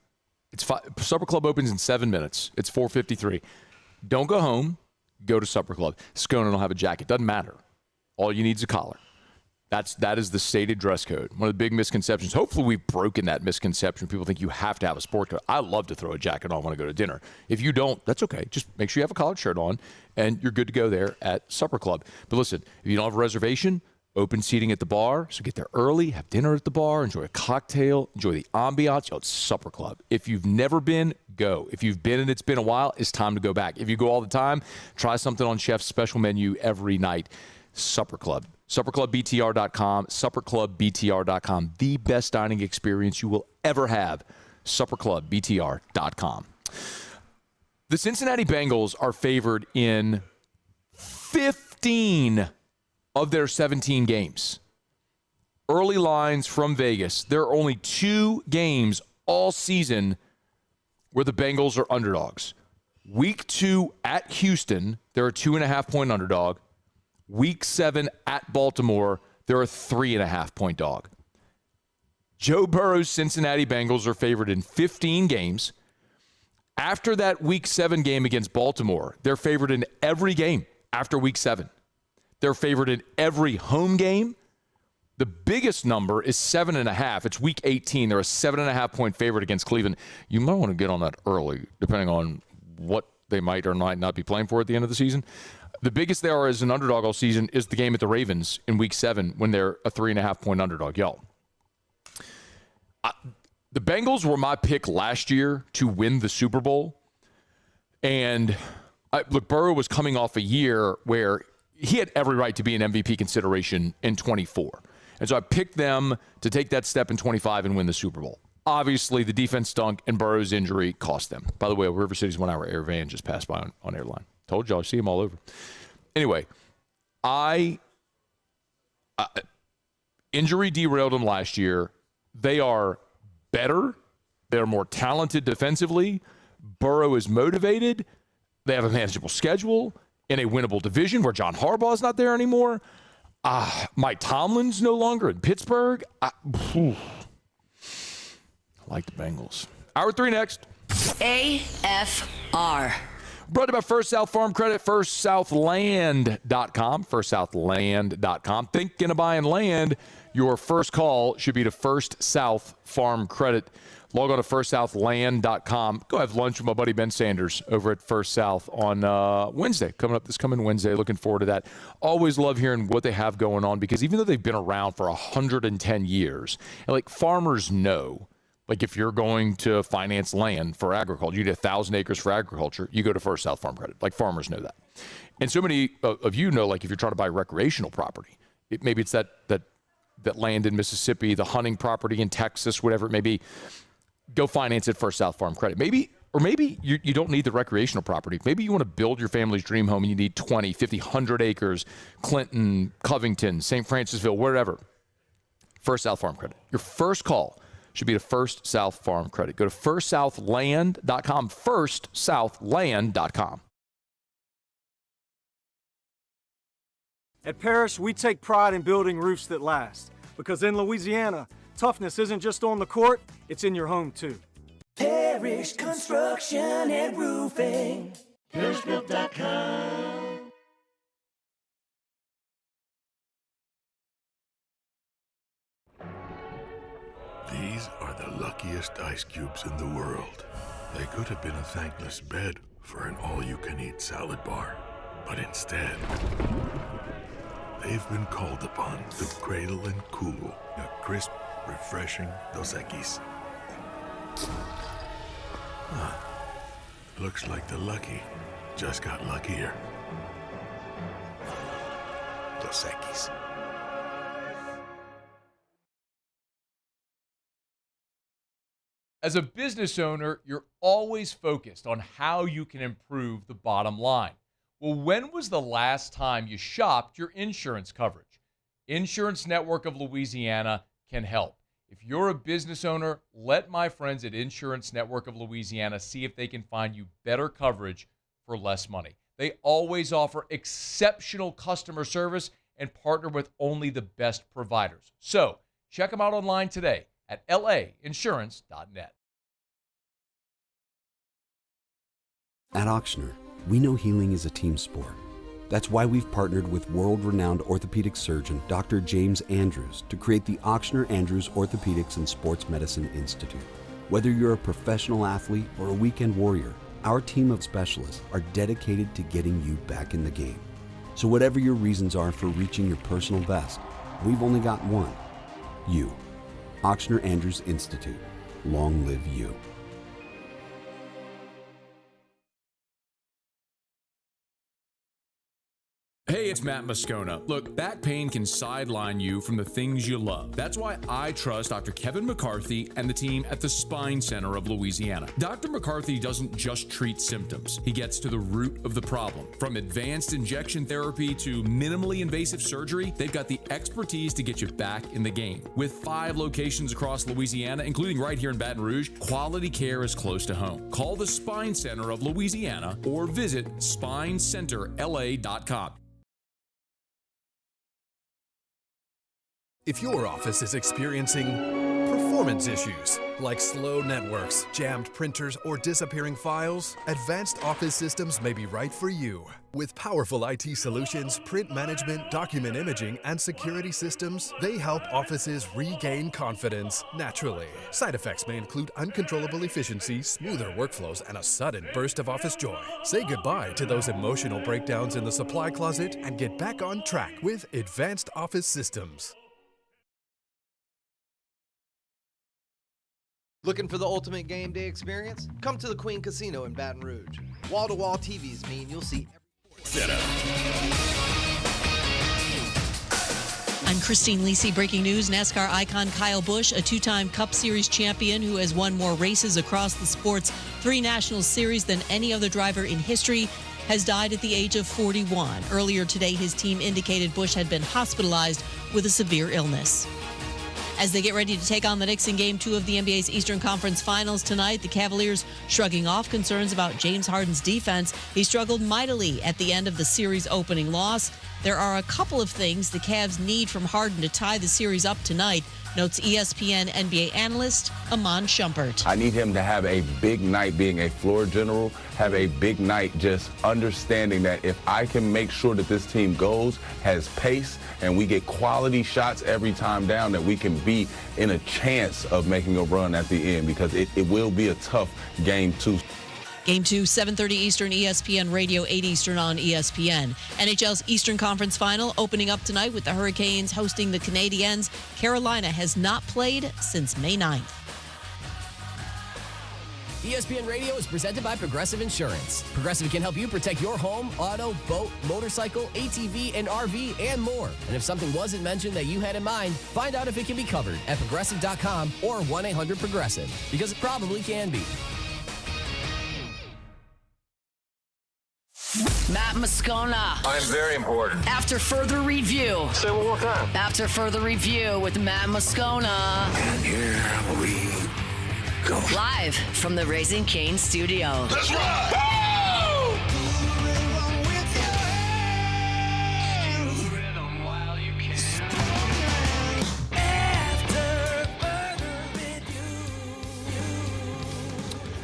Supper Club opens in 7 minutes. It's 4:53. Don't go home. Go to Supper Club. Moscona don't have a jacket. Doesn't matter. All you need is a collar. That is the stated dress code. One of the big misconceptions. Hopefully we've broken that misconception. People think you have to have a sport coat. I love to throw a jacket on when I go to dinner. If you don't, that's okay. Just make sure you have a collared shirt on, and you're good to go there at Supper Club. But listen, if you don't have a reservation, open seating at the bar, so get there early, have dinner at the bar, enjoy a cocktail, enjoy the ambiance. It's Supper Club. If you've never been, go. If you've been and it's been a while, it's time to go back. If you go all the time, try something on Chef's special menu every night. Supper Club. SupperClubBTR.com. SupperClubBTR.com. The best dining experience you will ever have. SupperClubBTR.com. The Cincinnati Bengals are favored in 15 of their 17 games. Early lines from Vegas. There are only 2 games all season where the Bengals are underdogs. Week 2 at Houston, they're a 2.5-point underdog. Week 7 at Baltimore, they're a 3.5-point dog. Joe Burrow's Cincinnati Bengals are favored in 15 games. After that Week 7 game against Baltimore, they're favored in every game after Week 7. They're favored in every home game. The biggest number is 7.5. It's Week 18. They're a 7.5-point favorite against Cleveland. You might want to get on that early, depending on what they might or might not be playing for at the end of the season. The biggest they are as an underdog all season is the game at the Ravens in Week 7 when they're a 3.5-point underdog. Y'all, the Bengals were my pick last year to win the Super Bowl. And look, Burrow was coming off a year where he had every right to be an MVP consideration in 24. And so I picked them to take that step in 25 and win the Super Bowl. Obviously, the defense stunk, and Burrow's injury cost them. By the way, River City's 1 hour air van just passed by on Airline. Told y'all, I see them all over. Anyway, injury derailed them last year. They are better. They're more talented defensively. Burrow is motivated. They have a manageable schedule in a winnable division where John Harbaugh's not there anymore. Mike Tomlin's no longer in Pittsburgh. I like the Bengals. Hour 3 next. AFR. Brought to you by First South Farm Credit, firstsouthland.com, firstsouthland.com. Thinking of buying land, your first call should be to First South Farm Credit. Log on to firstsouthland.com. Go have lunch with my buddy Ben Sanders over at First South on Wednesday, this coming Wednesday. Looking forward to that. Always love hearing what they have going on because even though they've been around for 110 years, and like farmers know, like if you're going to finance land for agriculture, you need 1,000 acres for agriculture, you go to First South Farm Credit. Like farmers know that. And so many of you know, like if you're trying to buy recreational property, maybe it's that land in Mississippi, the hunting property in Texas, whatever it may be, go finance it First South Farm Credit. Maybe you don't need the recreational property. Maybe you want to build your family's dream home and you need 20, 50, 100 acres, Clinton, Covington, St. Francisville, wherever. First South Farm Credit. Your first call should be to First South Farm Credit. Go to firstsouthland.com, firstsouthland.com. At Parrish, we take pride in building roofs that last. Because in Louisiana, toughness isn't just on the court, it's in your home too. Parrish Construction and Roofing. ParrishBuilt.com. These are the luckiest ice cubes in the world. They could have been a thankless bed for an all-you-can-eat salad bar. But instead, they've been called upon to cradle and cool a crisp, refreshing Dos Equis. Looks like the lucky just got luckier. Dos Equis. As a business owner, you're always focused on how you can improve the bottom line. Well, when was the last time you shopped your insurance coverage? Insurance Network of Louisiana can help. If you're a business owner, let my friends at Insurance Network of Louisiana see if they can find you better coverage for less money. They always offer exceptional customer service and partner with only the best providers. So check them out online today at lainsurance.net. At Auctioner, we know healing is a team sport. That's why we've partnered with world-renowned orthopedic surgeon Dr. James Andrews to create the Auctioner Andrews Orthopedics and Sports Medicine Institute. Whether you're a professional athlete or a weekend warrior, our team of specialists are dedicated to getting you back in the game. So whatever your reasons are for reaching your personal best, we've only got one: you. Auctioner Andrews Institute. Long live you. Hey, it's Matt Moscona. Look, back pain can sideline you from the things you love. That's why I trust Dr. Kevin McCarthy and the team at the Spine Center of Louisiana. Dr. McCarthy doesn't just treat symptoms. He gets to the root of the problem. From advanced injection therapy to minimally invasive surgery, they've got the expertise to get you back in the game. With 5 locations across Louisiana, including right here in Baton Rouge, quality care is close to home. Call the Spine Center of Louisiana or visit spinecenterla.com. If your office is experiencing performance issues like slow networks, jammed printers, or disappearing files, Advanced Office Systems may be right for you. With powerful IT solutions, print management, document imaging, and security systems, they help offices regain confidence naturally. Side effects may include uncontrollable efficiency, smoother workflows, and a sudden burst of office joy. Say goodbye to those emotional breakdowns in the supply closet and get back on track with Advanced Office Systems. Looking for the ultimate game day experience? Come to the Queen Casino in Baton Rouge. Wall-to-wall TVs mean you'll see every Setup. I'm Christine Lisi. Breaking news, NASCAR icon Kyle Busch, a two-time Cup Series champion who has won more races across the sport's 3 national series than any other driver in history, has died at the age of 41. Earlier today, his team indicated Busch had been hospitalized with a severe illness. As they get ready to take on the Knicks in Game 2 of the NBA's Eastern Conference Finals tonight, the Cavaliers shrugging off concerns about James Harden's defense. He struggled mightily at the end of the series opening loss. There are a couple of things the Cavs need from Harden to tie the series up tonight, notes ESPN NBA analyst Amon Shumpert. I need him to have a big night being a floor general, have a big night just understanding that if I can make sure that this team has pace, and we get quality shots every time down, that we can be in a chance of making a run at the end, because it will be a tough Game 2. Game 2, 7:30 Eastern, ESPN Radio, 8 Eastern on ESPN. NHL's Eastern Conference Final opening up tonight with the Hurricanes hosting the Canadiens. Carolina has not played since May 9th. ESPN Radio is presented by Progressive Insurance. Progressive can help you protect your home, auto, boat, motorcycle, ATV, and RV, and more. And if something wasn't mentioned that you had in mind, find out if it can be covered at Progressive.com or 1-800-PROGRESSIVE, because it probably can be. Matt Moscona. I'm very important. After further review. Say it one more time. After further review with Matt Moscona. And here we go. Live from the Raising Cane studio. Let's ride!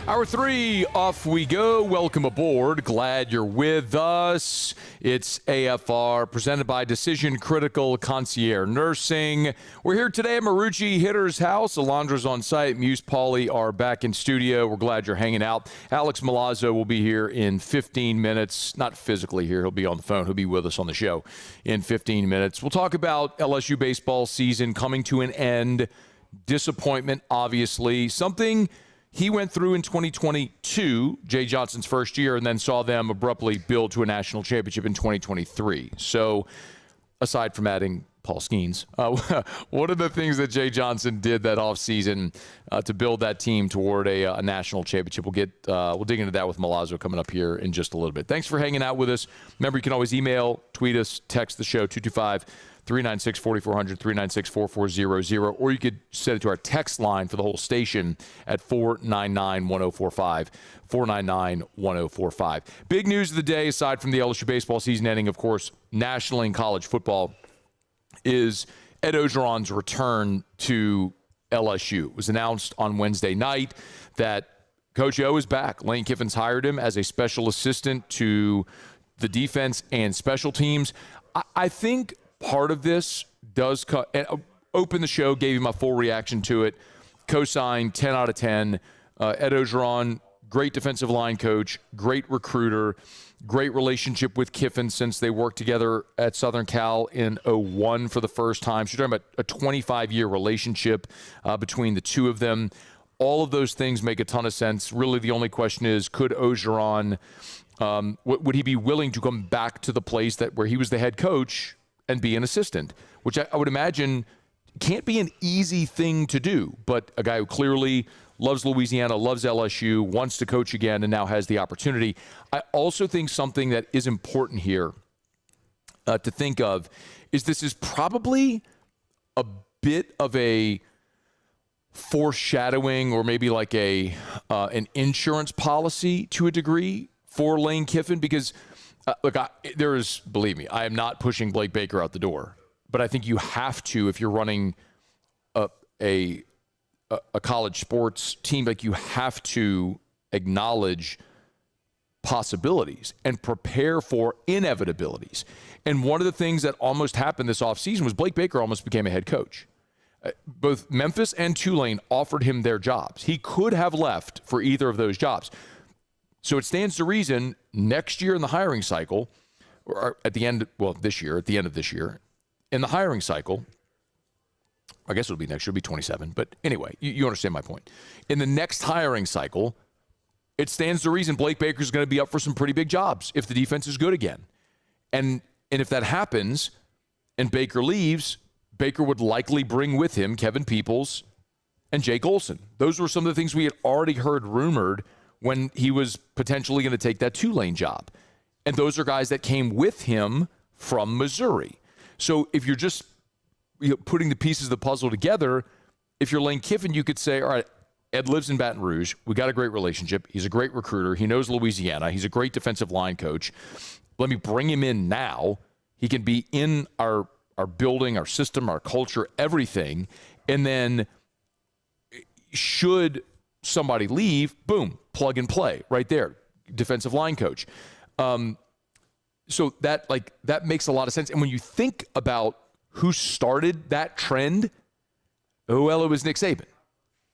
Hour 3, off we go. Welcome aboard. Glad you're with us. It's AFR, presented by Decision Critical Concierge Nursing. We're here today at Marucci Hitter's house. Alondra's on site. Muse, Pauly are back in studio. We're glad you're hanging out. Alex Malazo will be here in 15 minutes. Not physically here. He'll be on the phone. He'll be with us on the show in 15 minutes. We'll talk about LSU baseball season coming to an end. Disappointment, obviously. Something he went through in 2022, Jay Johnson's first year, and then saw them abruptly build to a national championship in 2023. So aside from adding Paul Skeens, what are the things that Jay Johnson did that offseason to build that team toward a national championship? We'll dig into that with Milazzo coming up here in just a little bit. Thanks for hanging out with us. Remember, you can always email, tweet us, text the show, 225-396-4400, 396-4400, or you could send it to our text line for the whole station at 499-1045, 499-1045. Big news of the day, aside from the LSU baseball season ending, of course, nationally in college football, is Ed Orgeron's return to LSU. It was announced on Wednesday night that Coach O is back. Lane Kiffin's hired him as a special assistant to the defense and special teams. I think part of this does open the show, gave you my full reaction to it. Co-signed 10 out of 10. Ed Orgeron, great defensive line coach, great recruiter, great relationship with Kiffin since they worked together at Southern Cal in 2001 for the first time. So you're talking about a 25-year relationship between the two of them. All of those things make a ton of sense. Really, the only question is, could Orgeron, would he be willing to come back to the place where he was the head coach and be an assistant, which I would imagine can't be an easy thing to do, but a guy who clearly loves Louisiana, loves LSU, wants to coach again, and now has the opportunity. I also think something that is important here to think of is this is probably a bit of a foreshadowing, or maybe like an insurance policy to a degree for Lane Kiffin, because look, believe me, I am not pushing Blake Baker out the door, but I think you have to, if you're running a college sports team, like, you have to acknowledge possibilities and prepare for inevitabilities. And one of the things that almost happened this offseason was Blake Baker almost became a head coach. Both Memphis and Tulane offered him their jobs. He could have left for either of those jobs. So it stands to reason next year in the hiring cycle, or at the end of this year, in the hiring cycle, I guess it'll be next year, it'll be 27. But anyway, you understand my point. In the next hiring cycle, it stands to reason Blake Baker's going to be up for some pretty big jobs if the defense is good again. And if that happens and Baker leaves, Baker would likely bring with him Kevin Peoples and Jake Olson. Those were some of the things we had already heard rumored when he was potentially going to take that Tulane job. And those are guys that came with him from Missouri. So if you're just putting the pieces of the puzzle together, if you're Lane Kiffin, you could say, all right, Ed lives in Baton Rouge. We got a great relationship. He's a great recruiter. He knows Louisiana. He's a great defensive line coach. Let me bring him in now. He can be in our building, our system, our culture, everything. And then should somebody leave, boom, plug and play right there. Defensive line coach. So that makes a lot of sense. And when you think about who started that trend, well, it was Nick Saban.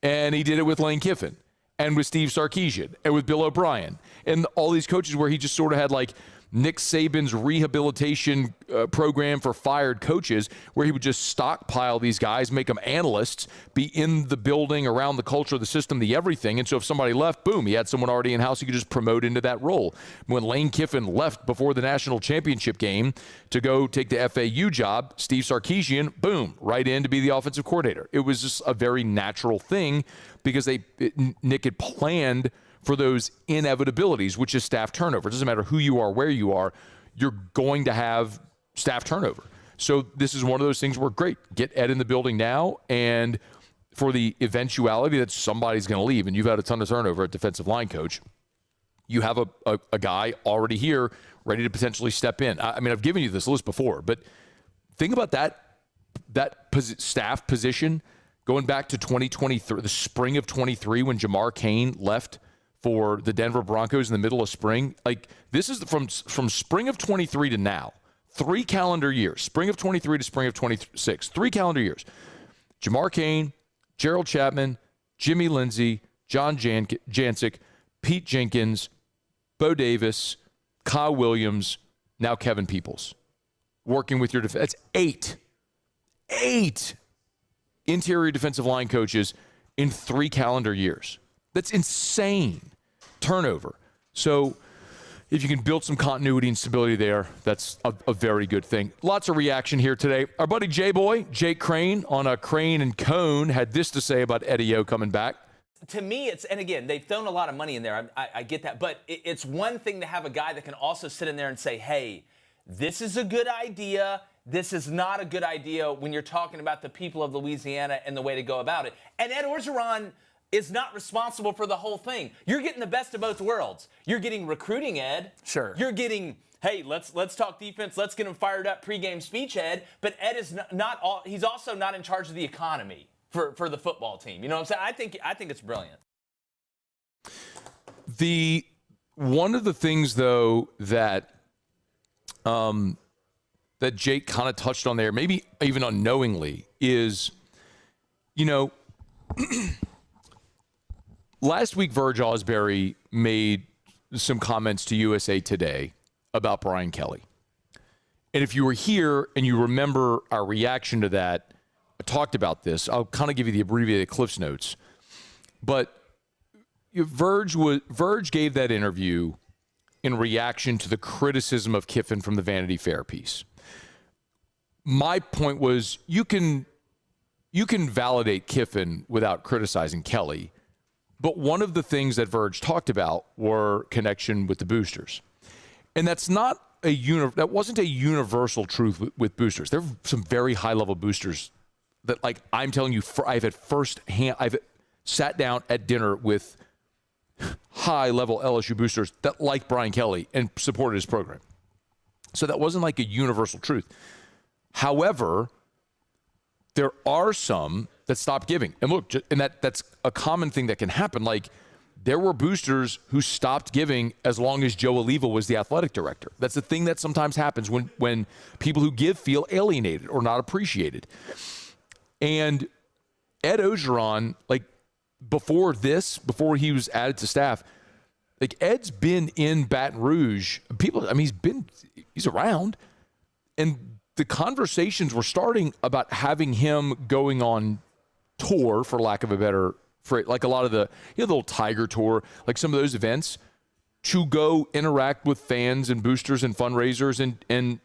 And he did it with Lane Kiffin and with Steve Sarkisian and with Bill O'Brien and all these coaches where he just sort of had like Nick Saban's rehabilitation program for fired coaches, where he would just stockpile these guys, make them analysts, be in the building, around the culture, the system, the everything. And so if somebody left, boom, he had someone already in-house he could just promote into that role. When Lane Kiffin left before the national championship game to go take the FAU job, Steve Sarkisian, boom, right in to be the offensive coordinator. It was just a very natural thing because Nick had planned for those inevitabilities, which is staff turnover. It doesn't matter who you are, where you are, you're going to have staff turnover. So this is one of those things where, great, get Ed in the building now, and for the eventuality that somebody's going to leave, and you've had a ton of turnover at defensive line coach, you have a guy already here ready to potentially step in. I mean, I've given you this list before, but think about that staff position going back to 2023, the spring of 23, when Jamar Cain left for the Denver Broncos in the middle of spring. Like, this is from spring of 23 to now, 3 calendar years, spring of 23 to spring of 26, 3 calendar years. Jamar Cain, Gerald Chapman, Jimmy Lindsey, John Jancic, Pete Jenkins, Bo Davis, Kyle Williams, now Kevin Peoples. Working with your defense. That's 8 interior defensive line coaches in 3 calendar years. That's insane turnover. So if you can build some continuity and stability there, that's a very good thing. Lots of reaction here today. Our buddy J-Boy, Jake Crane, on a Crane and Cone, had this to say about Eddie O coming back. To me, it's, and again, they've thrown a lot of money in there. I get that. But it's one thing to have a guy that can also sit in there and say, hey, this is a good idea. This is not a good idea when you're talking about the people of Louisiana and the way to go about it. And Ed Orgeron is not responsible for the whole thing. You're getting the best of both worlds. You're getting recruiting, Ed. Sure. You're getting, hey, let's talk defense. Let's get him fired up pregame speech, Ed. But Ed is he's also not in charge of the economy for the football team. You know what I'm saying? I think it's brilliant. One of the things, though, that Jake kind of touched on there, maybe even unknowingly, is, last week, Verge Osbury made some comments to USA Today about Brian Kelly. And if you were here and you remember our reaction to that, I talked about this. I'll kind of give you the abbreviated Cliff's Notes. But Verge gave that interview in reaction to the criticism of Kiffin from the Vanity Fair piece. My point was, you can validate Kiffin without criticizing Kelly. But one of the things that Verge talked about were connection with the boosters. And that's not that wasn't a universal truth with boosters. There are some very high-level boosters that, like, I'm telling you, I've sat down at dinner with high-level LSU boosters that like Brian Kelly and supported his program. So that wasn't like a universal truth. However, there are some that stopped giving. And look, that's a common thing that can happen. Like, there were boosters who stopped giving as long as Joe Oliva was the athletic director. That's the thing that sometimes happens when people who give feel alienated or not appreciated. And Ed Orgeron, like, before he was added to staff, like, Ed's been in Baton Rouge. He's around. And the conversations were starting about having him going on tour, for lack of a better phrase, like a lot of the little Tiger Tour, like some of those events, to go interact with fans and boosters and fundraisers and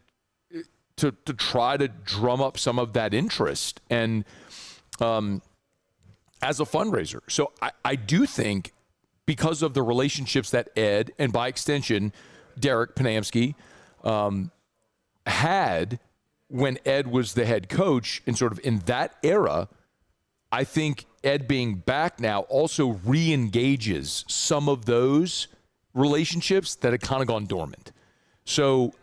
to try to drum up some of that interest and as a fundraiser. So I do think because of the relationships that Ed and by extension Derek Panamsky had when Ed was the head coach and sort of in that era, I think Ed being back now also re-engages some of those relationships that had kind of gone dormant. So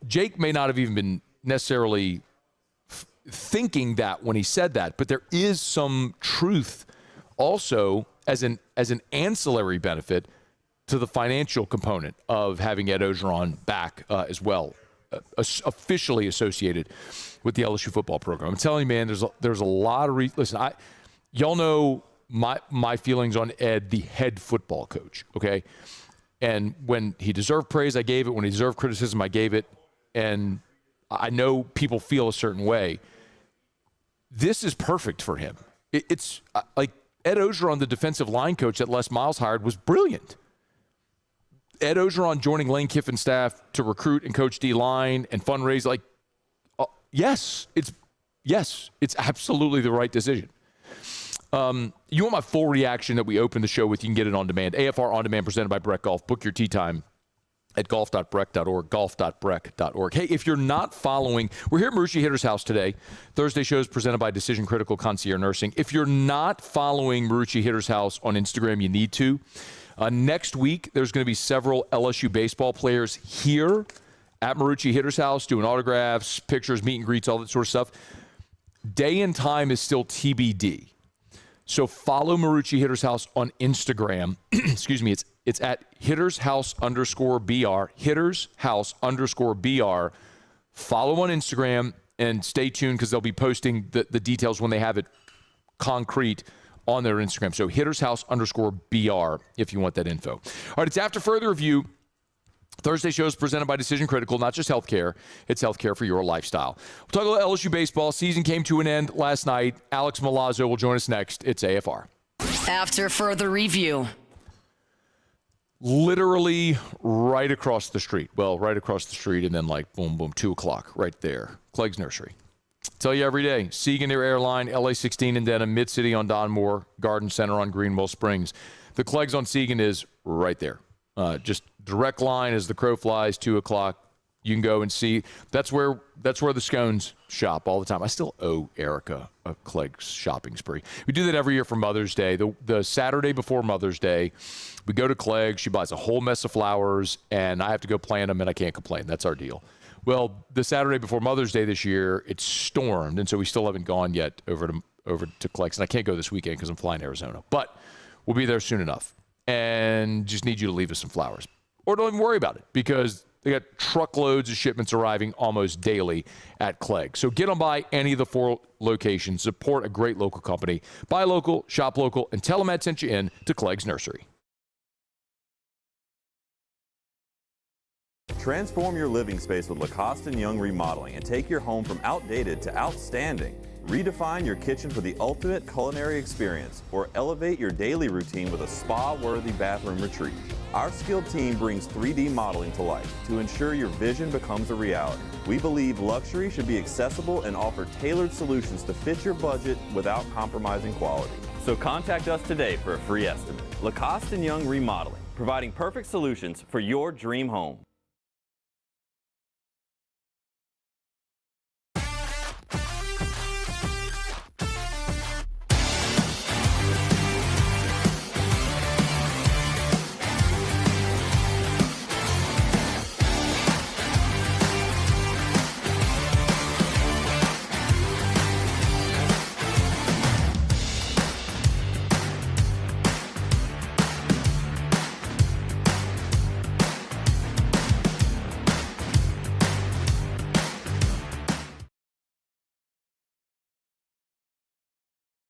Jake may not have even been necessarily thinking that when he said that, but there is some truth also as an ancillary benefit to the financial component of having Ed Orgeron back as well, officially associated with the LSU football program. I'm telling you, man, there's a lot of listen. Y'all know my feelings on Ed, the head football coach. Okay, and when he deserved praise, I gave it. When he deserved criticism, I gave it. And I know people feel a certain way. This is perfect for him. It's like Ed Orgeron, the defensive line coach that Les Miles hired, was brilliant. Ed Orgeron joining Lane Kiffin's staff to recruit and coach D-line and fundraise, yes, it's absolutely the right decision. You want my full reaction that we open the show with, you can get it on demand. AFR On Demand presented by Breck Golf. Book your tee time at golf.breck.org, golf.breck.org. Hey, if you're not following, we're here at Marucci Hitter's House today. Thursday shows presented by Decision Critical Concierge Nursing. If you're not following Marucci Hitter's House on Instagram, you need to. Next week, there's going to be several LSU baseball players here at Marucci Hitter's House doing autographs, pictures, meet and greets, all that sort of stuff. Day and time is still TBD. So follow Marucci Hitter's House on Instagram. Excuse me, it's at hittershouse_BR, hittershouse_BR. Follow on Instagram and stay tuned because they'll be posting the details when they have it concrete on their Instagram. So hittershouse_BR if you want that info. All right, it's After Further Review. Thursday show is presented by Decision Critical, not just healthcare. It's healthcare for your lifestyle. We'll talk about LSU baseball. Season came to an end last night. Alex Malazo will join us next. It's AFR. After Further Review. Literally right across the street. Well, right across the street and then boom, boom, 2 o'clock right there. Clegg's Nursery. Tell you every day. Siegen Air Airline, LA 16 in Denham, Mid-City on Don Moore, Garden Center on Greenwell Springs. The Clegg's on Siegen is right there. Just direct line as the crow flies, 2 o'clock. You can go and see. That's where the scones shop all the time. I still owe Erica a Clegg's shopping spree. We do that every year for Mother's Day. The Saturday before Mother's Day, we go to Clegg's. She buys a whole mess of flowers, and I have to go plant them, and I can't complain. That's our deal. Well, the Saturday before Mother's Day this year, it stormed, and so we still haven't gone yet over to Clegg's. And I can't go this weekend because I'm flying to Arizona. But we'll be there soon enough. And just need you to leave us some flowers. Or don't even worry about it because they got truckloads of shipments arriving almost daily at Clegg. So get on by any of the 4 locations. Support a great local company. Buy local, shop local, and tell them I sent you in to Clegg's Nursery. Transform your living space with Lacoste & Young Remodeling and take your home from outdated to outstanding. Redefine your kitchen for the ultimate culinary experience or elevate your daily routine with a spa-worthy bathroom retreat. Our skilled team brings 3D modeling to life to ensure your vision becomes a reality. We believe luxury should be accessible and offer tailored solutions to fit your budget without compromising quality. So contact us today for a free estimate. Lacoste & Young Remodeling, providing perfect solutions for your dream home.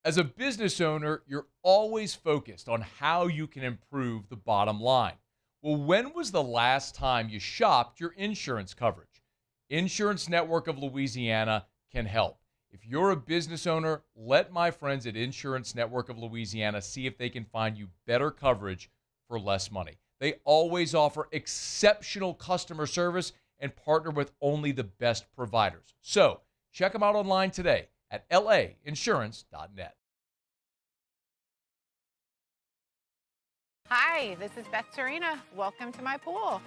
As a business owner, you're always focused on how you can improve the bottom line. Well, when was the last time you shopped your insurance coverage? Insurance Network of Louisiana can help. If you're a business owner, let my friends at Insurance Network of Louisiana see if they can find you better coverage for less money. They always offer exceptional customer service and partner with only the best providers. So check them out online today at lainsurance.net. Hi, this is Beth Serena. Welcome to my pool.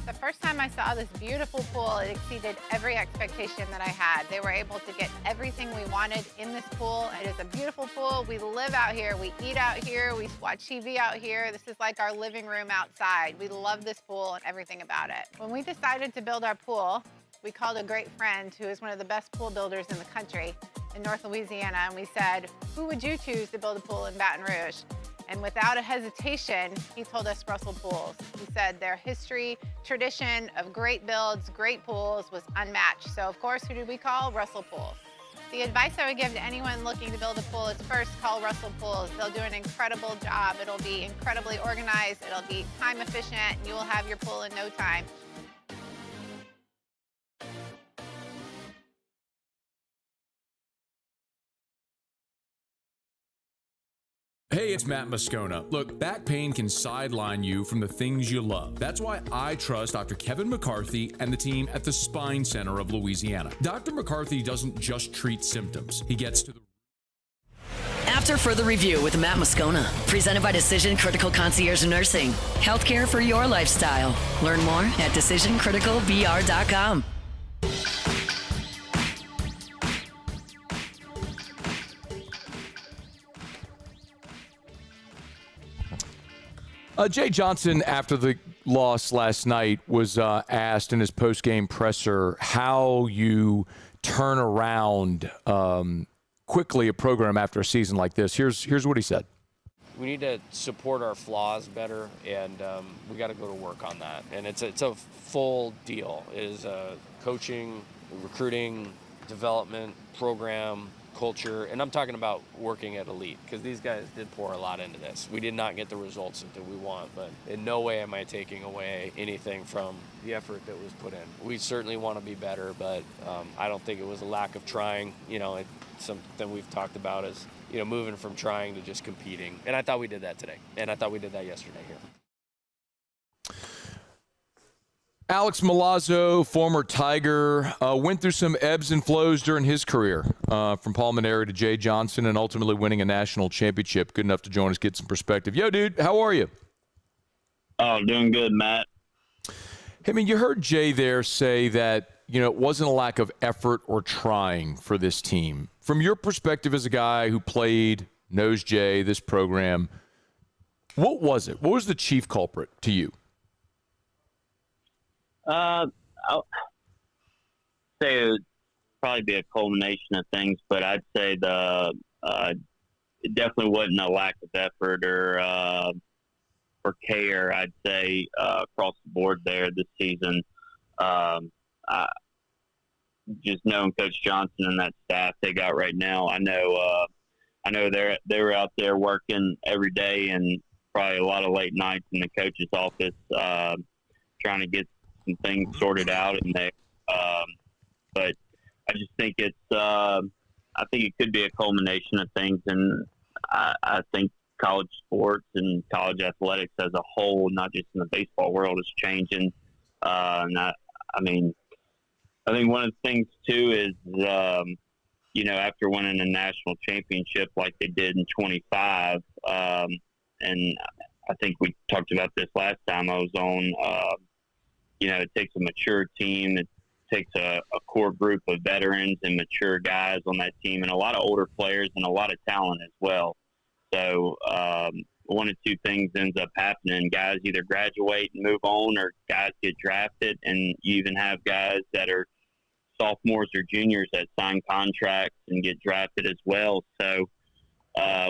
The first time I saw this beautiful pool, it exceeded every expectation that I had. They were able to get everything we wanted in this pool. It is a beautiful pool. We live out here, we eat out here, we watch TV out here. This is like our living room outside. We love this pool and everything about it. When we decided to build our pool, we called a great friend who is one of the best pool builders in the country in North Louisiana, and we said, who would you choose to build a pool in Baton Rouge? And without a hesitation, he told us Russell Pools. He said their history, tradition of great builds, great pools was unmatched. So of course, who did we call? Russell Pools. The advice I would give to anyone looking to build a pool is first call Russell Pools. They'll do an incredible job. It'll be incredibly organized. It'll be time efficient, and you will have your pool in no time. Hey, it's Matt Moscona. Look, back pain can sideline you from the things you love. That's why I trust Dr. Kevin McCarthy and the team at the Spine Center of Louisiana. Dr. McCarthy doesn't just treat symptoms. He gets to the... After further review with Matt Moscona, presented by Decision Critical Concierge Nursing. Healthcare for your lifestyle. Learn more at decisioncriticalvr.com. Jay Johnson, after the loss last night, was asked in his post-game presser how you turn around quickly a program after a season like this. Here's what he said. We need to support our flaws better, and we got to go to work on that. And it's a full deal. It is coaching, recruiting, development, program, culture, and I'm talking about working at elite, because these guys did pour a lot into this. We did not get the results that we want, but in no way am I taking away anything from the effort that was put in. We certainly want to be better, but I don't think it was a lack of trying. It's something we've talked about is, moving from trying to just competing. And I thought we did that today, and I thought we did that yesterday here. Alex Malazo, former Tiger, went through some ebbs and flows during his career, from Paul Maneri to Jay Johnson, and ultimately winning a national championship. Good enough to join us, get some perspective. Yo, dude, how are you? Oh, doing good, Matt. I mean, you heard Jay there say that, it wasn't a lack of effort or trying for this team. From your perspective as a guy who played, knows Jay, this program, what was it? What was the chief culprit to you? I'll say it would probably be a culmination of things, but I'd say it definitely wasn't a lack of effort or care. I'd say across the board there this season. Just knowing Coach Johnson and that staff they got right now, I know they were out there working every day and probably a lot of late nights in the coach's office trying to get some things sorted out in there. But I just think I think it could be a culmination of things, and I think college sports and college athletics as a whole, not just in the baseball world, is changing. I think one of the things too is, after winning a national championship like they did in 25, and I think we talked about this last time I was on, it takes a mature team. It takes a core group of veterans and mature guys on that team, and a lot of older players and a lot of talent as well. So one of two things ends up happening. Guys either graduate and move on, or guys get drafted, and you even have guys that are sophomores or juniors that sign contracts and get drafted as well. So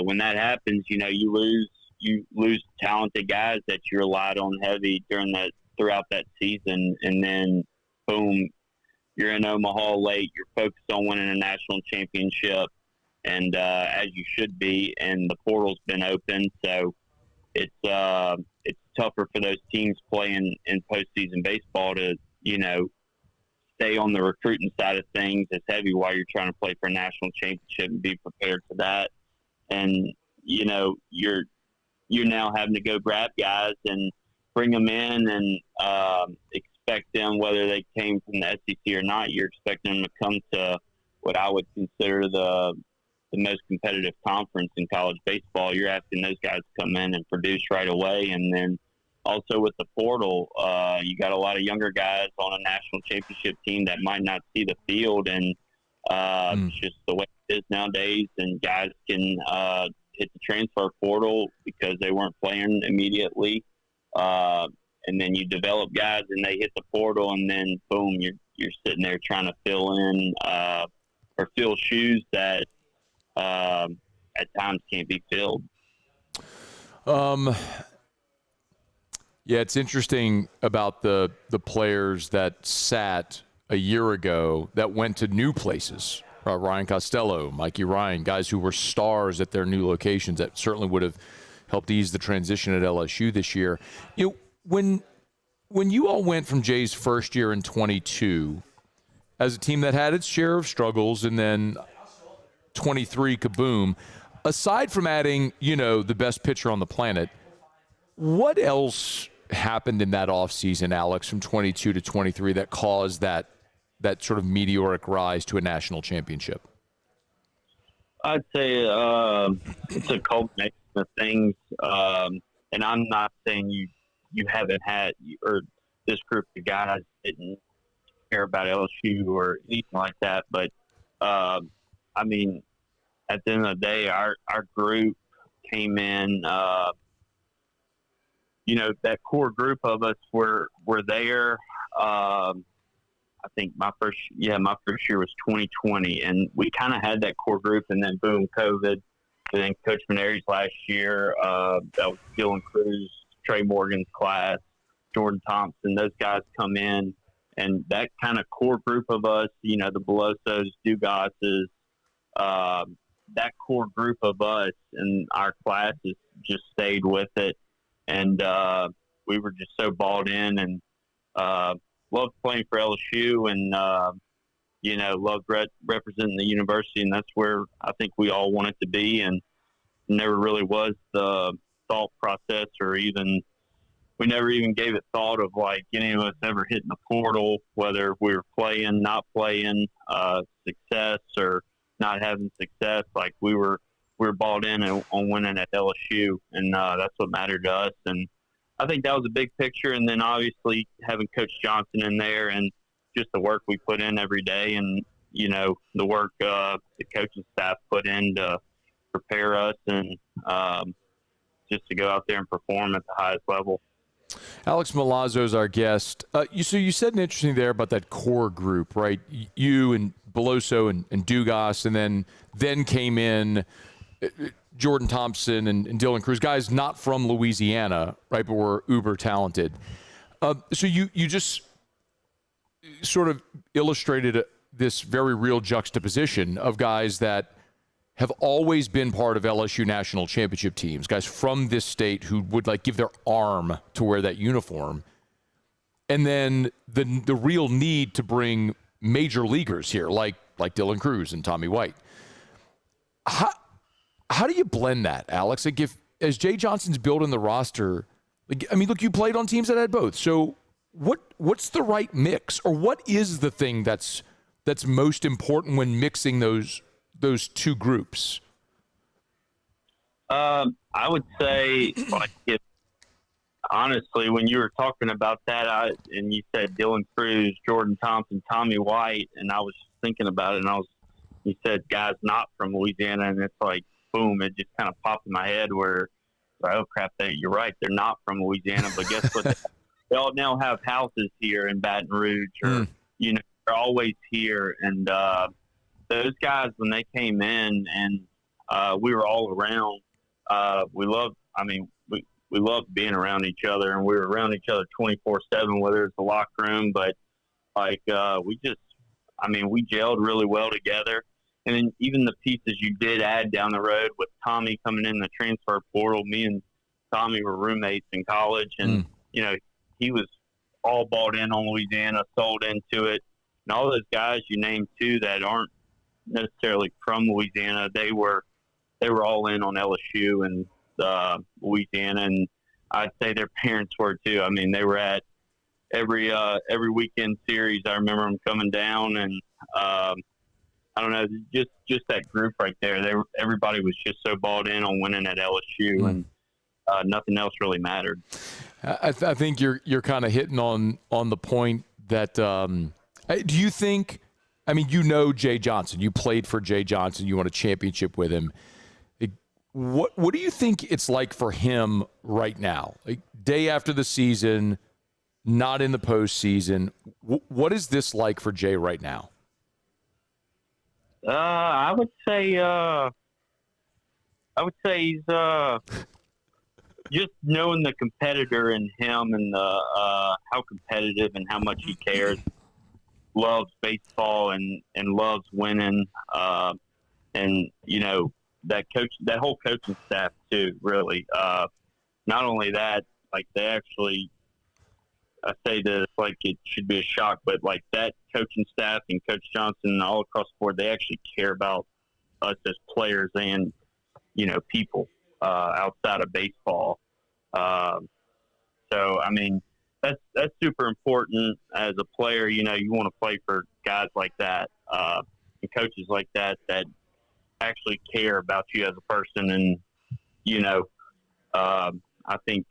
when that happens, you lose talented guys that you relied on heavy throughout that season, and then boom, you're in Omaha late. You're focused on winning a national championship, and as you should be. And the portal's been open, so it's tougher for those teams playing in postseason baseball to stay on the recruiting side of things as heavy while you're trying to play for a national championship and be prepared for that. And you're you're now having to go grab guys and bring them in and expect them, whether they came from the SEC or not, you're expecting them to come to what I would consider the most competitive conference in college baseball. You're asking those guys to come in and produce right away. And then also with the portal, you got a lot of younger guys on a national championship team that might not see the field. And it's just the way it is nowadays. And guys can hit the transfer portal because they weren't playing immediately. And then you develop guys and they hit the portal, and then boom, you're sitting there trying to fill in or fill shoes that at times can't be filled. Yeah, it's interesting about the players that sat a year ago that went to new places. Ryan Costello, Mikey Ryan, guys who were stars at their new locations that certainly would have helped ease the transition at LSU this year. You know, when you all went from Jay's first year in 22 as a team that had its share of struggles, and then 23 kaboom, aside from adding, you know, the best pitcher on the planet, what else happened in that offseason, Alex, from 22 to 23 that caused that sort of meteoric rise to a national championship? I'd say it's a culmination of things, and I'm not saying you haven't had, or this group of guys didn't care about LSU or anything like that, but I mean, at the end of the day, our group came in. You know, that core group of us were there. I think my first year was 2020, and we kind of had that core group, and then boom, COVID. And then Coach Maneri's last year, that was Dylan Cruz, Trey Morgan's class, Jordan Thompson. Those guys come in, and that kind of core group of us, you know, the Belossos, Dugases, that core group of us and our classes just stayed with it. And we were just so balled in and loved playing for LSU and, you know, loved representing the university. And that's where I think we all wanted to be. And never really was the thought process or even we never even gave it thought of like any of us ever hitting the portal, whether we were playing, not playing, success or not having success. Like we were balled in on winning at LSU, and that's what mattered to us. And I think that was a big picture. And then obviously having Coach Johnson in there and just the work we put in every day, and you know the work the coaching staff put in to prepare us and just to go out there and perform at the highest level. Alex Malazo is our guest. So you said an interesting there about that core group, right? You and Beloso and Dugas, and then came in Jordan Thompson and Dylan Cruz, guys not from Louisiana, right, but were uber talented. So you just sort of illustrated this very real juxtaposition of guys that have always been part of LSU national championship teams, guys from this state who would like give their arm to wear that uniform. And then the real need to bring major leaguers here, like Dylan Cruz and Tommy White. How do you blend that, Alex? Like as Jay Johnson's building the roster, like, I mean, look, you played on teams that had both. So what's the right mix, or what is the thing that's most important when mixing those two groups? I would say, like, honestly, when you were talking about that, and you said Dylan Cruz, Jordan Thompson, Tommy White, and I was thinking about it, and you said guys not from Louisiana, and it's like, boom, it just kind of popped in my head where, oh crap, you're right, they're not from Louisiana, but guess what? They all now have houses here in Baton Rouge, or you know, they're always here, and those guys, when they came in and we were all around, we loved being around each other, and we were around each other 24/7, whether it's the locker room, but like we gelled really well together. And then even the pieces you did add down the road with Tommy coming in the transfer portal, me and Tommy were roommates in college, and you know, he was all bought in on Louisiana, sold into it, and all those guys you named too that aren't necessarily from Louisiana, they were all in on LSU, and Louisiana, and I'd say their parents were too. I mean, they were at every weekend series. I remember them coming down, and I don't know, just that group right there. Everybody was just so bought in on winning at LSU, and nothing else really mattered. I think you're kind of hitting on the point that do you think? I mean, you know Jay Johnson. You played for Jay Johnson. You won a championship with him. What do you think it's like for him right now? Like, day after the season, not in the postseason. What is this like for Jay right now? I would say he's just knowing the competitor in him and how competitive and how much he cares. Loves baseball and loves winning, and that whole coaching staff too. Really, not only that, like they actually, I say this like it should be a shock, but like that coaching staff and Coach Johnson all across the board, they actually care about us as players and people outside of baseball. So I mean. That's super important as a player. You want to play for guys like that and coaches like that actually care about you as a person. And I think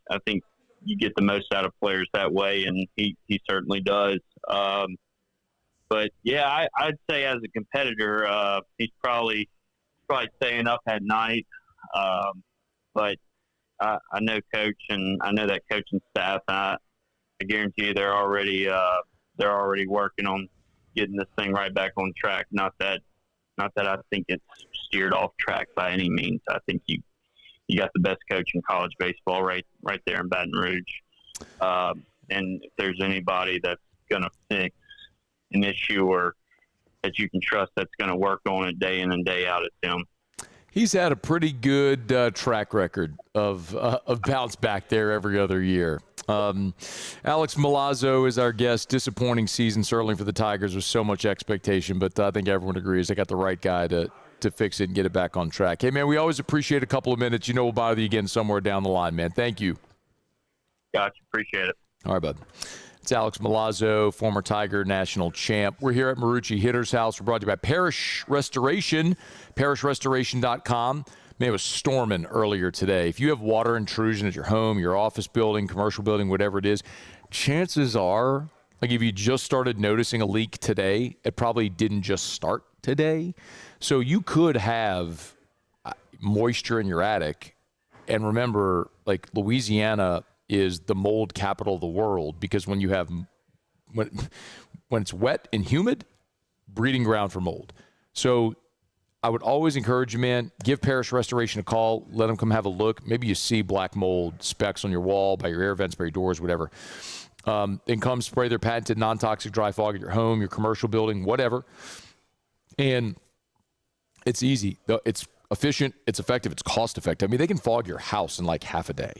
you get the most out of players that way, and he certainly does. But yeah, I'd say as a competitor, he's probably staying up at night. But I know Coach, and I know that coaching staff. I guarantee you they're already working on getting this thing right back on track. Not that I think it's steered off track by any means. I think you got the best coach in college baseball right there in Baton Rouge. And if there's anybody that's going to fix an issue or that you can trust that's going to work on it day in and day out, it's him. He's had a pretty good track record of bounce back there every other year. Alex Malazo is our guest. Disappointing season, certainly for the Tigers, with so much expectation, but I think everyone agrees they got the right guy to fix it and get it back on track. Hey, man, we always appreciate a couple of minutes. We'll bother you again somewhere down the line, man. Thank you. Gotcha. Appreciate it. All right, bud. It's Alex Malazo, former Tiger national champ. We're here at Marucci Hitter's House. We're brought to you by Parish Restoration, parishrestoration.com. Man, it was storming earlier today. If you have water intrusion at your home, your office building, commercial building, whatever it is, chances are, like if you just started noticing a leak today, it probably didn't just start today. So you could have moisture in your attic. And remember, like Louisiana is the mold capital of the world, because when it's wet and humid, breeding ground for mold. So I would always encourage you, man, give Parish Restoration a call. Let them come have a look. Maybe you see black mold specks on your wall, by your air vents, by your doors, whatever. Then come spray their patented non-toxic dry fog at your home, your commercial building, whatever. And it's easy. It's efficient. It's effective. It's cost effective. I mean, they can fog your house in like half a day.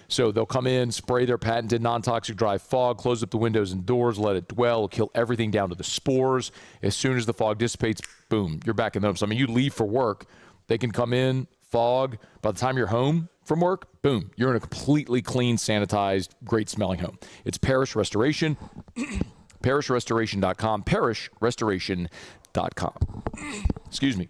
So they'll come in, spray their patented non-toxic dry fog, close up the windows and doors, let it dwell, it'll kill everything down to the spores. As soon as the fog dissipates, boom, you're back in the home. So, I mean, you leave for work, they can come in, fog. By the time you're home from work, boom, you're in a completely clean, sanitized, great-smelling home. It's Parish Restoration, parishrestoration.com, parishrestoration.com. Excuse me.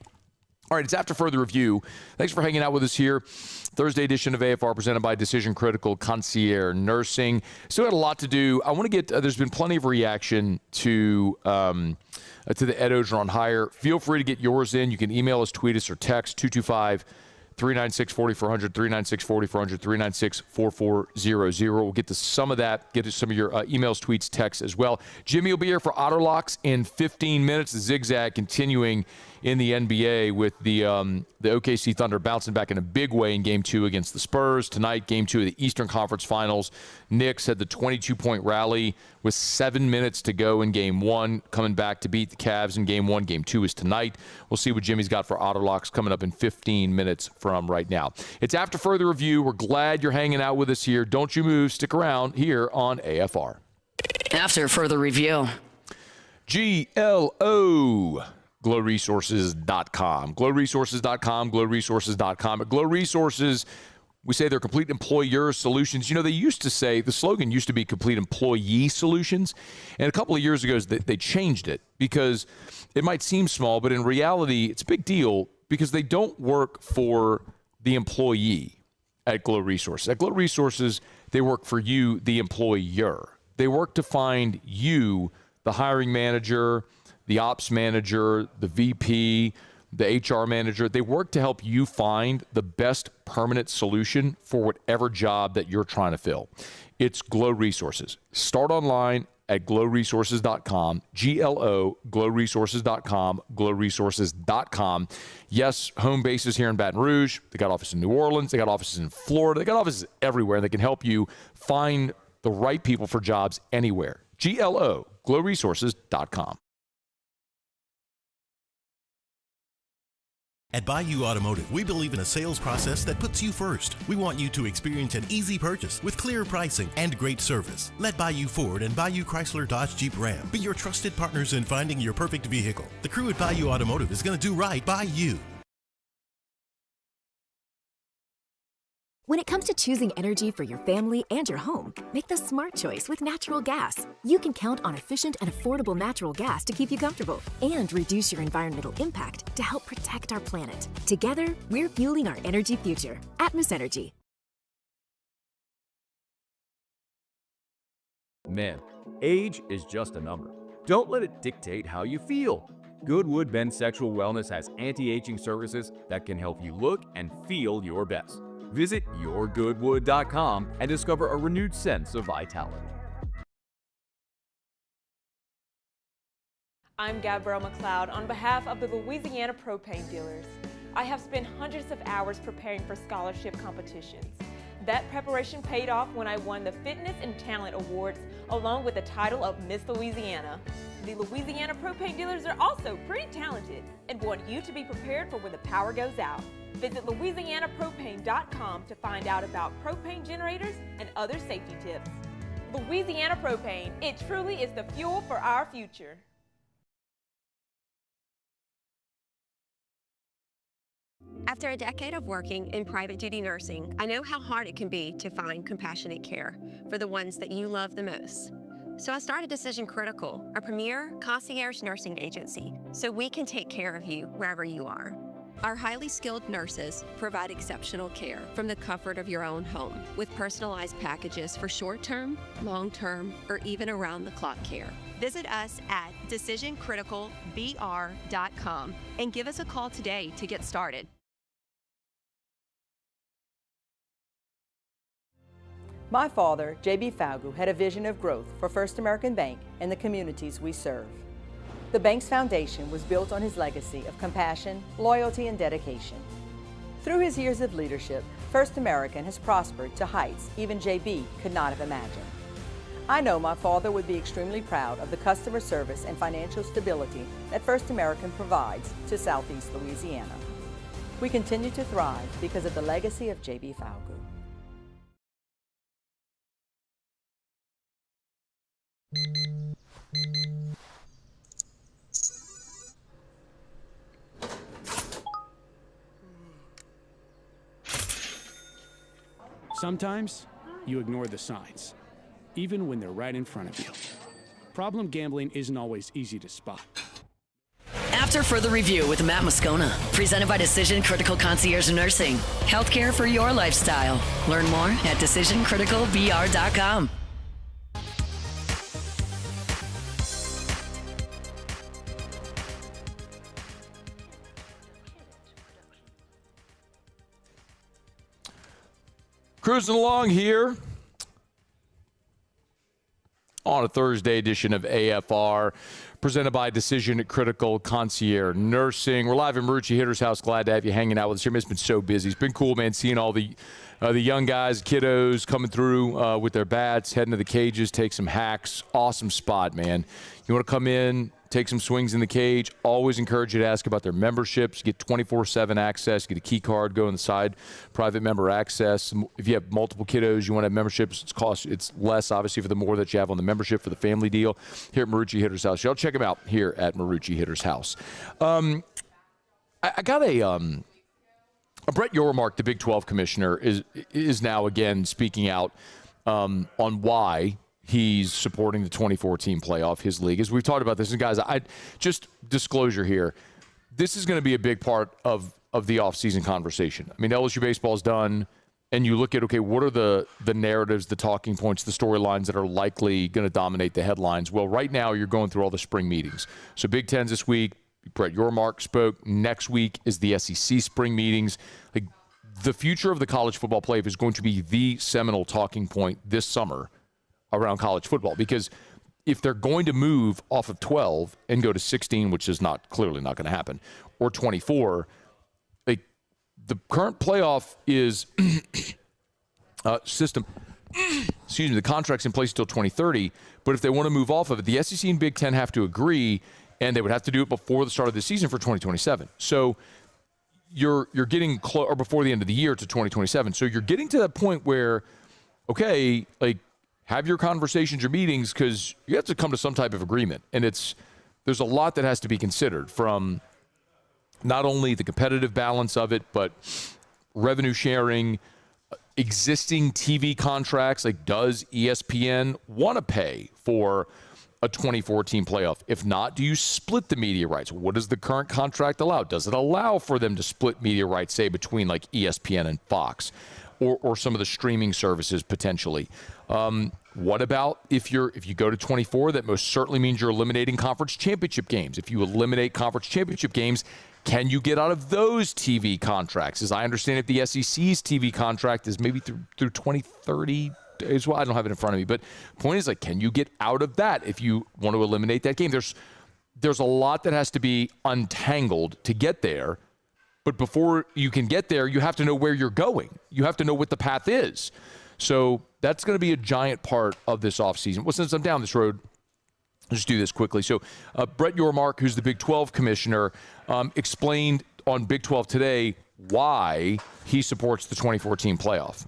All right, it's After Further Review. Thanks for hanging out with us here. Thursday edition of AFR presented by Decision Critical Concierge Nursing. Still got a lot to do. I want to get, there's been plenty of reaction to the Ed Orgeron hire. Feel free to get yours in. You can email us, tweet us, or text 225-396-4400, 396-4400, 396-4400. We'll get to some of that, get to some of your emails, tweets, texts as well. Jimmy will be here for Otterlocks in 15 minutes. The zigzag continuing in the NBA with the OKC Thunder bouncing back in a big way in Game 2 against the Spurs. Tonight, Game 2 of the Eastern Conference Finals. Knicks had the 22-point rally with 7 minutes to go in Game 1, coming back to beat the Cavs in Game 1. Game 2 is tonight. We'll see what Jimmy's got for Otterlocks coming up in 15 minutes from right now. It's After Further Review. We're glad you're hanging out with us here. Don't you move. Stick around here on AFR. After Further Review. GLO. GlowResources.com. GlowResources.com. GlowResources.com. At Glow Resources, We say they're complete employer solutions. You know, they used to say, the slogan used to be complete employee solutions. And a couple of years ago, they changed it because it might seem small, but in reality, it's a big deal because they don't work for the employee at Glow Resources. At Glow Resources, they work for you, the employer. They work to find you, the hiring manager, the ops manager, the VP, the HR manager. They work to help you find the best permanent solution for whatever job that you're trying to fill. It's Glow Resources. Start online at glowresources.com, G-L-O, glowresources.com, glowresources.com. Yes, home base is here in Baton Rouge. They got offices in New Orleans. They got offices in Florida. They got offices everywhere. And they can help you find the right people for jobs anywhere. G-L-O, glowresources.com. At Bayou Automotive, we believe in a sales process that puts you first. We want you to experience an easy purchase with clear pricing and great service. Let Bayou Ford and Bayou Chrysler Dodge Jeep Ram be your trusted partners in finding your perfect vehicle. The crew at Bayou Automotive is going to do right by you. When it comes to choosing energy for your family and your home, make the smart choice with natural gas. You can count on efficient and affordable natural gas to keep you comfortable and reduce your environmental impact to help protect our planet. Together, we're fueling our energy future. Atmos Energy. Men, age is just a number. Don't let it dictate how you feel. Goodwood Men's Sexual Wellness has anti-aging services that can help you look and feel your best. Visit yourgoodwood.com and discover a renewed sense of vitality. I'm Gabrielle McLeod on behalf of the Louisiana Propane Dealers. I have spent hundreds of hours preparing for scholarship competitions. That preparation paid off when I won the Fitness and Talent Awards along with the title of Miss Louisiana. The Louisiana Propane Dealers are also pretty talented and want you to be prepared for when the power goes out. Visit LouisianaPropane.com to find out about propane generators and other safety tips. Louisiana Propane, it truly is the fuel for our future. After a decade of working in private duty nursing, I know how hard it can be to find compassionate care for the ones that you love the most. So I started Decision Critical, a premier concierge nursing agency, so we can take care of you wherever you are. Our highly skilled nurses provide exceptional care from the comfort of your own home with personalized packages for short-term, long-term, or even around-the-clock care. Visit us at decisioncriticalbr.com and give us a call today to get started. My father, J.B. Falgu, had a vision of growth for First American Bank and the communities we serve. The bank's foundation was built on his legacy of compassion, loyalty, and dedication. Through his years of leadership, First American has prospered to heights even J.B. could not have imagined. I know my father would be extremely proud of the customer service and financial stability that First American provides to Southeast Louisiana. We continue to thrive because of the legacy of J.B. Falgu. Sometimes you ignore the signs, even when they're right in front of you. Problem gambling isn't always easy to spot. After Further Review with Matt Moscona, presented by Decision Critical Concierge Nursing. Healthcare for your lifestyle. Learn more at decisioncriticalbr.com. Cruising along here on a Thursday edition of AFR, presented by Decision Critical Concierge Nursing. We're live in Marucci Hitter's house. Glad to have you hanging out with us here. It's been so busy. It's been cool, man, seeing all the young guys, kiddos coming through with their bats, heading to the cages, take some hacks. Awesome spot, man. You want to come in, take some swings in the cage. Always encourage you to ask about their memberships. Get 24/7 access. Get a key card. Go inside. Private member access. If you have multiple kiddos, you want to have memberships. It's less, obviously, for the more that you have on the membership for the family deal. Here at Marucci Hitter's house. Y'all check them out here at Marucci Hitter's house. I got a Brett Yormark, the Big 12 commissioner, is now again speaking out on why he's supporting the 24-team playoff, his league. As we've talked about this, and guys, I just disclosure here, this is going to be a big part of the offseason conversation. I mean, LSU baseball is done, and you look at, okay, what are the narratives, the talking points, the storylines that are likely going to dominate the headlines? Well, right now you're going through all the spring meetings. So Big Ten's this week. Brett Yormark spoke. Next week is the SEC spring meetings. Like, the future of the college football playoff is going to be the seminal talking point this summer around college football, because if they're going to move off of 12 and go to 16, which is clearly not going to happen, or 24, like, the current playoff is system. Excuse me, the contract's in place until 2030, but if they want to move off of it, the SEC and Big Ten have to agree, and they would have to do it before the start of the season for 2027. So you're getting or before the end of the year to 2027. So you're getting to that point where, okay, like, have your conversations, your meetings, because you have to come to some type of agreement. And there's a lot that has to be considered, from not only the competitive balance of it, but revenue sharing, existing TV contracts. Like, does ESPN want to pay for a 24-team playoff? If not, do you split the media rights? What does the current contract allow? Does it allow for them to split media rights, say, between like ESPN and Fox, or some of the streaming services potentially? What about if you go to 24? That most certainly means you're eliminating conference championship games. If you eliminate conference championship games, can you get out of those TV contracts? As I understand it, the SEC's TV contract is maybe through 2030 as well. I don't have it in front of me, but point is, like, can you get out of that if you want to eliminate that game? There's a lot that has to be untangled to get there, but before you can get there, you have to know where you're going. You have to know what the path is. So that's going to be a giant part of this offseason. Well, since I'm down this road, I'll just do this quickly. So Brett Yormark, who's the Big 12 commissioner, explained on Big 12 Today why he supports the 24-team playoff.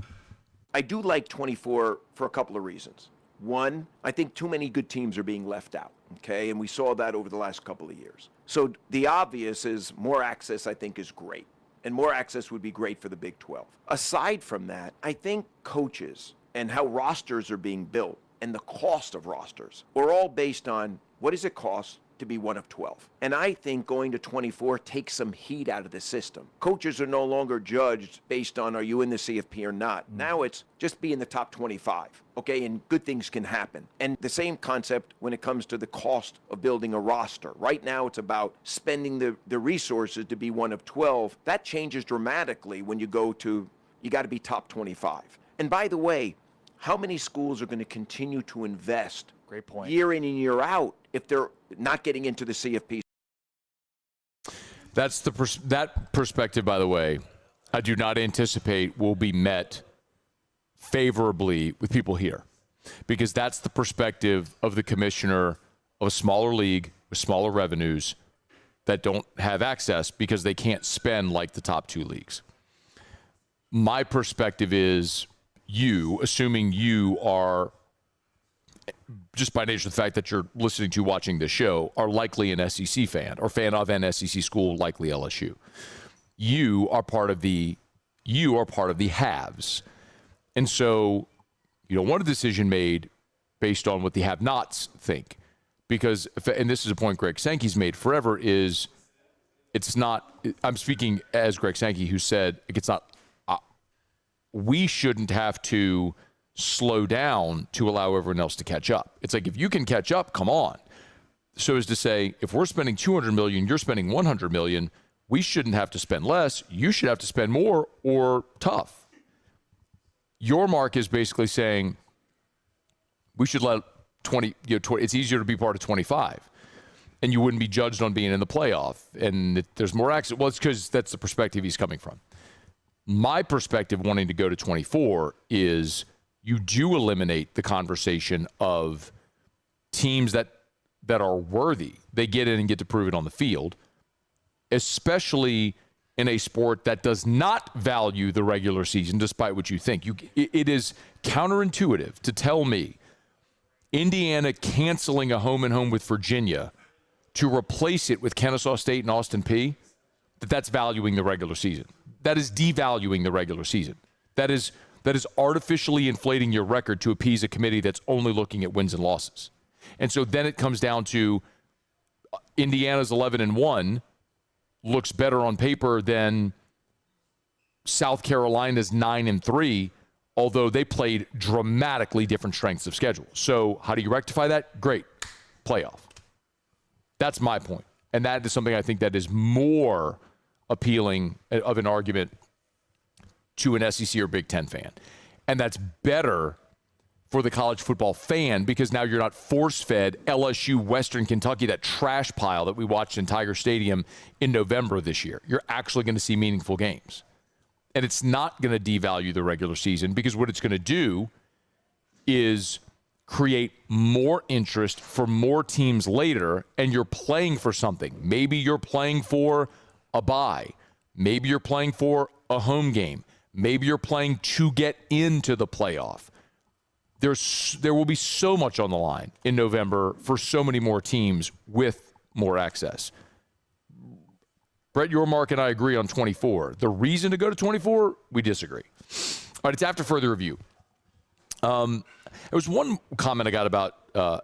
I do like 24 for a couple of reasons. One, I think too many good teams are being left out, okay? And we saw that over the last couple of years. So the obvious is more access, I think, is great. And more access would be great for the Big 12. Aside from that, I think coaches and how rosters are being built and the cost of rosters are all based on what does it cost to be one of 12. And I think going to 24 takes some heat out of the system. Coaches are no longer judged based on, are you in the CFP or not? Now it's just be in the top 25, okay? And good things can happen. And the same concept when it comes to the cost of building a roster. Right now it's about spending the resources to be one of 12. That changes dramatically when you got to be top 25. And by the way, how many schools are going to continue to invest Great point. year in and year out if they're not getting into the CFP? That's that perspective, by the way, I do not anticipate will be met favorably with people here, because that's the perspective of the commissioner of a smaller league with smaller revenues that don't have access because they can't spend like the top two leagues. My perspective is, assuming you are, just by nature of the fact that you're listening to, watching this show, are likely an SEC fan or fan of an SEC school, likely LSU. You are part of the haves. And so you don't want a decision made based on what the have-nots think. Because, and this is a point Greg Sankey's made forever, is it's not, I'm speaking as Greg Sankey, who said it's not, we shouldn't have to slow down to allow everyone else to catch up. It's like, if you can catch up, come on. So as to say, if we're spending $200 million, you're spending $100 million, we shouldn't have to spend less. You should have to spend more, or tough. Yormark is basically saying we should let 20, it's easier to be part of 25, and you wouldn't be judged on being in the playoff, and there's more access. Well, it's because that's the perspective he's coming from. My perspective, wanting to go to 24, is you do eliminate the conversation of teams that are worthy. They get in and get to prove it on the field, especially in a sport that does not value the regular season, despite what you think. It is counterintuitive to tell me Indiana canceling a home-and-home with Virginia to replace it with Kennesaw State and Austin Peay, that's valuing the regular season. that is devaluing the regular season. That is artificially inflating your record to appease a committee that's only looking at wins and losses. And so then it comes down to Indiana's 11-1 looks better on paper than South Carolina's 9-3, although they played dramatically different strengths of schedule. So how do you rectify that? Great. Playoff. That's my point. And that is something I think that is more appealing of an argument to an SEC or Big Ten fan. And that's better for the college football fan because now you're not force-fed LSU, Western Kentucky, that trash pile that we watched in Tiger Stadium in November of this year. You're actually going to see meaningful games. And it's not going to devalue the regular season because what it's going to do is create more interest for more teams later, and you're playing for something. Maybe you're playing for a bye. Maybe you're playing for a home game. Maybe you're playing to get into the playoff. There will be so much on the line in November for so many more teams with more access. Brett Yormark and I agree on 24. The reason to go to 24, we disagree. All right, it's after further review. There was one comment I got about,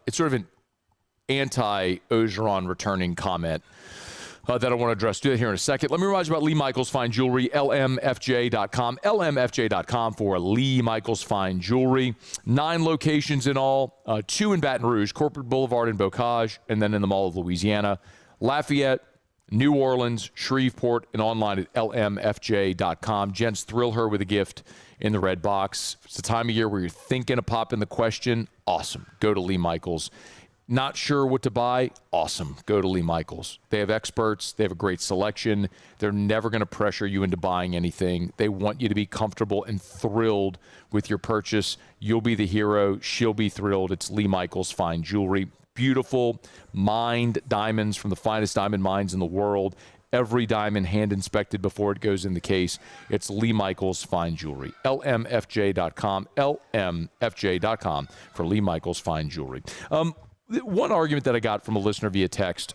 it's sort of an anti-Orgeron returning comment that I want to address. Do that here in a second. Let me remind you about Lee Michaels Fine Jewelry, lmfj.com. lmfj.com for Lee Michaels Fine Jewelry. 9 locations in all, 2 in Baton Rouge, Corporate Boulevard in Bocage, and then in the Mall of Louisiana. Lafayette, New Orleans, Shreveport, and online at lmfj.com. Gents, thrill her with a gift in the red box. It's the time of year where you're thinking of popping the question. Awesome. Go to Lee Michaels. Not sure what to buy? Awesome. Go to Lee Michaels. They have experts. They have a great selection. They're never going to pressure you into buying anything. They want you to be comfortable and thrilled with your purchase. You'll be the hero. She'll be thrilled. It's Lee Michaels Fine Jewelry. Beautiful mined diamonds from the finest diamond mines in the world. Every diamond hand inspected before it goes in the case. It's Lee Michaels Fine Jewelry. lmfj.com. lmfj.com for Lee Michaels Fine Jewelry. One argument that I got from a listener via text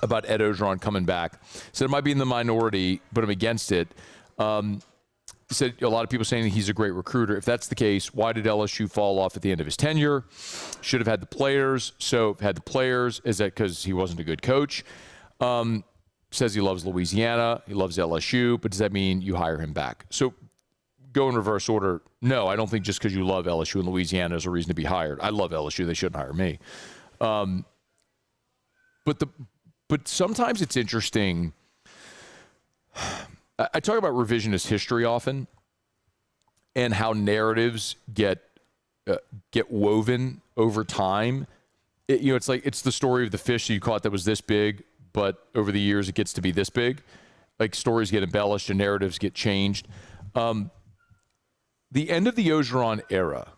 about Ed Orgeron coming back said it might be in the minority, but I'm against it. He said a lot of people saying that he's a great recruiter. If that's the case, why did LSU fall off at the end of his tenure? Should have had the players. So had the players. Is that because he wasn't a good coach? Says he loves Louisiana. He loves LSU. But does that mean you hire him back? So go in reverse order. No, I don't think just because you love LSU and Louisiana is a reason to be hired. I love LSU. They shouldn't hire me. But sometimes it's interesting. I talk about revisionist history often and how narratives get woven over time. It's like it's the story of the fish that you caught that was this big, but over the years it gets to be this big. Like stories get embellished and narratives get changed. The end of the Orgeron era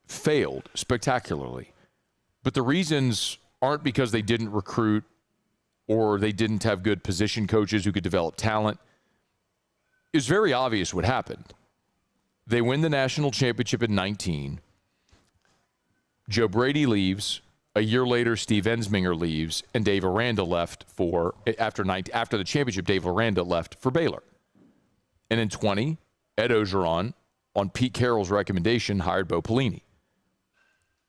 failed spectacularly, but the reasons aren't because they didn't recruit or they didn't have good position coaches who could develop talent. It's very obvious what happened. They win the national championship in 19. Joe Brady leaves. A year later, Steve Ensminger leaves, and Dave Aranda left after the championship. Dave Aranda left for Baylor. And in 20, Ed Orgeron, on Pete Carroll's recommendation, hired Bo Pelini.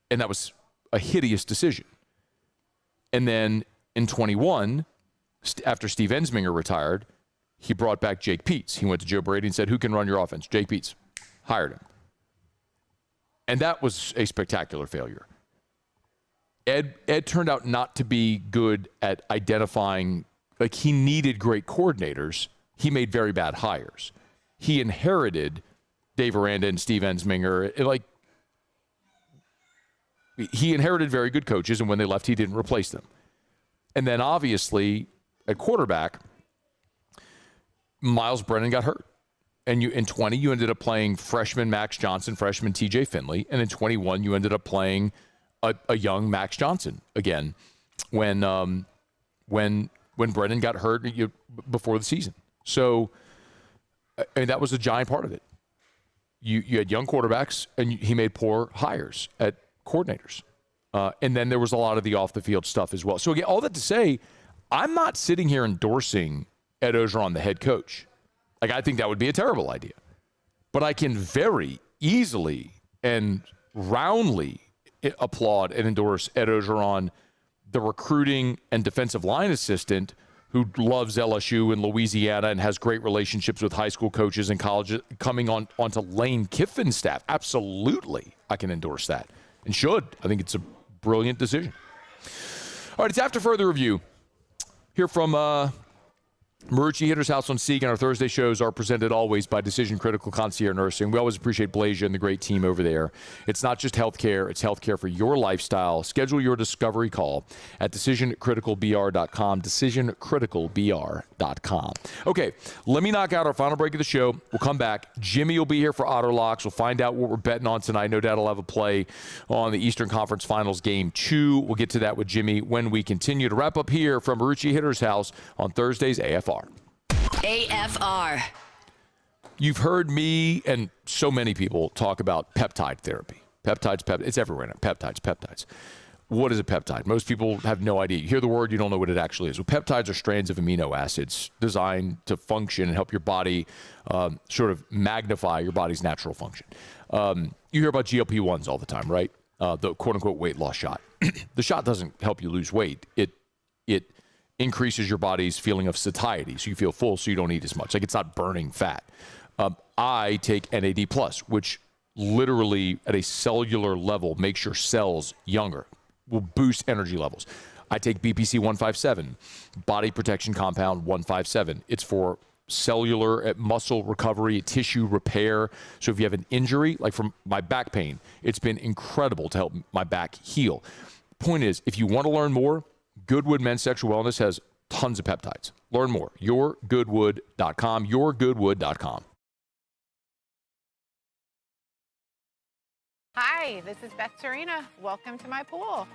And that was a hideous decision. And then in 21, after Steve Ensminger retired, he brought back Jake Peetz. He went to Joe Brady and said, who can run your offense? Jake Peetz. Hired him. And that was a spectacular failure. Ed turned out not to be good at identifying, like he needed great coordinators. He made very bad hires. He inherited Dave Aranda and Steve Ensminger. He inherited very good coaches, and when they left, he didn't replace them. And then obviously at quarterback, Miles Brennan got hurt. And in 20, you ended up playing freshman Max Johnson, freshman TJ Finley. And in 21, you ended up playing a young Max Johnson again when Brennan got hurt before the season. So that was a giant part of it. You had young quarterbacks, and he made poor hires at coordinators. And then there was a lot of the off-the-field stuff as well. So again, all that to say, I'm not sitting here endorsing Ed Orgeron, the head coach. Like, I think that would be a terrible idea. But I can very easily and roundly applaud and endorse Ed Orgeron, the recruiting and defensive line assistant who loves LSU and Louisiana and has great relationships with high school coaches and colleges, coming onto Lane Kiffin's staff. Absolutely, I can endorse that and should. I think it's a brilliant decision. All right, it's after further review. Here from Marucci Hitter's House on Sieg, and our Thursday shows are presented always by Decision Critical Concierge Nursing. We always appreciate Blazia and the great team over there. It's not just healthcare, it's healthcare for your lifestyle. Schedule your discovery call at decisioncriticalbr.com, decisioncriticalbr.com. Okay, let me knock out our final break of the show. We'll come back. Jimmy will be here for Otterlocks. We'll find out what we're betting on tonight. No doubt he'll have a play on the Eastern Conference Finals Game 2. We'll get to that with Jimmy when we continue to wrap up here from Marucci Hitter's House on Thursday's AFR. AFR. You've heard me and so many people talk about peptide therapy. Peptides, it's everywhere now. Peptides. What is a peptide? Most people have no idea. You hear the word, you don't know what it actually is. Well, peptides are strands of amino acids designed to function and help your body sort of magnify your body's natural function. You hear about GLP-1s all the time, right? The quote-unquote weight loss shot. The shot doesn't help you lose weight. It increases your body's feeling of satiety, so you feel full, so you don't eat as much. Like, it's not burning fat. I take NAD+, which literally at a cellular level makes your cells younger, will boost energy levels. I take BPC 157, body protection compound 157. It's for cellular muscle recovery, tissue repair. So if you have an injury, like from my back pain, it's been incredible to help my back heal. Point is, if you want to learn more, Goodwood Men's Sexual Wellness has tons of peptides. Learn more. YourGoodwood.com. YourGoodwood.com. Hi, this is Beth Serena. Welcome to my pool.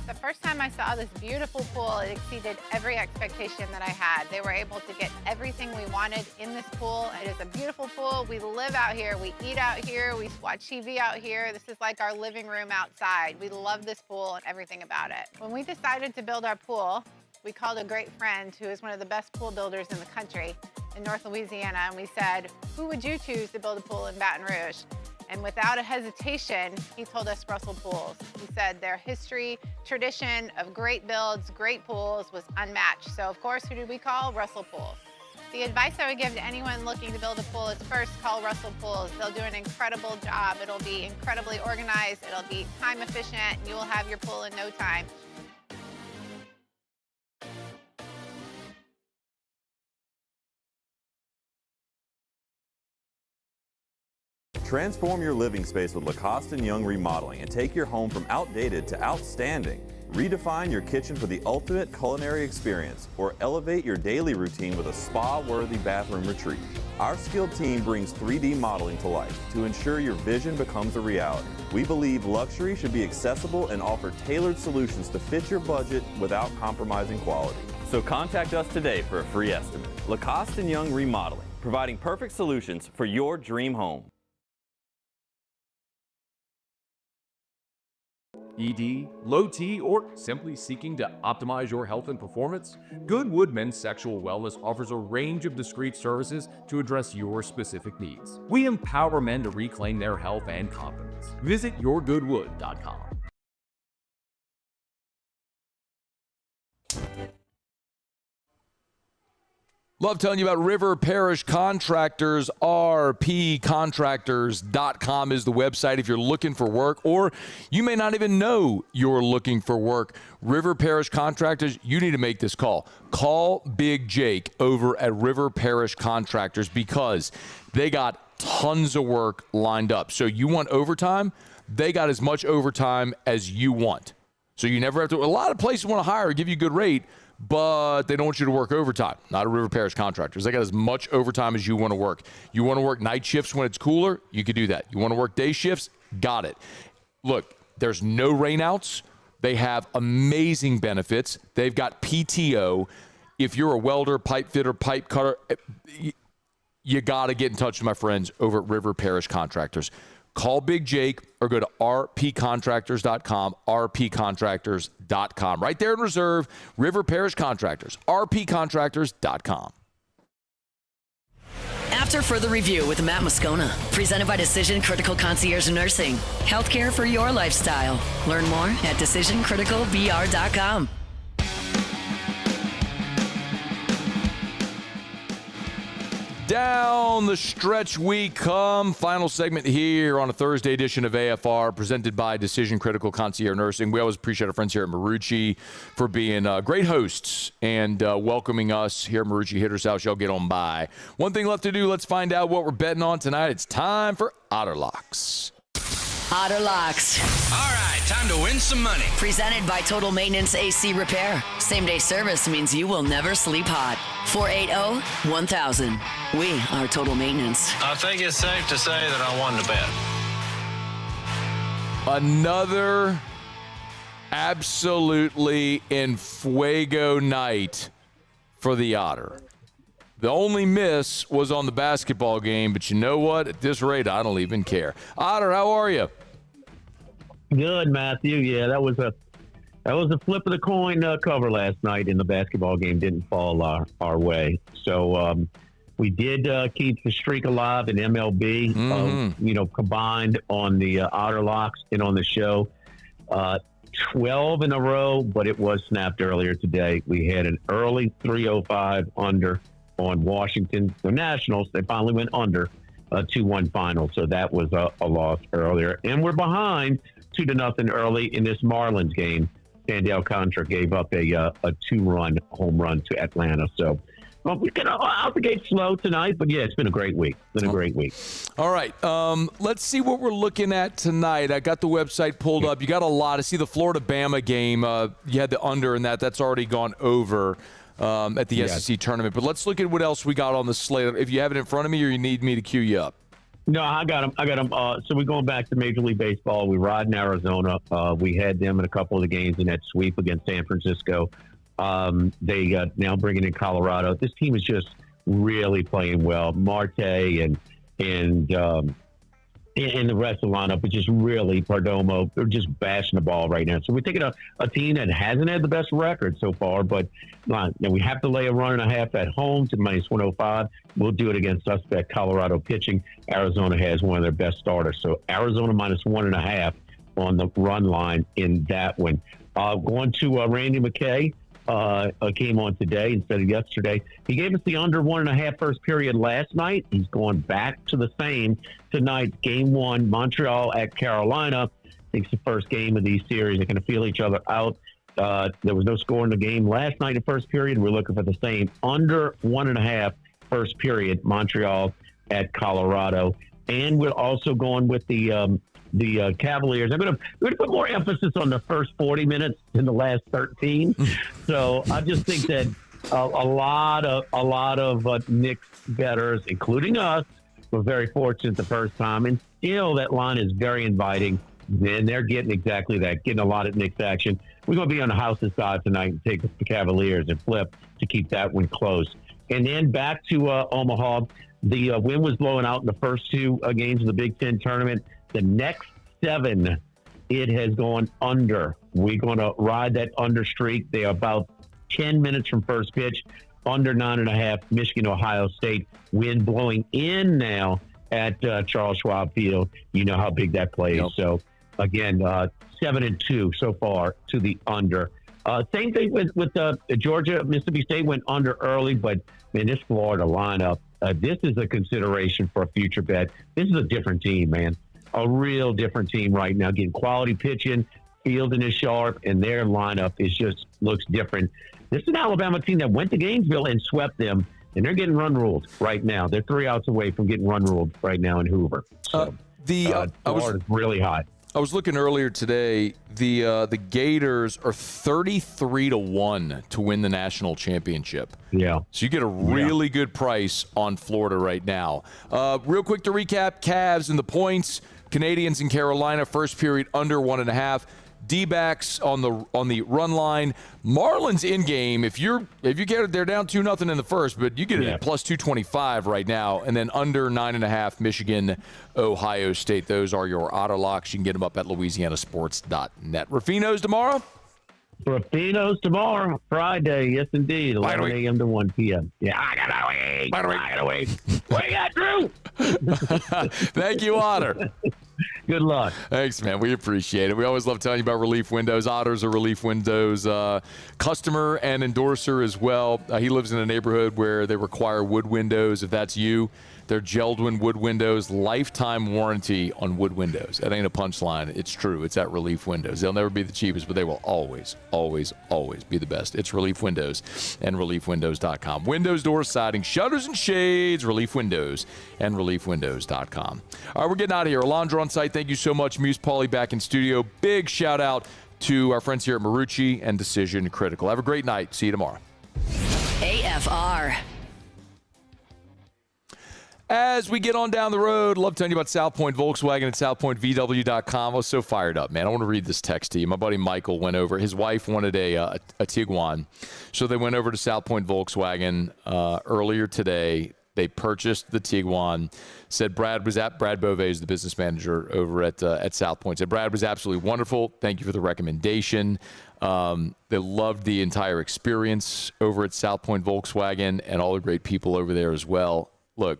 The first time I saw this beautiful pool, it exceeded every expectation that I had. They were able to get everything we wanted in this pool. It is a beautiful pool. We live out here. We eat out here. We watch TV out here. This is like our living room outside. We love this pool and everything about it. When we decided to build our pool, we called a great friend who is one of the best pool builders in the country in North Louisiana, and we said, who would you choose to build a pool in Baton Rouge? And without a hesitation, he told us Russell Pools. He said their history, tradition of great builds, great pools was unmatched. So of course, who did we call? Russell Pools. The advice I would give to anyone looking to build a pool is first call Russell Pools. They'll do an incredible job. It'll be incredibly organized. It'll be time efficient. And you will have your pool in no time. Transform your living space with Lacoste & Young Remodeling and take your home from outdated to outstanding. Redefine your kitchen for the ultimate culinary experience or elevate your daily routine with a spa-worthy bathroom retreat. Our skilled team brings 3D modeling to life to ensure your vision becomes a reality. We believe luxury should be accessible and offer tailored solutions to fit your budget without compromising quality. So contact us today for a free estimate. Lacoste & Young Remodeling, providing perfect solutions for your dream home. ED, low T, or simply seeking to optimize your health and performance? Goodwood Men's Sexual Wellness offers a range of discreet services to address your specific needs. We empower men to reclaim their health and confidence. Visit YourGoodwood.com. Love telling you about River Parish Contractors. rpcontractors.com is the website if you're looking for work, or you may not even know you're looking for work. River Parish Contractors, you need to make this call. Call Big Jake over at River Parish Contractors because they got tons of work lined up. So you want overtime? They got as much overtime as you want. So you never have to. A lot of places want to hire, give you a good rate, but they don't want you to work overtime. Not a River Parish Contractors. They got as much overtime as you want to work. You want to work night shifts when it's cooler? You can do that. You want to work day shifts? Got it. Look, there's no rainouts. They have amazing benefits. They've got PTO. If you're a welder, pipe fitter, pipe cutter, you got to get in touch with my friends over at River Parish Contractors. Call Big Jake or go to rpcontractors.com, rpcontractors.com. Right there in Reserve, River Parish Contractors, rpcontractors.com. After Further Review with Matt Moscona, presented by Decision Critical Concierge Nursing. Healthcare for your lifestyle. Learn more at decisioncriticalbr.com. Down the stretch we come. Final segment here on a Thursday edition of AFR, presented by Decision Critical Concierge Nursing. We always appreciate our friends here at Marucci for being great hosts and welcoming us here at Marucci Hitters House. Y'all get on by. One thing left to do. Let's find out what we're betting on tonight. It's time for Otterlocks. Otterlocks. All right, time to win some money. Presented by Total Maintenance AC Repair. Same-day service means you will never sleep hot. 480-1000. We are Total Maintenance. I think it's safe to say that I won the bet. Another absolutely en fuego night for the Otter. The only miss was on the basketball game, but you know what? At this rate, I don't even care. Otter, how are you? Good, Matthew. Yeah, that was a flip of the coin cover last night in the basketball game. Didn't fall our way. So we did keep the streak alive in MLB. Combined on the Otterlocks and on the show. 12 in a row, but it was snapped earlier today. We had an early 305 under on Washington. The Nationals, they finally went under a 2-1 final, so that was a loss earlier. And we're behind 2-0 early in this Marlins game. Sandy Alcantara gave up a 2-run home run to Atlanta. So we get out the gate slow tonight, but yeah, it's been a great week. All right, let's see what we're looking at tonight. I got the website pulled up. You got a lot. I see the Florida-Bama game. You had the under in that. That's already gone over at the SEC tournament. But let's look at what else we got on the slate. If you have it in front of me or you need me to cue you up. No, I got them. So we're going back to Major League Baseball. We ride in Arizona. We had them in a couple of the games in that sweep against San Francisco. They now bringing in Colorado. This team is just really playing well. Marte and the rest of the lineup is just really Perdomo. They're just bashing the ball right now. So we're taking a team that hasn't had the best record so far, but we have to lay a run and a half at home to -105. We'll do it against suspect Colorado pitching. Arizona has one of their best starters. So Arizona -1.5 on the run line in that one. Going to Randy McKay. Came on today instead of yesterday. He gave us the under 1.5 first period last night. He's going back to the same tonight. Game 1, Montreal at Carolina. I think it's the first game of these series. They're going to feel each other out. There was no score in the game last night in first period. We're looking for the same under 1.5 first period, Montreal at Colorado. And we're also going with the Cavaliers. I'm going to put more emphasis on the first 40 minutes than the last 13. So I just think that a lot of Knicks bettors, including us, were very fortunate the first time, and still that line is very inviting. And they're getting exactly that, getting a lot of Knicks action. We're going to be on the house's side tonight and take the Cavaliers and flip to keep that one close. And then back to Omaha. The wind was blowing out in the first two games of the Big Ten tournament. The next 7, it has gone under. We're going to ride that under streak. They are about 10 minutes from first pitch, under 9.5, Michigan, Ohio State. Wind blowing in now at Charles Schwab Field. You know how big that play is. So, again, 7-2 so far to the under. Same thing with Georgia. Mississippi State went under early, but, man, this Florida lineup, this is a consideration for a future bet. This is a different team, man. A real different team right now, getting quality pitching, fielding is sharp, and their lineup looks different. This is an Alabama team that went to Gainesville and swept them, and they're getting run ruled right now. They're 3 outs away from getting run ruled right now in Hoover. So Florida's really hot. I was looking earlier today. The Gators are 33-1 to win the national championship. Yeah. So you get a really good price on Florida right now. Real quick to recap: Cavs and the points. Canadians in Carolina, first period under 1.5. D-backs on the run line. Marlins in game. If you get it, they're down 2-0 in the first, but you get it at plus 225 right now, and then under 9.5 Michigan, Ohio State. Those are your Otterlocks. You can get them up at LouisianaSports.net. Rafino's tomorrow. Rafino's tomorrow, Friday. Yes, indeed. 11 a.m. to 1 p.m. Yeah, I gotta wait. What you got, Drew? Thank you, Otter. Good luck. Thanks, man. We appreciate it. We always love telling you about Relief Windows. Otter's a Relief Windows customer and endorser as well. He lives in a neighborhood where they require wood windows. If that's you, they're Geldwin wood windows, lifetime warranty on wood windows. That ain't a punchline. It's true. It's at Relief Windows. They'll never be the cheapest, but they will always, always, always be the best. It's Relief Windows and ReliefWindows.com. Windows, doors, siding, shutters, and shades. Relief Windows and ReliefWindows.com. All right, we're getting out of here. Alondra on site. Thank you so much. Muse Pauly back in studio. Big shout out to our friends here at Marucci and Decision Critical. Have a great night. See you tomorrow. AFR. As we get on down the road, love telling you about South Point Volkswagen at southpointvw.com. I was so fired up, man. I want to read this text to you. My buddy Michael went over. His wife wanted a Tiguan, so they went over to South Point Volkswagen earlier today. They purchased the Tiguan. Said Brad Bove is the business manager over at South Point. Said Brad was absolutely wonderful. Thank you for the recommendation. They loved the entire experience over at South Point Volkswagen and all the great people over there as well. Look,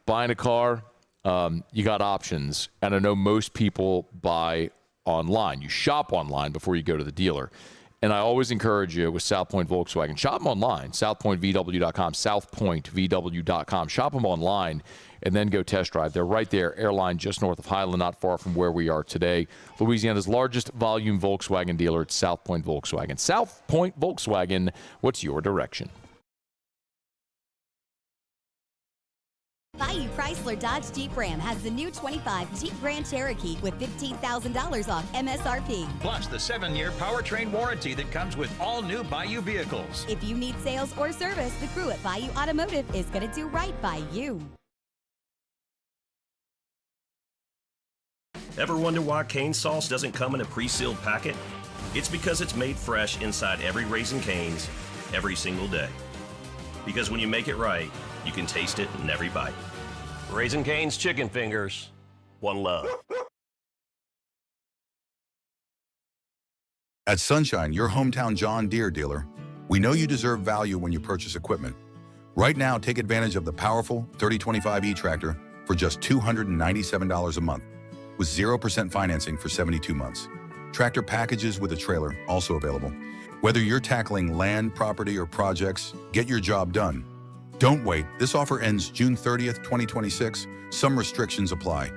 buying a car, you got options. And I know most people buy online. You shop online before you go to the dealer. And I always encourage you with South Point Volkswagen, shop them online, southpointvw.com, southpointvw.com. Shop them online and then go test drive. They're right there, airline just north of Highland, not far from where we are today. Louisiana's largest volume Volkswagen dealer at South Point Volkswagen. South Point Volkswagen, what's your direction? Bayou Chrysler Dodge Jeep Ram has the new 25 Jeep Grand Cherokee with $15,000 off MSRP. Plus the 7-year powertrain warranty that comes with all new Bayou vehicles. If you need sales or service, the crew at Bayou Automotive is going to do right by you. Ever wonder why cane sauce doesn't come in a pre-sealed packet? It's because it's made fresh inside every Raising Cane's every single day. Because when you make it right, you can taste it in every bite. Raising Cane's chicken fingers, one love. At Sunshine, your hometown John Deere dealer, we know you deserve value when you purchase equipment. Right now, take advantage of the powerful 3025E tractor for just $297 a month, with 0% financing for 72 months. Tractor packages with a trailer also available. Whether you're tackling land, property, or projects, get your job done. Don't wait. This offer ends June 30th, 2026. Some restrictions apply.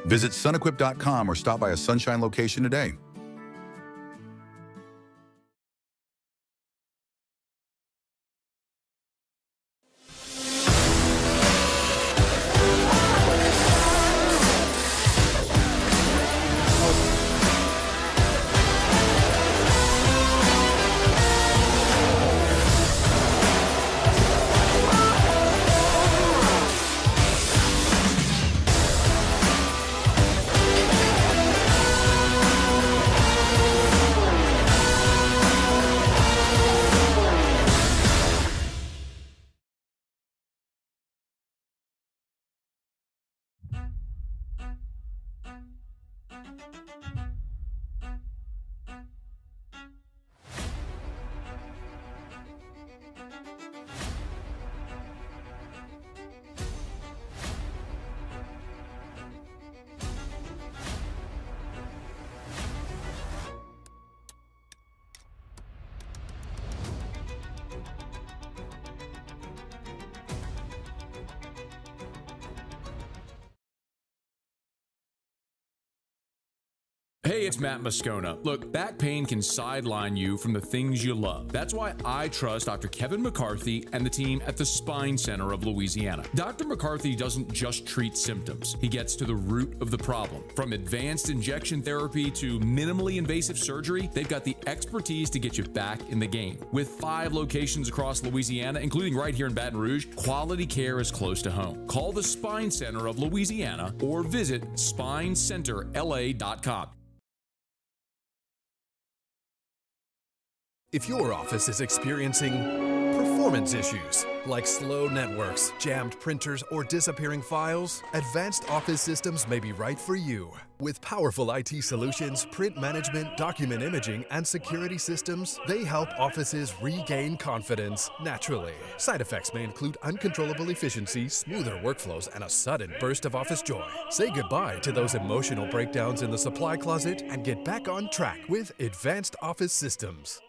Visit sunequip.com or stop by a Sunshine location today. Hey, it's Matt Moscona. Look, back pain can sideline you from the things you love. That's why I trust Dr. Kevin McCarthy and the team at the Spine Center of Louisiana. Dr. McCarthy doesn't just treat symptoms. He gets to the root of the problem. From advanced injection therapy to minimally invasive surgery, they've got the expertise to get you back in the game. With 5 locations across Louisiana, including right here in Baton Rouge, quality care is close to home. Call the Spine Center of Louisiana or visit spinecenterla.com. If your office is experiencing performance issues like slow networks, jammed printers, or disappearing files, Advanced Office Systems may be right for you. With powerful IT solutions, print management, document imaging, and security systems, they help offices regain confidence naturally. Side effects may include uncontrollable efficiency, smoother workflows, and a sudden burst of office joy. Say goodbye to those emotional breakdowns in the supply closet and get back on track with Advanced Office Systems.